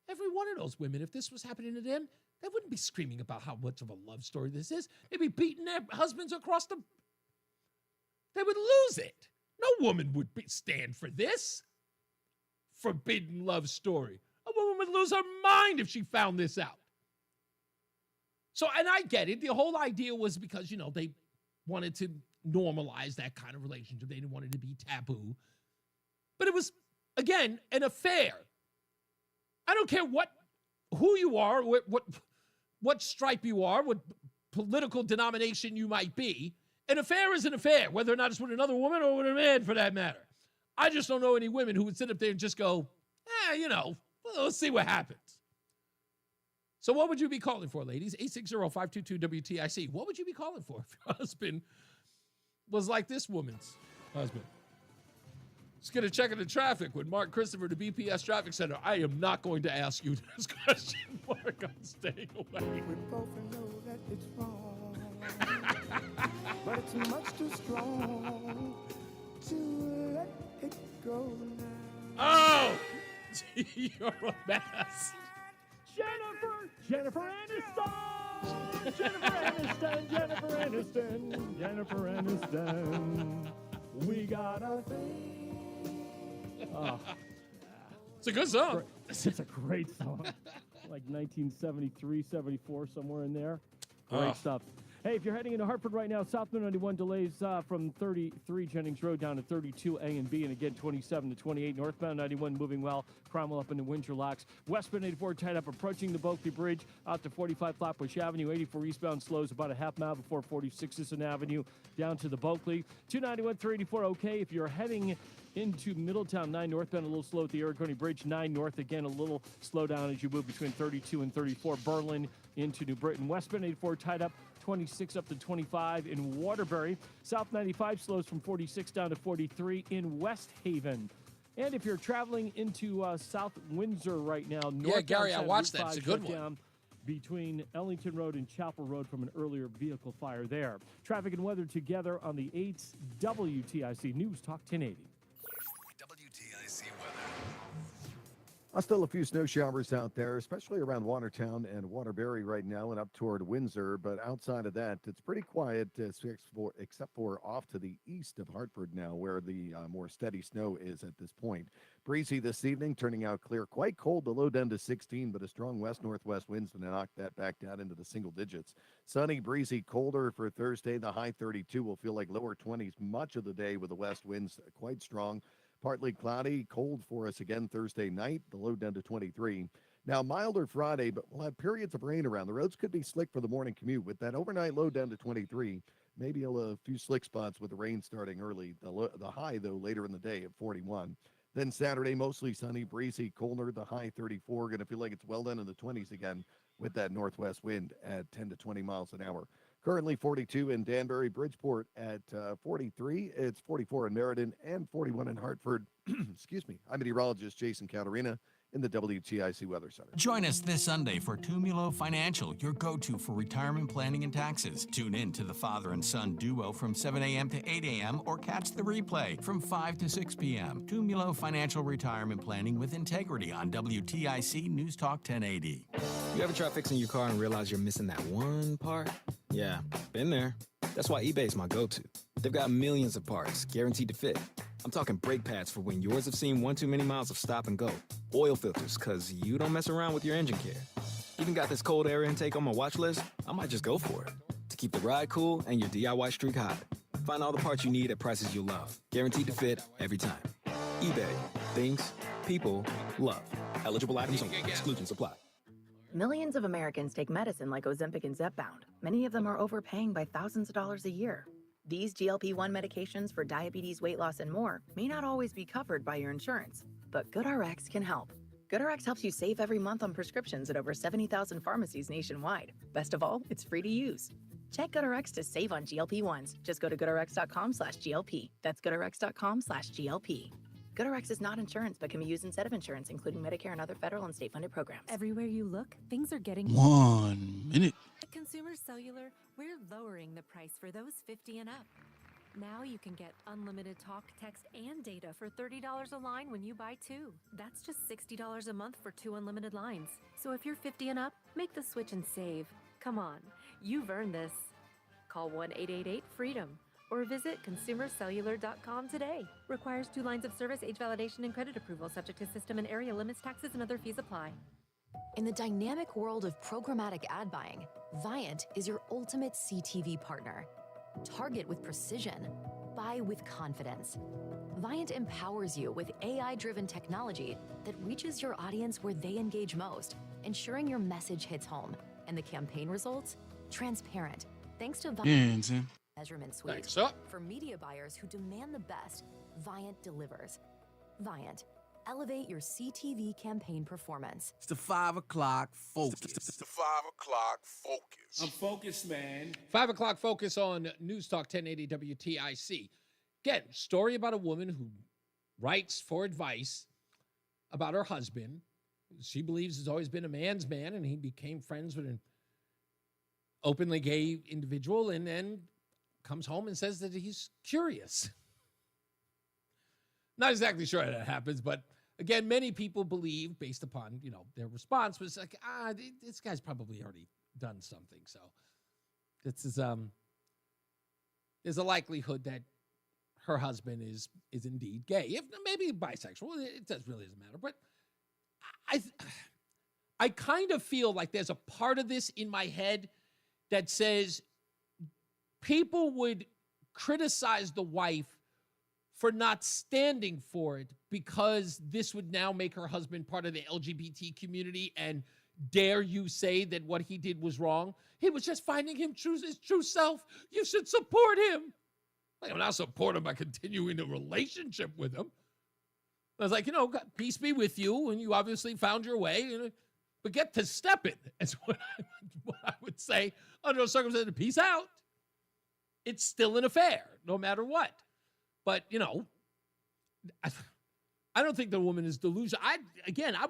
every one of those women, if this was happening to them, they wouldn't be screaming about how much of a love story this is. They'd be beating their husbands across the... They would lose it. No woman would stand for this forbidden love story. A woman would lose her mind if she found this out. So, and I get it. The whole idea was because, they wanted to normalize that kind of relationship. They didn't want it to be taboo. But it was, again, an affair. I don't care who you are, what stripe you are, what political denomination you might be. An affair is an affair, whether or not it's with another woman or with a man for that matter. I just don't know any women who would sit up there and just go, let's see what happens. So what would you be calling for, ladies? 860-522-WTIC. What would you be calling for if your husband was like this woman's husband? Just going to check in the traffic with Mark Christopher, the BPS Traffic Center. I am not going to ask you this question, Mark. I'm staying away. We both know that it's wrong, but it's much too strong to let it go now. Oh! You're a mess. Jennifer Aniston! Jennifer Aniston. We got a thing. Oh. It's a good song. It's a great song. Like 1973, 74, somewhere in there. Great stuff. Hey, if you're heading into Hartford right now, southbound 91 delays from 33 Jennings Road down to 32 A and B, and again 27 to 28. Northbound 91 moving well. Cromwell up into Windsor Locks. Westbound 84 tied up approaching the Bulkley Bridge out to 45 Flatbush Avenue. 84 eastbound slows about a half mile before 46 Sisson Avenue down to the Bulkley. 291 384 okay. If you're heading into Middletown, 9 northbound a little slow at the Aragoni Bridge. 9 north again a little slow down as you move between 32 and 34. Berlin into New Britain. Westbound 84 tied up 26 up to 25 in Waterbury. South 95 slows from 46 down to 43 in West Haven. And if you're traveling into South Windsor right now, Gary, I watched that. It's a good one. Between Ellington Road and Chapel Road from an earlier vehicle fire there. Traffic and weather together on the 8th WTIC News Talk 1080. WTIC weather. Still a few snow showers out there, especially around Watertown and Waterbury right now and up toward Windsor. But outside of that, it's pretty quiet, except for off to the east of Hartford now, where the more steady snow is at this point. Breezy this evening, turning out clear. Quite cold, the low down to 16, but a strong west-northwest wind's going to knock that back down into the single digits. Sunny, breezy, colder for Thursday. The high 32 will feel like lower 20s much of the day with the west winds quite strong. Partly cloudy, cold for us again Thursday night, the low down to 23. Now, milder Friday, but we'll have periods of rain around. The roads could be slick for the morning commute with that overnight low down to 23. Maybe a few slick spots with the rain starting early. The high, though, later in the day at 41. Then Saturday, mostly sunny, breezy, colder, the high 34. Going to feel like it's well down in the 20s again with that northwest wind at 10 to 20 miles an hour. Currently 42 in Danbury, Bridgeport at 43. It's 44 in Meriden and 41 in Hartford. Excuse me. I'm meteorologist Jason Caterina in the WTIC Weather Center. Join us this Sunday for Tumulo Financial, your go-to for retirement planning and taxes. Tune in to the father and son duo from 7 a.m. to 8 a.m. or catch the replay from 5 to 6 p.m. Tumulo Financial Retirement Planning with Integrity on WTIC News Talk 1080. You ever try fixing your car and realize you're missing that one part? Yeah, been there. That's why eBay's my go-to. They've got millions of parts, guaranteed to fit. I'm talking brake pads for when yours have seen one too many miles of stop and go. Oil filters, because you don't mess around with your engine care. Even got this cold air intake on my watch list. I might just go for it. To keep the ride cool and your DIY streak hot. Find all the parts you need at prices you'll love. Guaranteed to fit every time. eBay. Things. People. Love. Eligible items only. Exclusions apply. Millions of Americans take medicine like Ozempic and Zepbound. Many of them are overpaying by thousands of dollars a year. These GLP-1 medications for diabetes, weight loss, and more may not always be covered by your insurance, but GoodRx can help. GoodRx helps you save every month on prescriptions at over 70,000 pharmacies nationwide. Best of all, it's free to use. Check GoodRx to save on GLP-1s. Just go to GoodRx.com/GLP. That's GoodRx.com/GLP. GoodRx is not insurance, but can be used instead of insurance, including Medicare and other federal and state-funded programs. Everywhere you look, things are getting... 1 minute. At Consumer Cellular, we're lowering the price for those 50 and up. Now you can get unlimited talk, text, and data for $30 a line when you buy 2. That's just $60 a month for 2 unlimited lines. So if you're 50 and up, make the switch and save. Come on, you've earned this. Call 1-888-FREEDOM or visit consumercellular.com today. Requires 2 lines of service, age validation, and credit approval, subject to system and area limits, taxes, and other fees apply. In the dynamic world of programmatic ad buying, Viant is your ultimate CTV partner. Target with precision, buy with confidence. Viant empowers you with AI-driven technology that reaches your audience where they engage most, ensuring your message hits home, and the campaign results, transparent. Thanks to Viant Measurement Suite. Thanks up. For media buyers who demand the best, Viant delivers. Viant. Elevate your CTV campaign performance. It's the 5 o'clock focus. It's the 5 o'clock focus. I'm focused, man. 5 o'clock focus on News Talk 1080 WTIC. Again, story about a woman who writes for advice about her husband. She believes has always been a man's man, and he became friends with an openly gay individual, and then comes home and says that he's curious. Not exactly sure how that happens, but again, many people believe, based upon, their response was like, this guy's probably already done something. So this is, there's a likelihood that her husband is indeed gay. If maybe bisexual, it really doesn't matter. But I kind of feel like there's a part of this in my head that says people would criticize the wife for not standing for it because this would now make her husband part of the LGBT community, and dare you say that what he did was wrong? He was just finding his true self. You should support him. Like, I'm not supporting him by continuing a relationship with him. I was like, peace be with you, and you obviously found your way, but get to stepping. That's what I would say under those circumstances. Peace out. It's still an affair, no matter what. But, I don't think the woman is delusional. I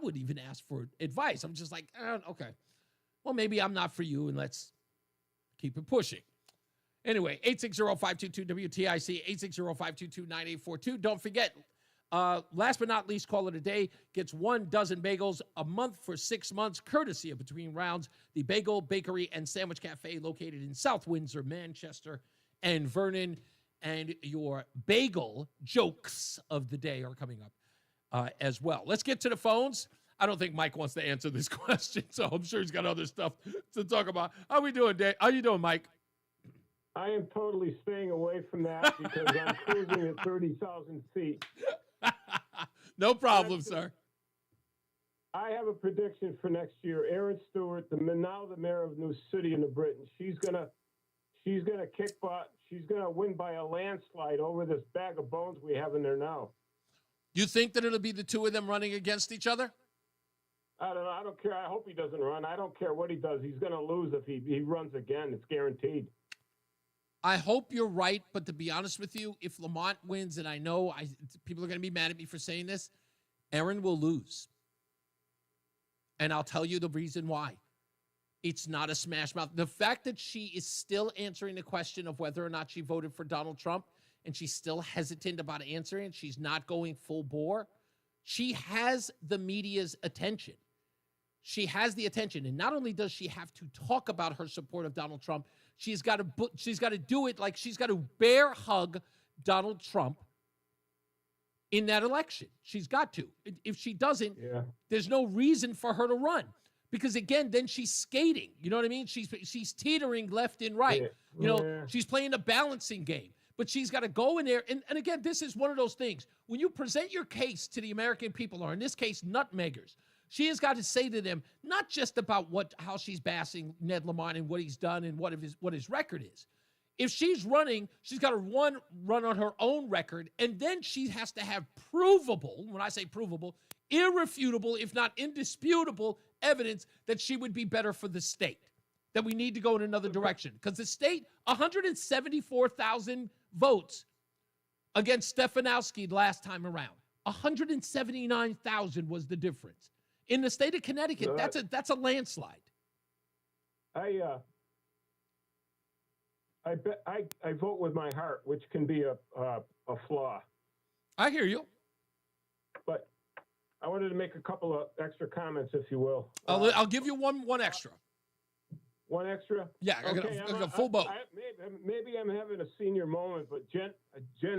wouldn't even ask for advice. I'm just like, okay, well, maybe I'm not for you, and let's keep it pushing. Anyway, 860-522-WTIC, 860-522-9842. Don't forget, Last but not least, call it a day. Gets 1 dozen bagels a month for 6 months, courtesy of Between Rounds, the bagel, bakery, and sandwich cafe located in South Windsor, Manchester, and Vernon. And your bagel jokes of the day are coming up as well. Let's get to the phones. I don't think Mike wants to answer this question, so I'm sure he's got other stuff to talk about. How we doing, Dave? How you doing, Mike? I am totally staying away from that because I'm cruising at 30,000 feet. No problem, sir. I have a prediction for next year. Erin Stewart, now the mayor of New City in the Britain, she's gonna kick butt. She's gonna win by a landslide over this bag of bones we have in there now. You think that it'll be the two of them running against each other? I don't know. I don't care. I hope he doesn't run. I don't care what he does. He's gonna lose if he runs again. It's guaranteed. I hope you're right, but to be honest with you, if Lamont wins, and I know people are going to be mad at me for saying this, Erin will lose. And I'll tell you the reason why. It's not a smash mouth. The fact that she is still answering the question of whether or not she voted for Donald Trump, and she's still hesitant about answering, she's not going full bore, she has the media's attention. She has the attention. And not only does she have to talk about her support of Donald Trump, she's got to do it like she's got to bear hug Donald Trump in that election. She's got to. If she doesn't, there's no reason for her to run. Because again, then she's skating. You know what I mean? She's teetering left and right. She's playing a balancing game. But she's got to go in there. And again, this is one of those things. When you present your case to the American people, or in this case, nutmeggers, she has got to say to them, not just about how she's bashing Ned Lamont and what he's done and what his record is. If she's running, she's got to run on her own record, and then she has to have provable, when I say provable, irrefutable, if not indisputable, evidence that she would be better for the state, that we need to go in another direction. Because the state, 174,000 votes against Stefanowski last time around. 179,000 was the difference. In the state of Connecticut, that's a landslide. I vote with my heart, which can be a flaw. I hear you. But I wanted to make a couple of extra comments, if you will. I'll give you one extra. One extra? Yeah, okay, I got a full boat. Maybe I'm having a senior moment, but Jen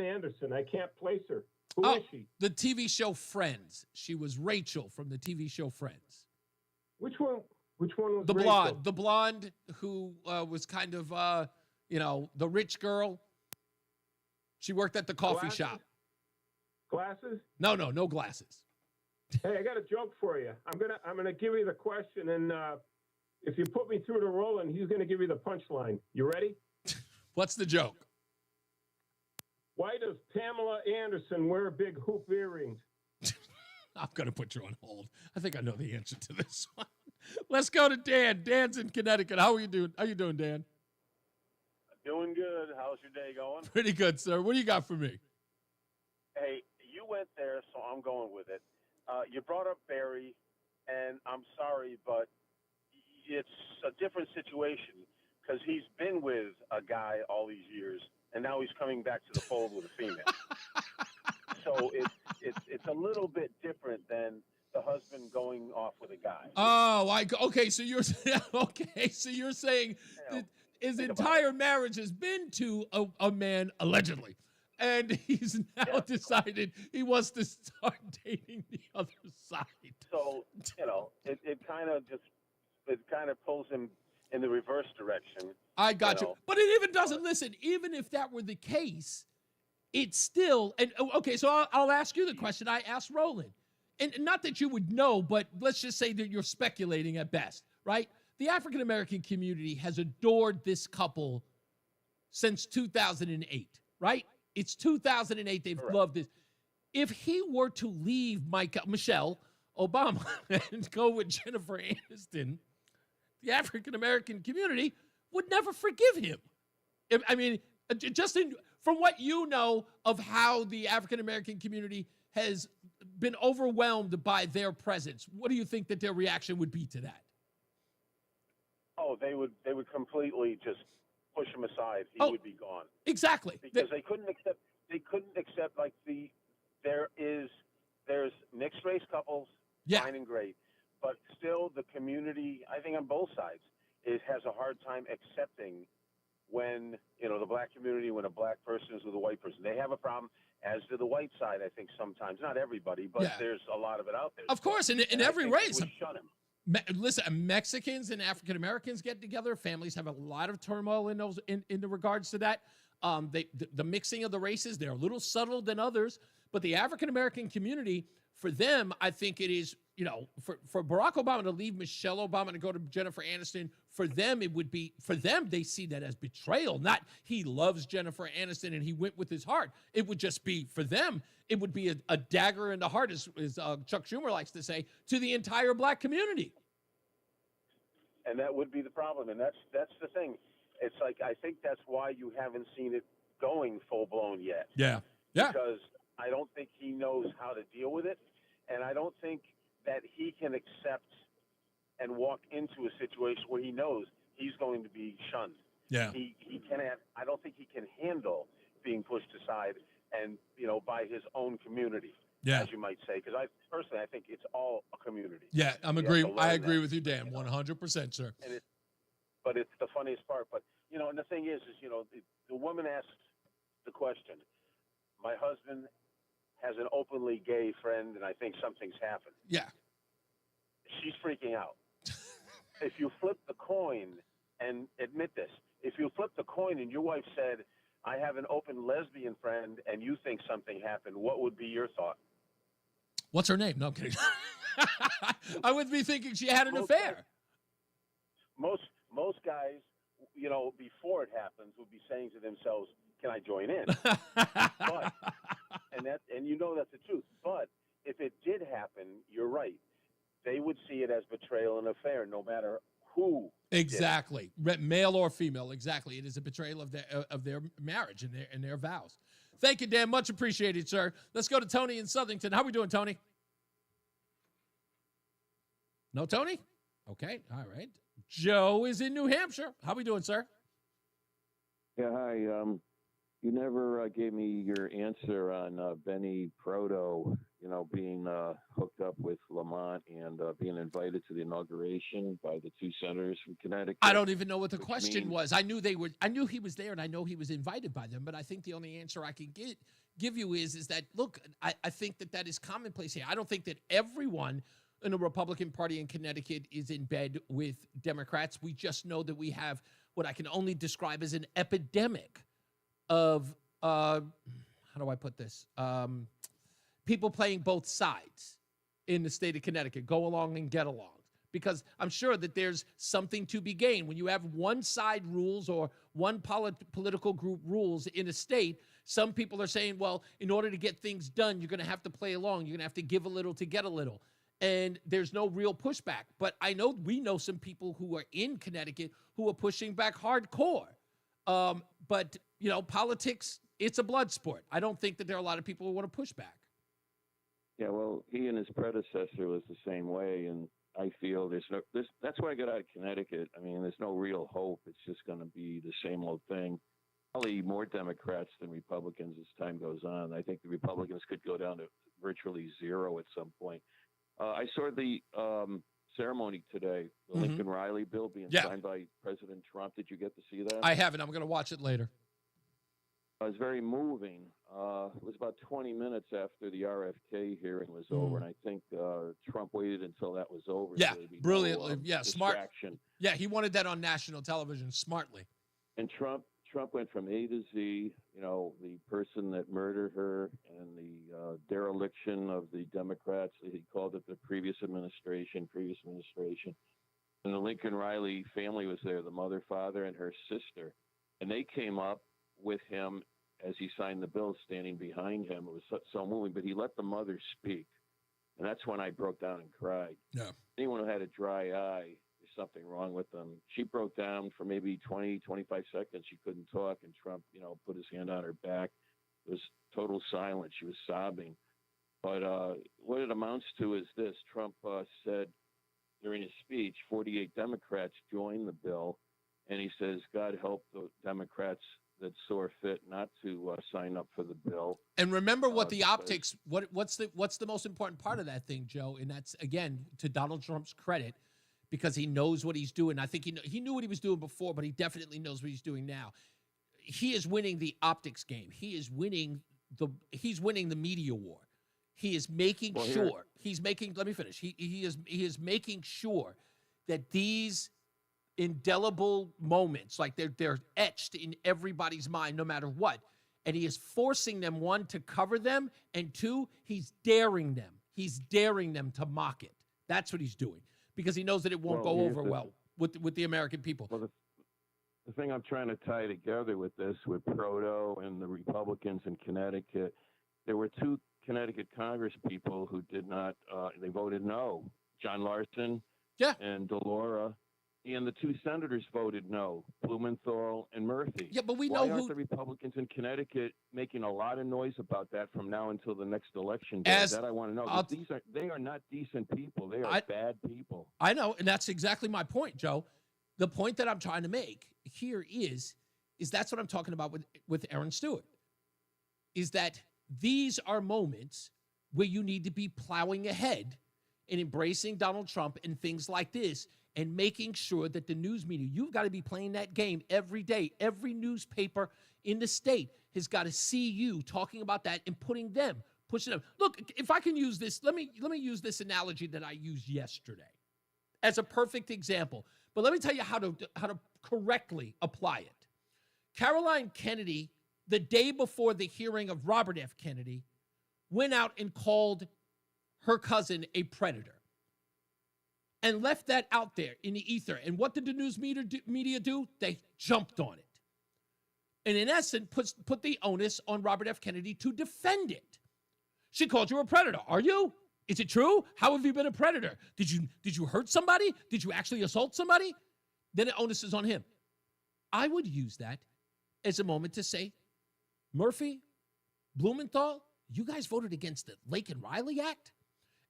Anderson, I can't place her. Who is she? The TV show Friends. She was Rachel from the TV show Friends. Which one was the Rachel? blonde? The blonde who was kind of, the rich girl. She worked at the coffee shop. Glasses? No glasses. Hey, I got a joke for you. I'm gonna give you the question, and if you put me through to Roland, he's gonna give you the punchline. You ready? What's the joke? Why does Pamela Anderson wear big hoop earrings? I'm going to put you on hold. I think I know the answer to this one. Let's go to Dan. Dan's in Connecticut. How are you doing? How you doing, Dan? Doing good. How's your day going? Pretty good, sir. What do you got for me? Hey, you went there, so I'm going with it. You brought up Barry, and I'm sorry, but it's a different situation because he's been with a guy all these years, and now he's coming back to the fold with a female. So it's a little bit different than the husband going off with a guy. Oh, okay. So you're saying that his entire marriage has been to a man allegedly, and he's now decided he wants to start dating the other side. So it kind of pulls him in the reverse direction. I got you. But it even doesn't, listen, even if that were the case, it's still, and okay, so I'll ask you the question I asked Roland. And not that you would know, but let's just say that you're speculating at best, right? The African-American community has adored this couple since 2008, right? It's 2008. They've loved this. If he were to leave Michelle Obama and go with Jennifer Aniston, the African-American community would never forgive him. I mean, from what you know of how the African-American community has been overwhelmed by their presence, what do you think that their reaction would be to that? Oh, they would completely just push him aside. He would be gone. Exactly. Because they couldn't accept like there's mixed race couples, fine and great, but still the community, I think on both sides, has a hard time accepting when, the black community, when a black person is with a white person. They have a problem, as do the white side, I think sometimes. Not everybody, but there's a lot of it out there. Of course, in every race. We shun him. Listen, Mexicans and African Americans get together. Families have a lot of turmoil in those in the regards to that. The mixing of the races, they're a little subtle than others, but the African American community, for them, I think it is, for Barack Obama to leave Michelle Obama to go to Jennifer Aniston, for them, they see that as betrayal, not he loves Jennifer Aniston and he went with his heart. It would just be, for them, it would be a dagger in the heart, as Chuck Schumer likes to say, to the entire black community. And that would be the problem. And that's the thing. It's like, I think that's why you haven't seen it going full blown yet. Yeah. Because I don't think he knows how to deal with it. And I don't think that he can accept and walk into a situation where he knows he's going to be shunned. Yeah. He cannot, I don't think he can handle being pushed aside and, by his own community, as you might say. Because I think it's all a community. Yeah, I agree with you, Dan, 100%, sir. But it's the funniest part. But, and the thing is the woman asks the question, my husband has an openly gay friend, and I think something's happened. Yeah. She's freaking out. If you flip the coin, and admit this, if you flip the coin and your wife said, I have an open lesbian friend, and you think something happened, what would be your thought? What's her name? No, I'm kidding. I would be thinking she had an affair. Most guys, before it happens, would be saying to themselves, can I join in? But, that's the truth. But if it did happen, you're right. They would see it as betrayal and affair, no matter who. Exactly, male or female. Exactly, it is a betrayal of their marriage and their vows. Thank you, Dan. Much appreciated, sir. Let's go to Tony in Southington. How we doing, Tony? No, Tony? Okay, all right. Joe is in New Hampshire. How we doing, sir? Yeah, hi. You never gave me your answer on Benny Proto, being hooked up with Lamont and being invited to the inauguration by the two senators from Connecticut. I don't even know what the question was. I knew he was there, and I know he was invited by them, but I think the only answer I can give you is that, look, I think that is commonplace here. I don't think that everyone in the Republican Party in Connecticut is in bed with Democrats. We just know that we have what I can only describe as an epidemic of, how do I put this? People playing both sides in the state of Connecticut, go along and get along. Because I'm sure that there's something to be gained. When you have one side rules or one political group rules in a state, some people are saying, well, in order to get things done, you're going to have to play along. You're going to have to give a little to get a little. And there's no real pushback. But we know some people who are in Connecticut who are pushing back hardcore. But, politics, it's a blood sport. I don't think that there are a lot of people who want to push back. Yeah, well, he and his predecessor was the same way, and I feel that's why I got out of Connecticut. I mean, there's no real hope. It's just going to be the same old thing. Probably more Democrats than Republicans as time goes on. I think the Republicans could go down to virtually zero at some point. I saw the ceremony today, the Lincoln Riley bill being signed by President Trump. Did you get to see that? I haven't. I'm going to watch it later. It was very moving. It was about 20 minutes after the RFK hearing was over, and I think Trump waited until that was over. Yeah, so brilliantly. Smart. Distraction. Yeah, he wanted that on national television smartly. And Trump went from A to Z, the person that murdered her and the dereliction of the Democrats. He called it the previous administration. And the Lincoln Riley family was there, the mother, father, and her sister. And they came up with him as he signed the bill, standing behind him. It was so moving, but he let the mother speak. And that's when I broke down and cried. Yeah. Anyone who had a dry eye, there's something wrong with them. She broke down for maybe 20, 25 seconds. She couldn't talk, and Trump, put his hand on her back. It was total silence. She was sobbing. But what it amounts to is this. Trump said during his speech, 48 Democrats joined the bill, and he says, God help the Democrats that saw fit not to sign up for the bill. And remember what the because- optics. What's the most important part of that thing, Joe? And that's again to Donald Trump's credit, because he knows what he's doing. I think he knew what he was doing before, but he definitely knows what he's doing now. He is winning the optics game. He's winning the media war. He is making sure. He's making. Let me finish. He is making sure that these indelible moments, like they're etched in everybody's mind, no matter what. And he is forcing them, one, to cover them, and two, he's daring them. He's daring them to mock it. That's what he's doing, because he knows that it won't go over well with the American people. Well, the thing I'm trying to tie together with this, with Proto and the Republicans in Connecticut, there were two Connecticut Congress people who did not, they voted no. John Larson and Delora. And the two senators voted no, Blumenthal and Murphy. Yeah, but we Why know aren't who the Republicans in Connecticut making a lot of noise about that from now until the next election day? That I want to know. 'Cause they are not decent people. They are bad people. I know, and that's exactly my point, Joe. The point that I'm trying to make here is that's what I'm talking about with Aaron Stewart, is that these are moments where you need to be plowing ahead and embracing Donald Trump and things like this, and making sure that the news media, you've got to be playing that game every day. Every newspaper in the state has got to see you talking about that and pushing them. Look, if I can use this, let me use this analogy that I used yesterday as a perfect example. But let me tell you how to correctly apply it. Caroline Kennedy, the day before the hearing of Robert F. Kennedy, went out and called her cousin a predator and left that out there in the ether. And what did the news media do? They jumped on it. And in essence, put the onus on Robert F. Kennedy to defend it. She called you a predator. Are you? Is it true? How have you been a predator? Did you hurt somebody? Did you actually assault somebody? Then the onus is on him. I would use that as a moment to say, Murphy, Blumenthal, you guys voted against the Lake and Riley Act?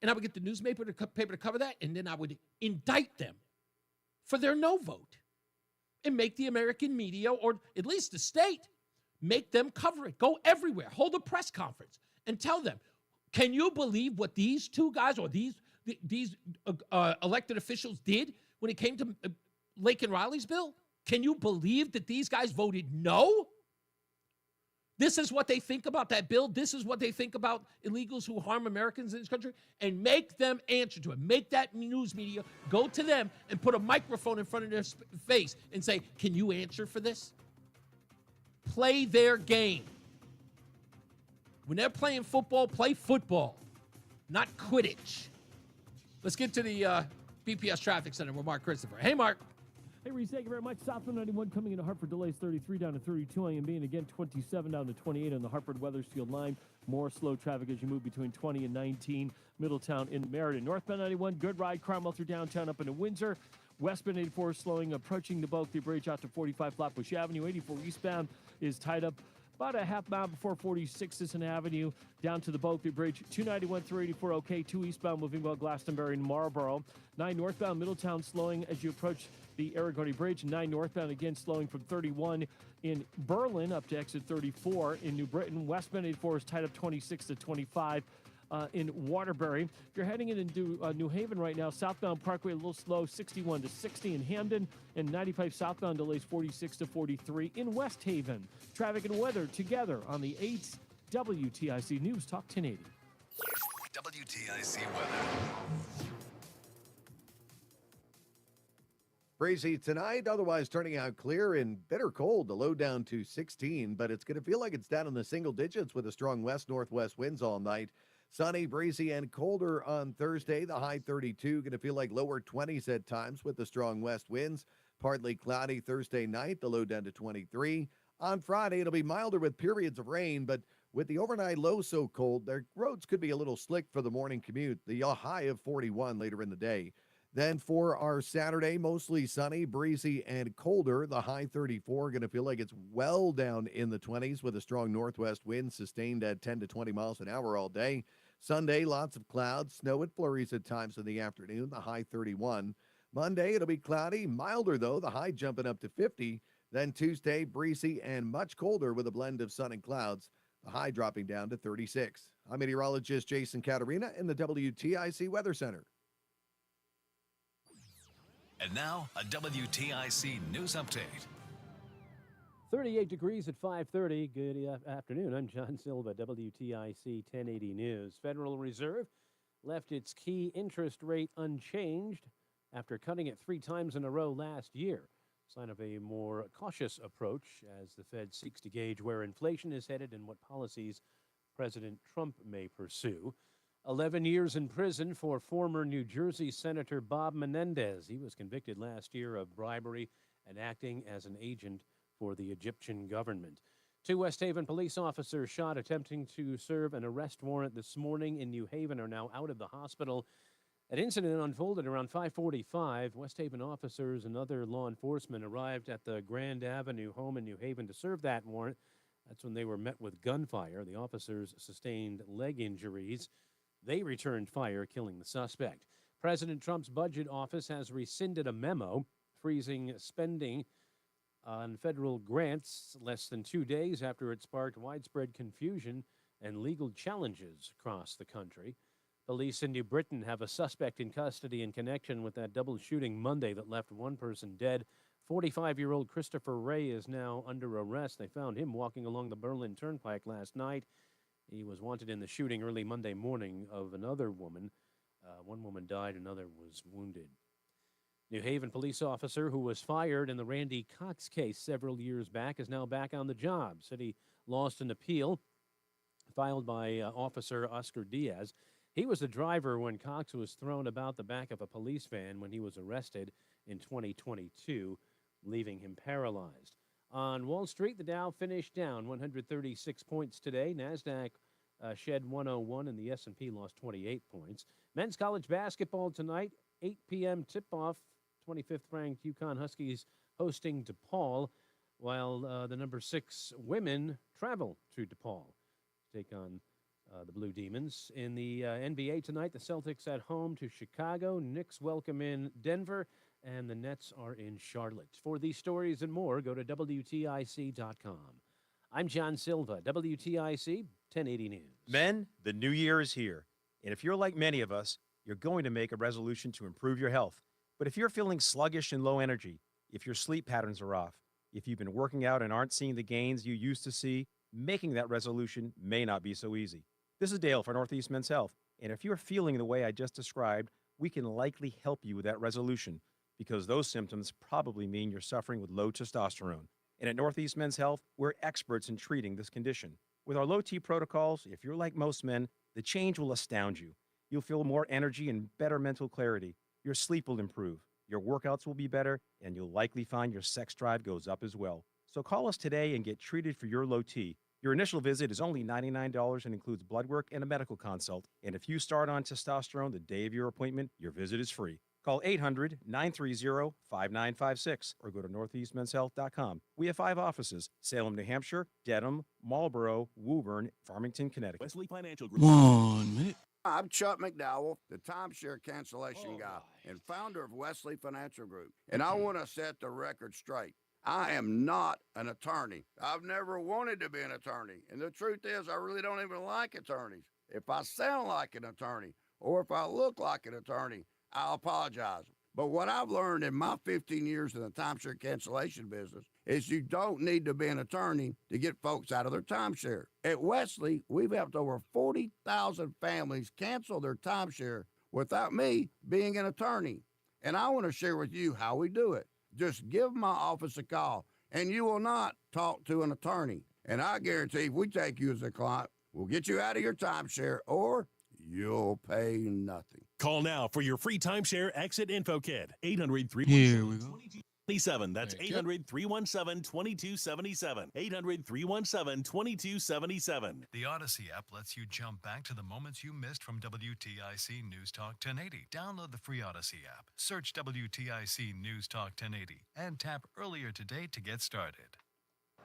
And I would get the newspaper to cover that, and then I would indict them for their no vote and make the American media, or at least the state, make them cover it. Go everywhere. Hold a press conference and tell them, can you believe what these two guys or these elected officials did when it came to Lake and Riley's bill? Can you believe that these guys voted no? This is what they think about that bill. This is what they think about illegals who harm Americans in this country. And make them answer to it. Make that news media go to them and put a microphone in front of their face and say, can you answer for this? Play their game. When they're playing football, play football, not Quidditch. Let's get to the BPS Traffic Center with Mark Christopher. Hey, Mark. Hey, Reese, thank you very much. Southbound 91 coming into Hartford, delays 33 down to 32 IMB, and again 27 down to 28 on the Hartford-Weathersfield line. More slow traffic as you move between 20 and 19, Middletown in Meriden. Northbound 91, good ride, Cromwell through downtown up into Windsor. Westbound 84 slowing, approaching the Bulkley Bridge out to 45 Flatbush Avenue. 84 eastbound is tied up about a half mile before 46th Avenue down to the Bulkley Bridge. 291 through 84 okay. 2 eastbound moving well Glastonbury and Marlboro. 9 northbound Middletown slowing as you approach the Aragoni Bridge. 9 northbound again slowing from 31 in Berlin up to exit 34 in New Britain. Westbound 84 is tied up 26 to 25 in Waterbury. If you're heading into New Haven right now, southbound Parkway a little slow, 61 to 60 in Hamden, and 95 southbound delays 46 to 43 in West Haven. Traffic and weather together on the 8th WTIC News Talk 1080. WTIC weather. Breezy tonight, otherwise turning out clear and bitter cold. The low down to 16, but it's going to feel like it's down in the single digits with a strong west-northwest winds all night. Sunny, breezy, and colder on Thursday. The high 32, going to feel like lower 20s at times with the strong west winds. Partly cloudy Thursday night, the low down to 23. On Friday, it'll be milder with periods of rain, but with the overnight low so cold, the roads could be a little slick for the morning commute. The high of 41 later in the day. Then for our Saturday, mostly sunny, breezy, and colder. The high 34, going to feel like it's well down in the 20s with a strong northwest wind sustained at 10 to 20 miles an hour all day. Sunday, lots of clouds, snow and flurries at times in the afternoon, the high 31. Monday, it'll be cloudy, milder though, the high jumping up to 50. Then Tuesday, breezy and much colder with a blend of sun and clouds, the high dropping down to 36. I'm meteorologist Jason Caterina in the WTIC Weather Center. And now, a WTIC news update. 38 degrees at 5:30. Good afternoon. I'm John Silva, WTIC 1080 News. Federal Reserve left its key interest rate unchanged after cutting it 3 times in a row last year. Sign of a more cautious approach as the Fed seeks to gauge where inflation is headed and what policies President Trump may pursue. 11 years in prison for former New Jersey Senator Bob Menendez. He was convicted last year of bribery and acting as an agent for the Egyptian government. 2 West Haven police officers shot attempting to serve an arrest warrant this morning in New Haven are now out of the hospital. An incident unfolded around 5:45. West Haven officers and other law enforcement arrived at the Grand Avenue home in New Haven to serve that warrant. That's when they were met with gunfire. The officers sustained leg injuries. They returned fire, killing the suspect. President Trump's budget office has rescinded a memo freezing spending on federal grants less than 2 days after it sparked widespread confusion and legal challenges across the country. Police in New Britain have a suspect in custody in connection with that double shooting Monday that left 1 person dead. 45-year-old Christopher Ray is now under arrest. They found him walking along the Berlin Turnpike last night. He was wanted in the shooting early Monday morning of another woman. 1 woman died, another was wounded. New Haven police officer who was fired in the Randy Cox case several years back is now back on the job. City lost an appeal filed by Officer Oscar Diaz. He was the driver when Cox was thrown about the back of a police van when he was arrested in 2022, leaving him paralyzed. On Wall Street, the Dow finished down 136 points today. NASDAQ shed 101, and the S&P lost 28 points. Men's college basketball tonight, 8 p.m. tip-off. 25th-ranked UConn Huskies hosting DePaul, while the number 6 women travel to DePaul to take on the Blue Demons. In the NBA tonight, the Celtics at home to Chicago. Knicks welcome in Denver, and the Nets are in Charlotte. For these stories and more, go to WTIC.com. I'm John Silva, WTIC 1080 News. Men, the new year is here. And if you're like many of us, you're going to make a resolution to improve your health. But if you're feeling sluggish and low energy, if your sleep patterns are off, if you've been working out and aren't seeing the gains you used to see, making that resolution may not be so easy. This is Dale for Northeast Men's Health, and if you're feeling the way I just described, we can likely help you with that resolution because those symptoms probably mean you're suffering with low testosterone. And at Northeast Men's Health, we're experts in treating this condition. With our low T protocols, if you're like most men, the change will astound you. You'll feel more energy and better mental clarity. Your sleep will improve, your workouts will be better, and you'll likely find your sex drive goes up as well. So call us today and get treated for your low T. Your initial visit is only $99 and includes blood work and a medical consult. And if you start on testosterone the day of your appointment, your visit is free. Call 800-930-5956 or go to northeastmenshealth.com. We have 5 offices: Salem, New Hampshire, Dedham, Marlboro, Woburn, Farmington, Connecticut. Wesley Financial Group. 1 minute. I'm Chuck McDowell, the timeshare cancellation guy and founder of Wesley Financial Group. And I want to set the record straight. I am not an attorney. I've never wanted to be an attorney. And the truth is, I really don't even like attorneys. If I sound like an attorney or if I look like an attorney, I'll apologize. But what I've learned in my 15 years in the timeshare cancellation business is you don't need to be an attorney to get folks out of their timeshare. At Wesley, we've helped over 40,000 families cancel their timeshare without me being an attorney. And I want to share with you how we do it. Just give my office a call, and you will not talk to an attorney. And I guarantee if we take you as a client, we'll get you out of your timeshare, or you'll pay nothing. Call now for your free timeshare exit info kit. 800-317-2277. Here we go. That's 800-317-2277. 800-317-2277. The Odyssey app lets you jump back to the moments you missed from WTIC News Talk 1080. Download the free Odyssey app, search WTIC News Talk 1080, and tap earlier today to get started.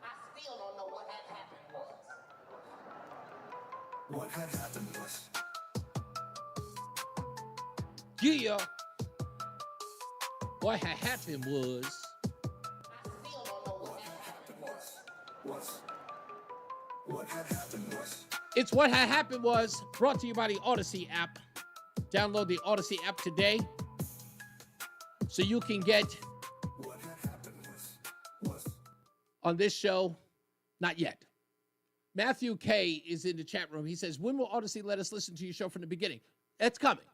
I still don't know what had happened was. What had happened was. Yeah. What had happened was. I still don't know what It's What Had Happened Was, brought to you by the Odyssey app. Download the Odyssey app today so you can get on this show. Not yet. Matthew K is in the chat room. He says, when will Odyssey let us listen to your show from the beginning? It's coming.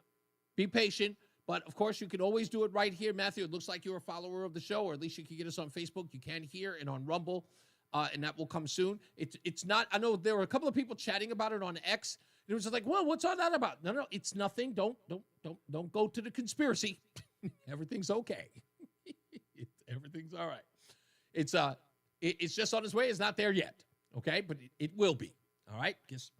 Be patient. But, of course, you can always do it right here. Matthew, it looks like you're a follower of the show, or at least you can get us on Facebook. You can here and on Rumble, and that will come soon. It's not – I know there were a couple of people chatting about it on X. And it was just like, well, what's all that about? No, it's nothing. Don't go to the conspiracy. Everything's okay. Everything's all right. It's just on its way. It's not there yet, okay? But it will be, all right? Just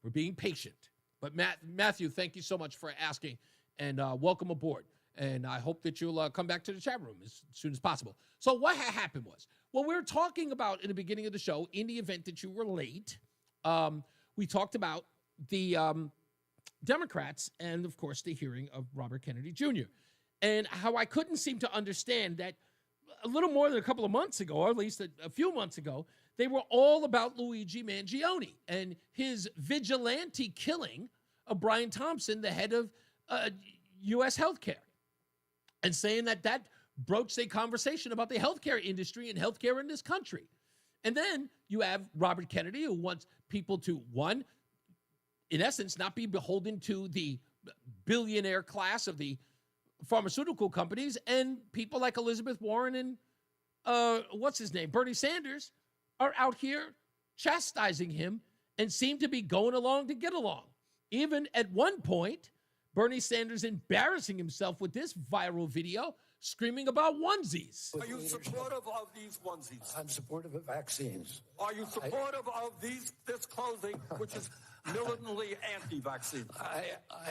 we're being patient. But, Matthew, thank you so much for asking. And welcome aboard. And I hope that you'll come back to the chat room as soon as possible. So what happened was, well, we were talking about in the beginning of the show, in the event that you were late, we talked about the Democrats and, of course, the hearing of Robert Kennedy Jr. And how I couldn't seem to understand that a little more than a couple of months ago, or at least a few months ago, they were all about Luigi Mangione and his vigilante killing of Brian Thompson, the head of U.S. healthcare, and saying that broached a conversation about the healthcare industry and healthcare in this country. And then you have Robert Kennedy, who wants people to, one, in essence, not be beholden to the billionaire class of the pharmaceutical companies, and people like Elizabeth Warren and Bernie Sanders are out here chastising him and seem to be going along to get along. Even at one point, Bernie Sanders embarrassing himself with this viral video, screaming about onesies. Are you supportive of these onesies? I'm supportive of vaccines. Are you supportive of this clothing, which is militantly anti-vaccine? I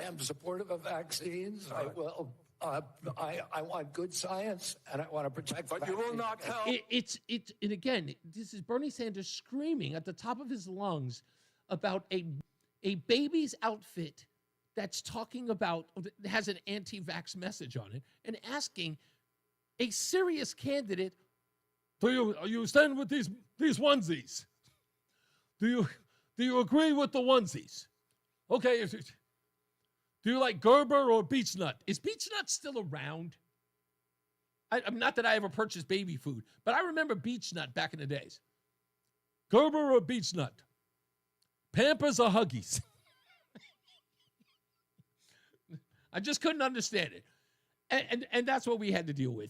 am supportive of vaccines. I will. I want good science, and I want to protect. But you will not help. And again, this is Bernie Sanders screaming at the top of his lungs about a baby's outfit that's talking about, has an anti-vax message on it, and asking a serious candidate, do you stand with these onesies? Do you agree with the onesies? Okay, do you like Gerber or Beech Nut? Is Beech Nut still around? I'm not that I ever purchased baby food, but I remember Beech Nut back in the days. Gerber or Beech Nut? Pampers or Huggies? I just couldn't understand it. And that's what we had to deal with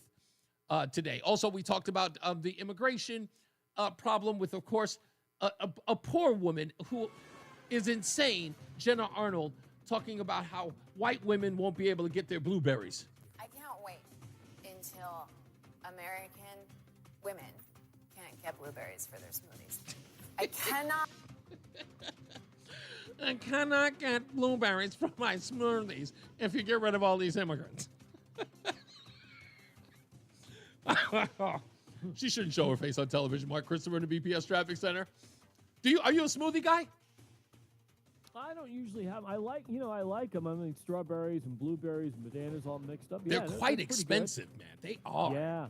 today. Also, we talked about the immigration problem with, of course, a poor woman who is insane, Jenna Arnold, talking about how white women won't be able to get their blueberries. I can't wait until American women can't get blueberries for their smoothies. I cannot get blueberries for my smoothies if you get rid of all these immigrants. She shouldn't show her face on television. Mark Christopher in the BPS Traffic Center. Are you a smoothie guy? I don't usually have. I like them. I mean, strawberries and blueberries and bananas all mixed up. They're quite expensive, man. They are. Yeah.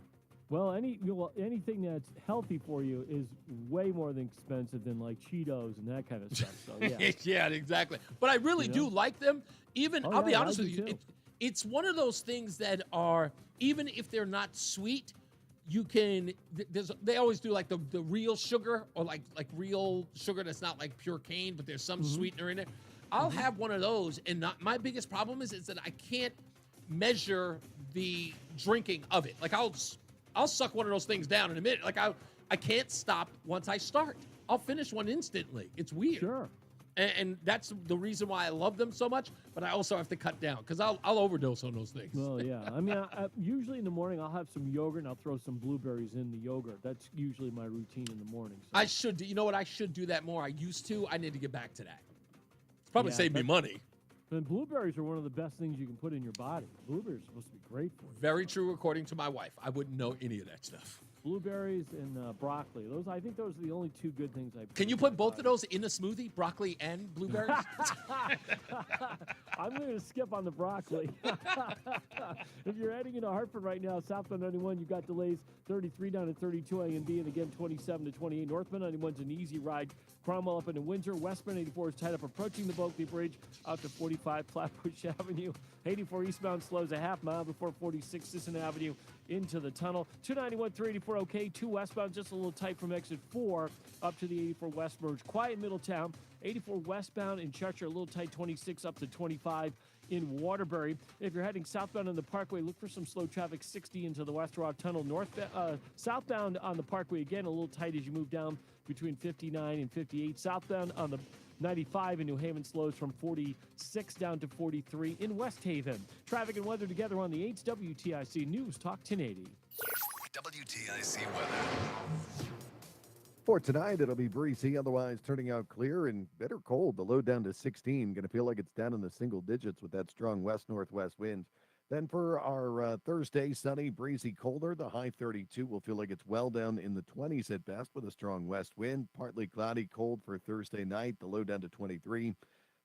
Well, anything that's healthy for you is way more than expensive than like Cheetos and that kind of stuff. So yeah. Yeah, exactly. But I really do like them. Even I'll be honest with you, it's one of those things that are, even if they're not sweet, you can. They always do like the real sugar, or like real sugar that's not like pure cane, but there's some sweetener in it. I'll have one of those, and my biggest problem is that I can't measure the drinking of it. Like I'll suck one of those things down in a minute. Like I can't stop once I start. I'll finish one instantly. It's weird. Sure. And that's the reason why I love them so much, but I also have to cut down because I'll overdose on those things. Well, yeah. I mean, usually in the morning I'll have some yogurt and I'll throw some blueberries in the yogurt. That's usually my routine in the morning. So. I should. You know what? I should do that more. I used to. I need to get back to that. It's probably saved me money. And blueberries are one of the best things you can put in your body. Blueberries are supposed to be great for you. Very true, according to my wife. I wouldn't know any of that stuff. blueberries and broccoli. I think those are the only two good things I. Can you put both of those in a smoothie, broccoli and blueberries? I'm going to skip on the broccoli. If you're heading into Hartford right now, southbound 91, you've got delays 33 down to 32 A and B, and again 27 to 28. Northbound 91's an easy ride. Cromwell up into Windsor. Westbound 84 is tied up approaching the Bulkley Bridge out to 45 Flatbush Avenue. 84 eastbound slows a half mile before 46 Sisson Avenue into the tunnel. 291, 384 okay. 2 westbound just a little tight from exit 4 up to the 84 west merge. Quiet Middletown. 84 westbound in Churchill, a little tight 26 up to 25 in Waterbury. If you're heading southbound on the Parkway, look for some slow traffic 60 into the West Rock Tunnel. Southbound on the Parkway, again, a little tight as you move down between 59 and 58. Southbound on the 95 in New Haven slows from 46 down to 43 in West Haven. Traffic and weather together on the 8th WTIC News Talk 1080. WTIC weather. For tonight, it'll be breezy, otherwise turning out clear and bitter cold. The low down to 16. Going to feel like it's down in the single digits with that strong west-northwest wind. Then for our Thursday, sunny, breezy, colder. The high 32 will feel like it's well down in the 20s at best with a strong west wind. Partly cloudy, cold for Thursday night. The low down to 23.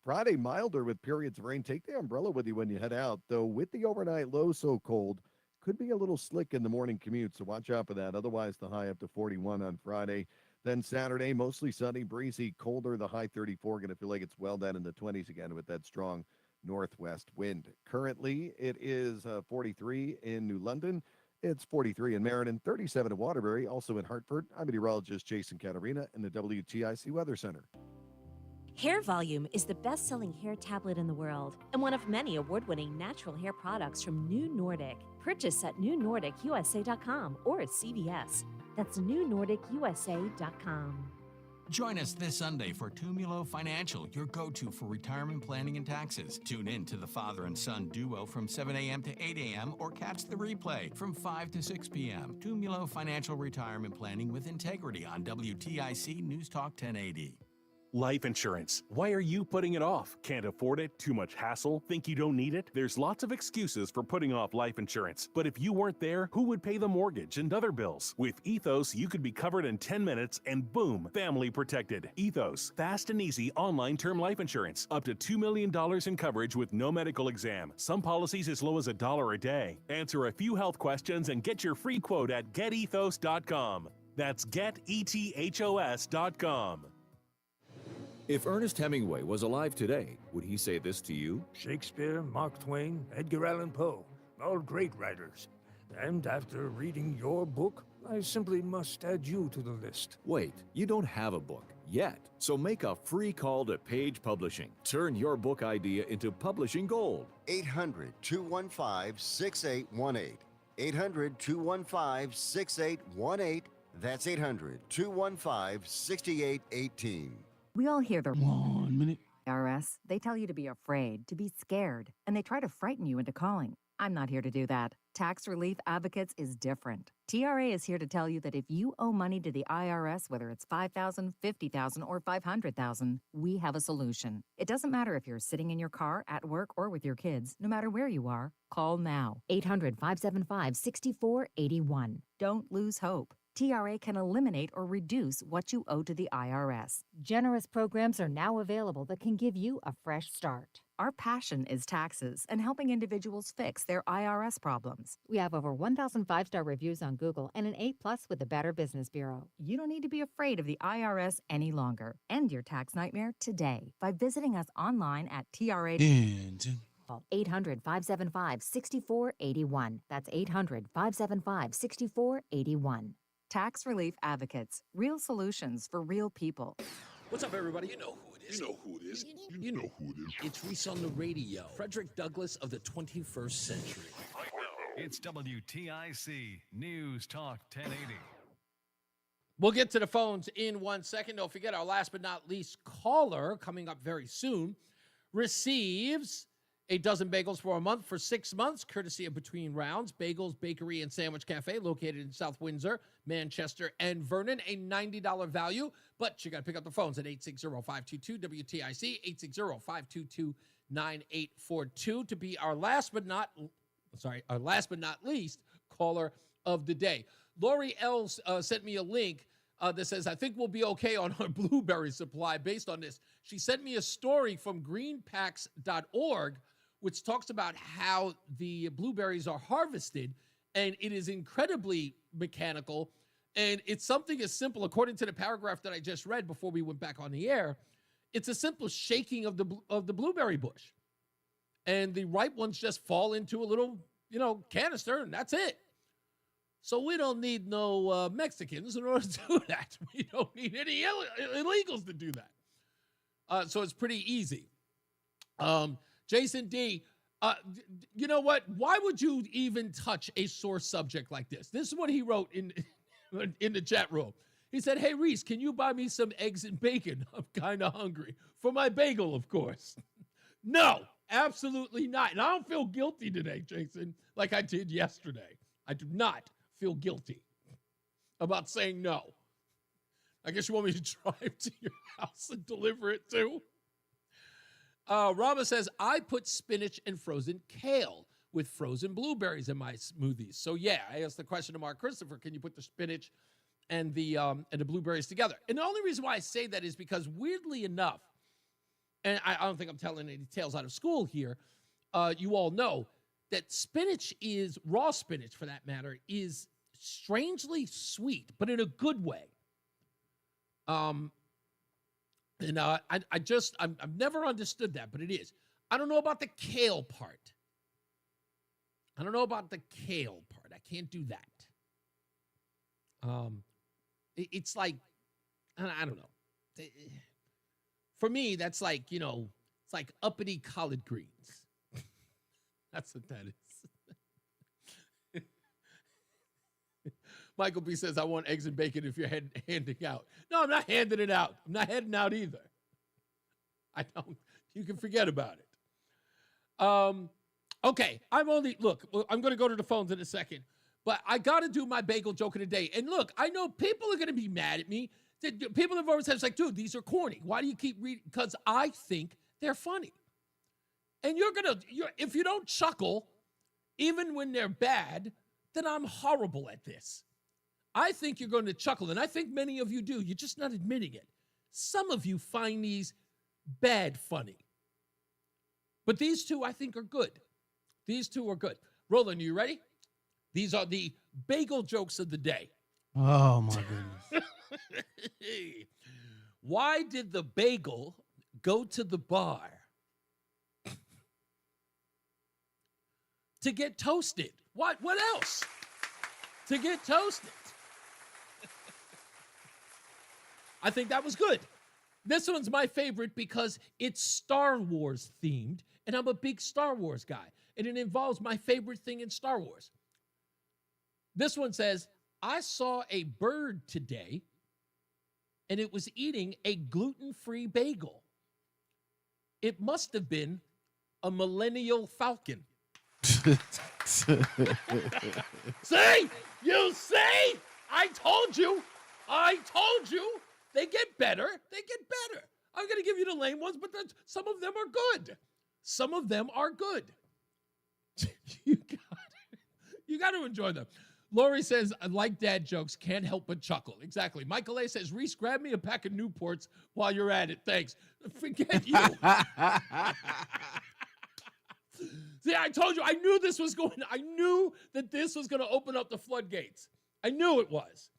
Friday, milder with periods of rain. Take the umbrella with you when you head out, though with the overnight low so cold, could be a little slick in the morning commute, so watch out for that. Otherwise, the high up to 41 on Friday. Then Saturday, mostly sunny, breezy, colder. The high 34, going to feel like it's well down in the 20s again with that strong northwest wind. Currently, it is 43 in New London. It's 43 in Meriden, 37 in Waterbury, also in Hartford. I'm meteorologist Jason Catarina in the WTIC Weather Center. Hair Volume is the best-selling hair tablet in the world and one of many award-winning natural hair products from New Nordic. Purchase at newnordicusa.com or at CVS. That's newnordicusa.com. Join us this Sunday for Tumulo Financial, your go-to for retirement planning and taxes. Tune in to the father and son duo from 7 a.m. to 8 a.m. or catch the replay from 5 to 6 p.m. Tumulo Financial Retirement Planning with Integrity on WTIC News Talk 1080. Life insurance. Why are you putting it off? Can't afford it? Too much hassle? Think you don't need it? There's lots of excuses for putting off life insurance. But if you weren't there, who would pay the mortgage and other bills? With Ethos, you could be covered in 10 minutes and boom, family protected. Ethos, fast and easy online term life insurance. Up to $2 million in coverage with no medical exam. Some policies as low as $1 a day. Answer a few health questions and get your free quote at getethos.com. That's getethos.com. If Ernest Hemingway was alive today, would he say this to you? Shakespeare, Mark Twain, Edgar Allan Poe, all great writers. And after reading your book, I simply must add you to the list. Wait, you don't have a book yet. So make a free call to Page Publishing. Turn your book idea into publishing gold. 800-215-6818. 800-215-6818. That's 800-215-6818. We all hear the 1 minute IRS. They tell you to be afraid, to be scared, and they try to frighten you into calling. I'm not here to do that. Tax Relief Advocates is different. TRA is here to tell you that if you owe money to the IRS, whether it's $5,000, $50,000, or $500,000, we have a solution. It doesn't matter if you're sitting in your car, at work, or with your kids. No matter where you are, call now. 800-575-6481. Don't lose hope. TRA can eliminate or reduce what you owe to the IRS. Generous programs are now available that can give you a fresh start. Our passion is taxes and helping individuals fix their IRS problems. We have over 1,000 5-star reviews on Google and an A+ with the Better Business Bureau. You don't need to be afraid of the IRS any longer. End your tax nightmare today by visiting us online at TRA. 800-575-6481. That's 800-575-6481. Tax Relief Advocates. Real solutions for real people. What's up, everybody? You know who it is. You know who it is. You know who it is. It's Reese on the radio. Frederick Douglass of the 21st century. Right now, it's WTIC News Talk 1080. We'll get to the phones in 1 second. Don't forget, our last but not least caller, coming up very soon, receives a dozen bagels for a month for 6 months, courtesy of Between Rounds, Bagels, Bakery, and Sandwich Cafe, located in South Windsor, Manchester, and Vernon. A $90 value, but you got to pick up the phones at 860-522-WTIC, 860-522-9842 to be our last but not least caller of the day. Lori L sent me a link that says, I think we'll be okay on our blueberry supply based on this. She sent me a story from greenpacks.org, which talks about how the blueberries are harvested, and it is incredibly mechanical. And it's something as simple, according to the paragraph that I just read before we went back on the air, it's a simple shaking of the blueberry bush. And the ripe ones just fall into a little, canister, and that's it. So we don't need no Mexicans in order to do that. We don't need any illegals to do that. So it's pretty easy. Jason D., you know what? Why would you even touch a sore subject like this? This is what he wrote in the chat room. He said, hey, Reese, can you buy me some eggs and bacon? I'm kind of hungry. For my bagel, of course. No, absolutely not. And I don't feel guilty today, Jason, like I did yesterday. I do not feel guilty about saying no. I guess you want me to drive to your house and deliver it too? Rama says, I put spinach and frozen kale with frozen blueberries in my smoothies. So yeah, I asked the question to Mark Christopher, can you put the spinach and the blueberries together? And the only reason why I say that is because, weirdly enough, and I don't think I'm telling any tales out of school here, you all know that spinach is, raw spinach for that matter, is strangely sweet, but in a good way. I've never understood that, but it is. I don't know about the kale part. I can't do that. It's like, I don't know. For me, that's like, it's like uppity collard greens. That's what that is. Michael B says, I want eggs and bacon if you're handing out. No, I'm not handing it out. I'm not heading out either. I don't. You can forget about it. Okay, I'm going to go to the phones in a second, but I got to do my bagel joke of the day. And look, I know people are going to be mad at me. People have always said, it's like, dude, these are corny. Why do you keep reading? Because I think they're funny. And if you don't chuckle, even when they're bad, then I'm horrible at this. I think you're going to chuckle, and I think many of you do. You're just not admitting it. Some of you find these bad funny. But these two, I think, are good. These two are good. Roland, are you ready? These are the bagel jokes of the day. Oh, my goodness. Why did the bagel go to the bar? To get toasted. What else? To get toasted. I think that was good. This one's my favorite because it's Star Wars themed, and I'm a big Star Wars guy, and it involves my favorite thing in Star Wars. This one says, I saw a bird today, and it was eating a gluten-free bagel. It must have been a millennial falcon. See? You see? I told you. They get better. I'm going to give you the lame ones, but some of them are good. You got to enjoy them. Lori says, I like dad jokes, can't help but chuckle. Exactly. Michael A says, Reese, grab me a pack of Newports while you're at it. Thanks. Forget you. See, I told you, I knew that this was going to open up the floodgates. I knew it was.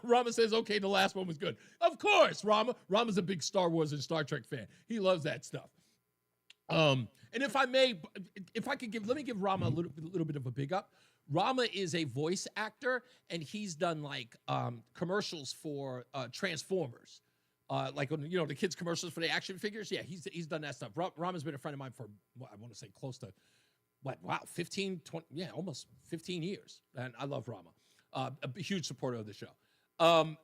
Rama says, okay, the last one was good. Of course, Rama. Rama's a big Star Wars and Star Trek fan. He loves that stuff. And let me give Rama a little bit of a big up. Rama is a voice actor, and he's done like commercials for Transformers. Like, the kids' commercials for the action figures. Yeah, he's done that stuff. Rama's been a friend of mine for, I want to say close to, 15, 20, yeah, almost 15 years. And I love Rama. A huge supporter of the show. Go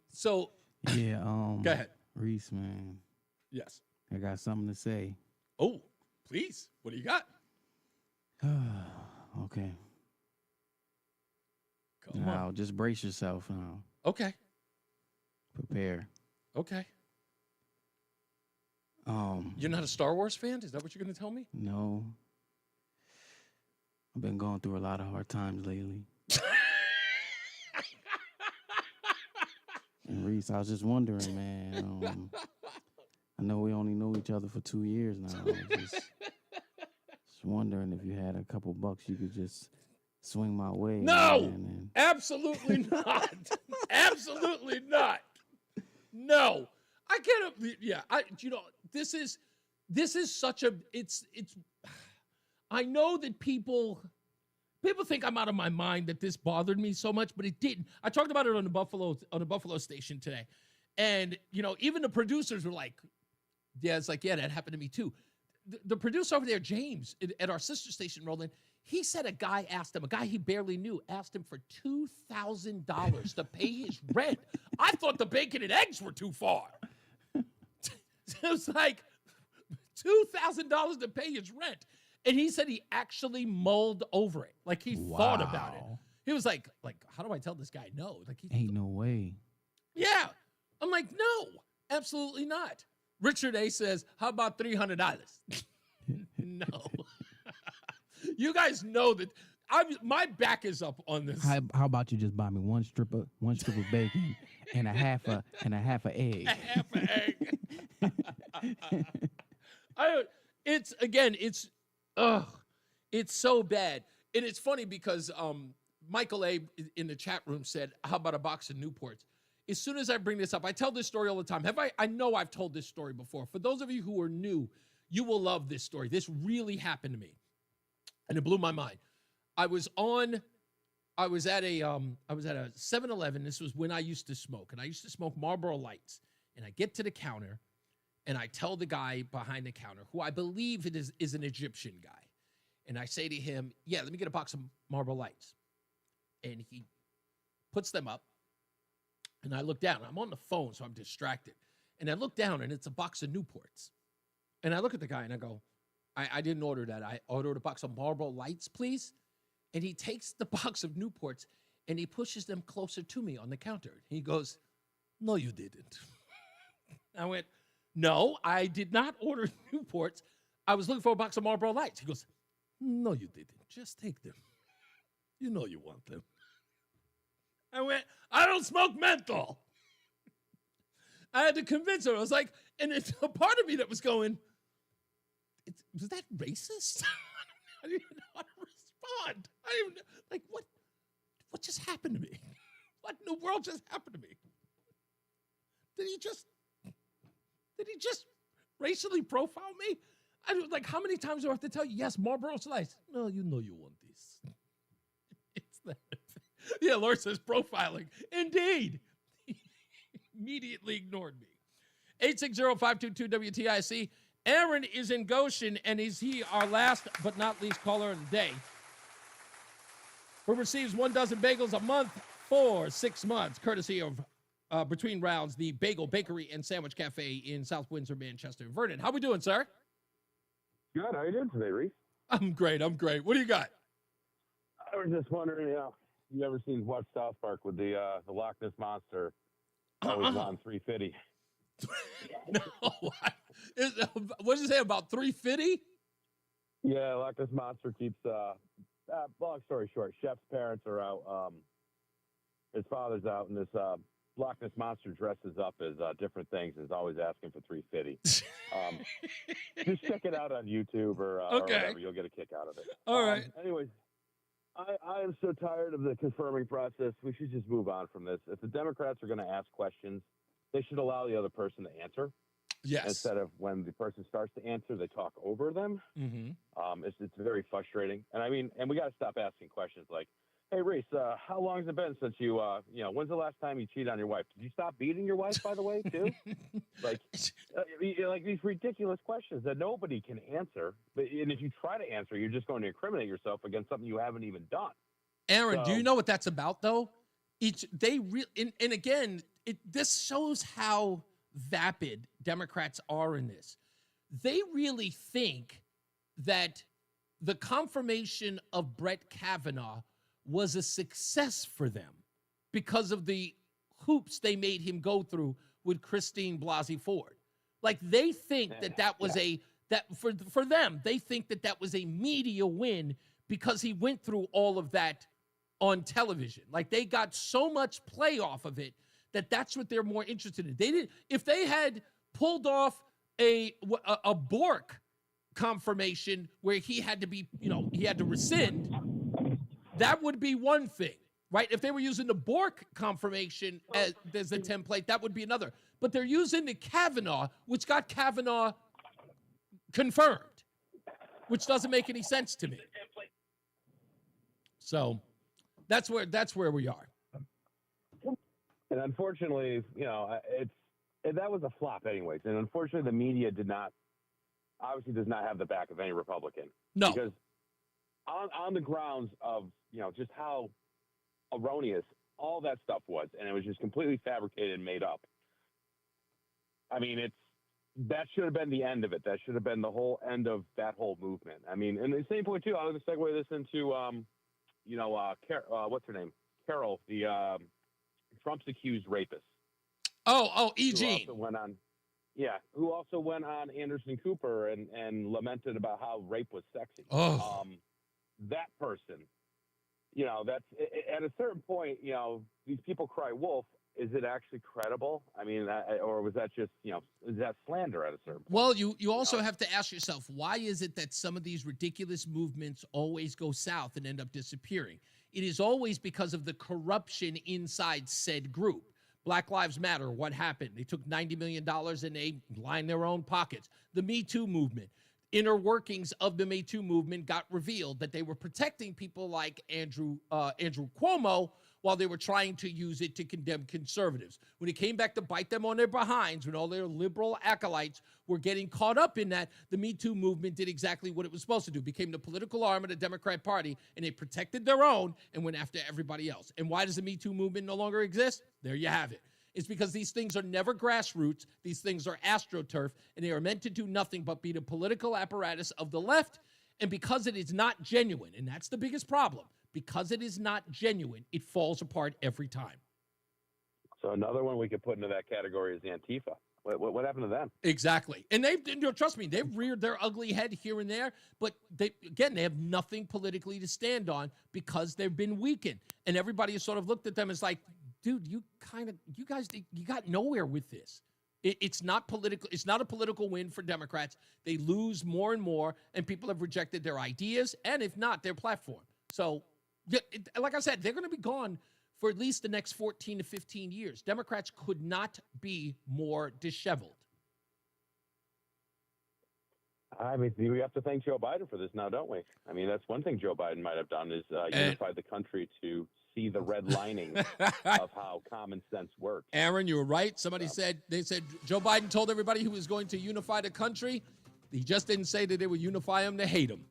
ahead. Reese, man. Yes. I got something to say. Oh, please. What do you got? Okay. Come now, on. just brace yourself now. Okay. Prepare. Okay. You're not a Star Wars fan? Is that what you're going to tell me? No. I've been going through a lot of hard times lately. And Reese, I was just wondering, man. I know we only know each other for 2 years now. I was just wondering if you had a couple bucks you could just swing my way. No, man, absolutely not. Absolutely not. No, I can't. Yeah, this is such a. It's. I know that people think I'm out of my mind that this bothered me so much, but it didn't. I talked about it on the Buffalo station today, and even the producers were like, "Yeah, it's like that happened to me too." The producer over there, James, at our sister station, Roland, he said a guy he barely knew, asked him for $2,000 to pay his rent. I thought the bacon and eggs were too far. It was like $2,000 to pay his rent. And he said he actually mulled over it. Like he thought about it. He was like, how do I tell this guy no? Like ain't no way. Yeah. I'm like, no, absolutely not. Richard A says, how about $300? No. You guys know that my back is up on this. How about you just buy me one strip of bacon and a half a egg. A half an egg. It's so bad. And it's funny because Michael A. in the chat room said, how about a box of Newports? As soon as I bring this up, I tell this story all the time. I know I've told this story before. For those of you who are new, you will love this story. This really happened to me. And it blew my mind. I was at a 7-Eleven. This was when I used to smoke. And I used to smoke Marlboro Lights. And I get to the counter, and I tell the guy behind the counter, who I believe it is an Egyptian guy. And I say to him, yeah, let me get a box of Marlboro Lights. And he puts them up. And I look down. I'm on the phone, so I'm distracted. And I look down, and it's a box of Newports. And I look at the guy, and I go, I didn't order that. I ordered a box of Marlboro Lights, please. And he takes the box of Newports, and he pushes them closer to me on the counter. He goes, no, you didn't. I went, no, I did not order Newports. I was looking for a box of Marlboro Lights. He goes, no, you didn't. Just take them. You know you want them. I went, I don't smoke menthol. I had to convince her. I was like, and it's a part of me that was going, was that racist? I didn't even know how to respond. I didn't even know, like, what just happened to me? What in the world just happened to me? Did he just racially profile me? I was like, how many times do I have to tell you? Yes, Marlboro Lights. No, you know you want these. It's that. Yeah, Laura says profiling. Indeed. Immediately ignored me. 860-522-WTIC. Aaron is in Goshen, and is he our last but not least caller of the day, who receives 1 dozen bagels a month for 6 months, courtesy of Between Rounds, the Bagel Bakery and Sandwich Cafe in South Windsor, Manchester. Vernon, how we doing, sir? Good. How you doing today, Reese? I'm great. What do you got? I was just wondering, you ever seen Watch South Park with the Loch Ness Monster always on 350? No. What did you say about 350? Yeah, Loch Ness Monster keeps, long story short, Chef's parents are out, his father's out, and this Loch Ness Monster dresses up as different things and is always asking for 350. Just check it out on YouTube or whatever. You'll get a kick out of it. All right. Anyways, I am so tired of the confirming process. We should just move on from this. If the Democrats are going to ask questions, they should allow the other person to answer. Yes. Instead of when the person starts to answer, they talk over them. Mm-hmm. It's very frustrating. And we got to stop asking questions like, hey, Reese, how long has it been since when's the last time you cheated on your wife? Did you stop beating your wife, by the way, too? like these ridiculous questions that nobody can answer. And if you try to answer, you're just going to incriminate yourself against something you haven't even done. Aaron, do you know what that's about, though? This shows how vapid Democrats are in this. They really think that the confirmation of Brett Kavanaugh was a success for them because of the hoops they made him go through with Christine Blasey Ford. Like they think that was for them, they think that was a media win because he went through all of that on television. Like they got so much play off of it that's what they're more interested in. They didn't. If they had pulled off a Bork confirmation where he had to be, he had to rescind, that would be one thing, right? If they were using the Bork confirmation as the template, that would be another. But they're using the Kavanaugh, which got Kavanaugh confirmed, which doesn't make any sense to me. So that's where we are. And unfortunately, that was a flop anyways. And unfortunately, the media does not have the back of any Republican. No. Because on the grounds of, just how erroneous all that stuff was, and it was just completely fabricated and made up. I mean, that should have been the end of it. That should have been the whole end of that whole movement. I mean, and the same point too, I was going to segue this into, what's her name? Carol, the Trump's accused rapist. Oh, E. Jean. Who also went on Anderson Cooper and lamented about how rape was sexy. Oh. That person, that's at a certain point, these people cry wolf. Is it actually credible? I mean, or was that just, is that slander at a certain point? Well, you also have to ask yourself, why is it that some of these ridiculous movements always go south and end up disappearing? It is always because of the corruption inside said group. Black Lives Matter, what happened? They took $90 million and they lined their own pockets. The Me Too movement, inner workings of the Me Too movement got revealed that they were protecting people like Andrew Cuomo while they were trying to use it to condemn conservatives. When it came back to bite them on their behinds, when all their liberal acolytes were getting caught up in that, the Me Too movement did exactly what it was supposed to do, became the political arm of the Democrat Party, and they protected their own and went after everybody else. And why does the Me Too movement no longer exist? There you have it. It's because these things are never grassroots. These things are astroturf, and they are meant to do nothing but be the political apparatus of the left. And because it is not genuine, and that's the biggest problem, because it is not genuine, it falls apart every time. So another one we could put into that category is Antifa. What happened to them? Exactly. And trust me, they've reared their ugly head here and there, but they have nothing politically to stand on because they've been weakened. And everybody has sort of looked at them as like, dude, you guys got nowhere with this. It's not political. It's not a political win for Democrats. They lose more and more, and people have rejected their ideas, and if not, their platform. So, like I said, they're going to be gone for at least the next 14 to 15 years. Democrats could not be more disheveled. I mean, we have to thank Joe Biden for this now, don't we? I mean, that's one thing Joe Biden might have done is unified the country to see the red lining of how common sense works. Aaron, you were right. Somebody said Joe Biden told everybody he was going to unify the country. He just didn't say that they would unify him to hate him.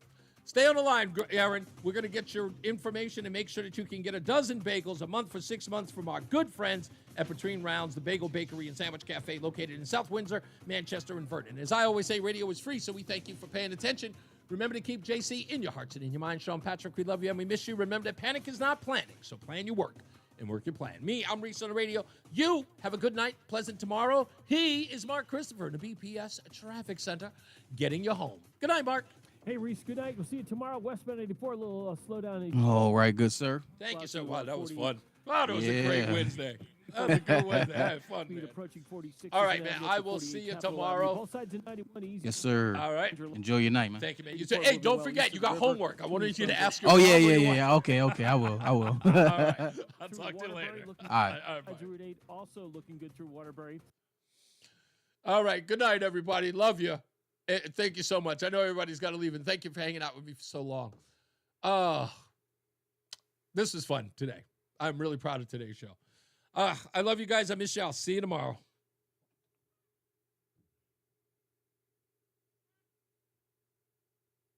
Stay on the line, Aaron. We're going to get your information and make sure that you can get a dozen bagels a month for 6 months from our good friends at Petrine Rounds, the Bagel Bakery and Sandwich Cafe located in South Windsor, Manchester, and Vernon. As I always say, radio is free, so we thank you for paying attention. Remember to keep JC in your hearts and in your mind. Sean Patrick, we love you and we miss you. Remember that panic is not planning, so plan your work and work your plan. Me, I'm Reese on the radio. You have a good night, pleasant tomorrow. He is Mark Christopher in the BPS Traffic Center, getting you home. Good night, Mark. Hey, Reese, good night. We'll see you tomorrow. Westbound 84, a little slowdown. All right, good sir. Thank you so much. That was fun. Wow, that was a great Wednesday. That was a good Wednesday. I had fun, man. Approaching 46. All right, man. I will see you tomorrow. Both sides of 91 easy. Yes, sir. All right. Enjoy your night, man. Thank you, man. You said, hey, don't forget, you got homework. I wanted you to ask your mom. Oh, or your yeah. wife. Okay. I will. All right. I'll talk to you later. All right. Route 8 also looking good through Waterbury. All right. Good night, everybody. Love you. Thank you so much. I know everybody's got to leave, and thank you for hanging out with me for so long. This was fun today. I'm really proud of today's show. I love you guys. I miss you. I'll see you tomorrow.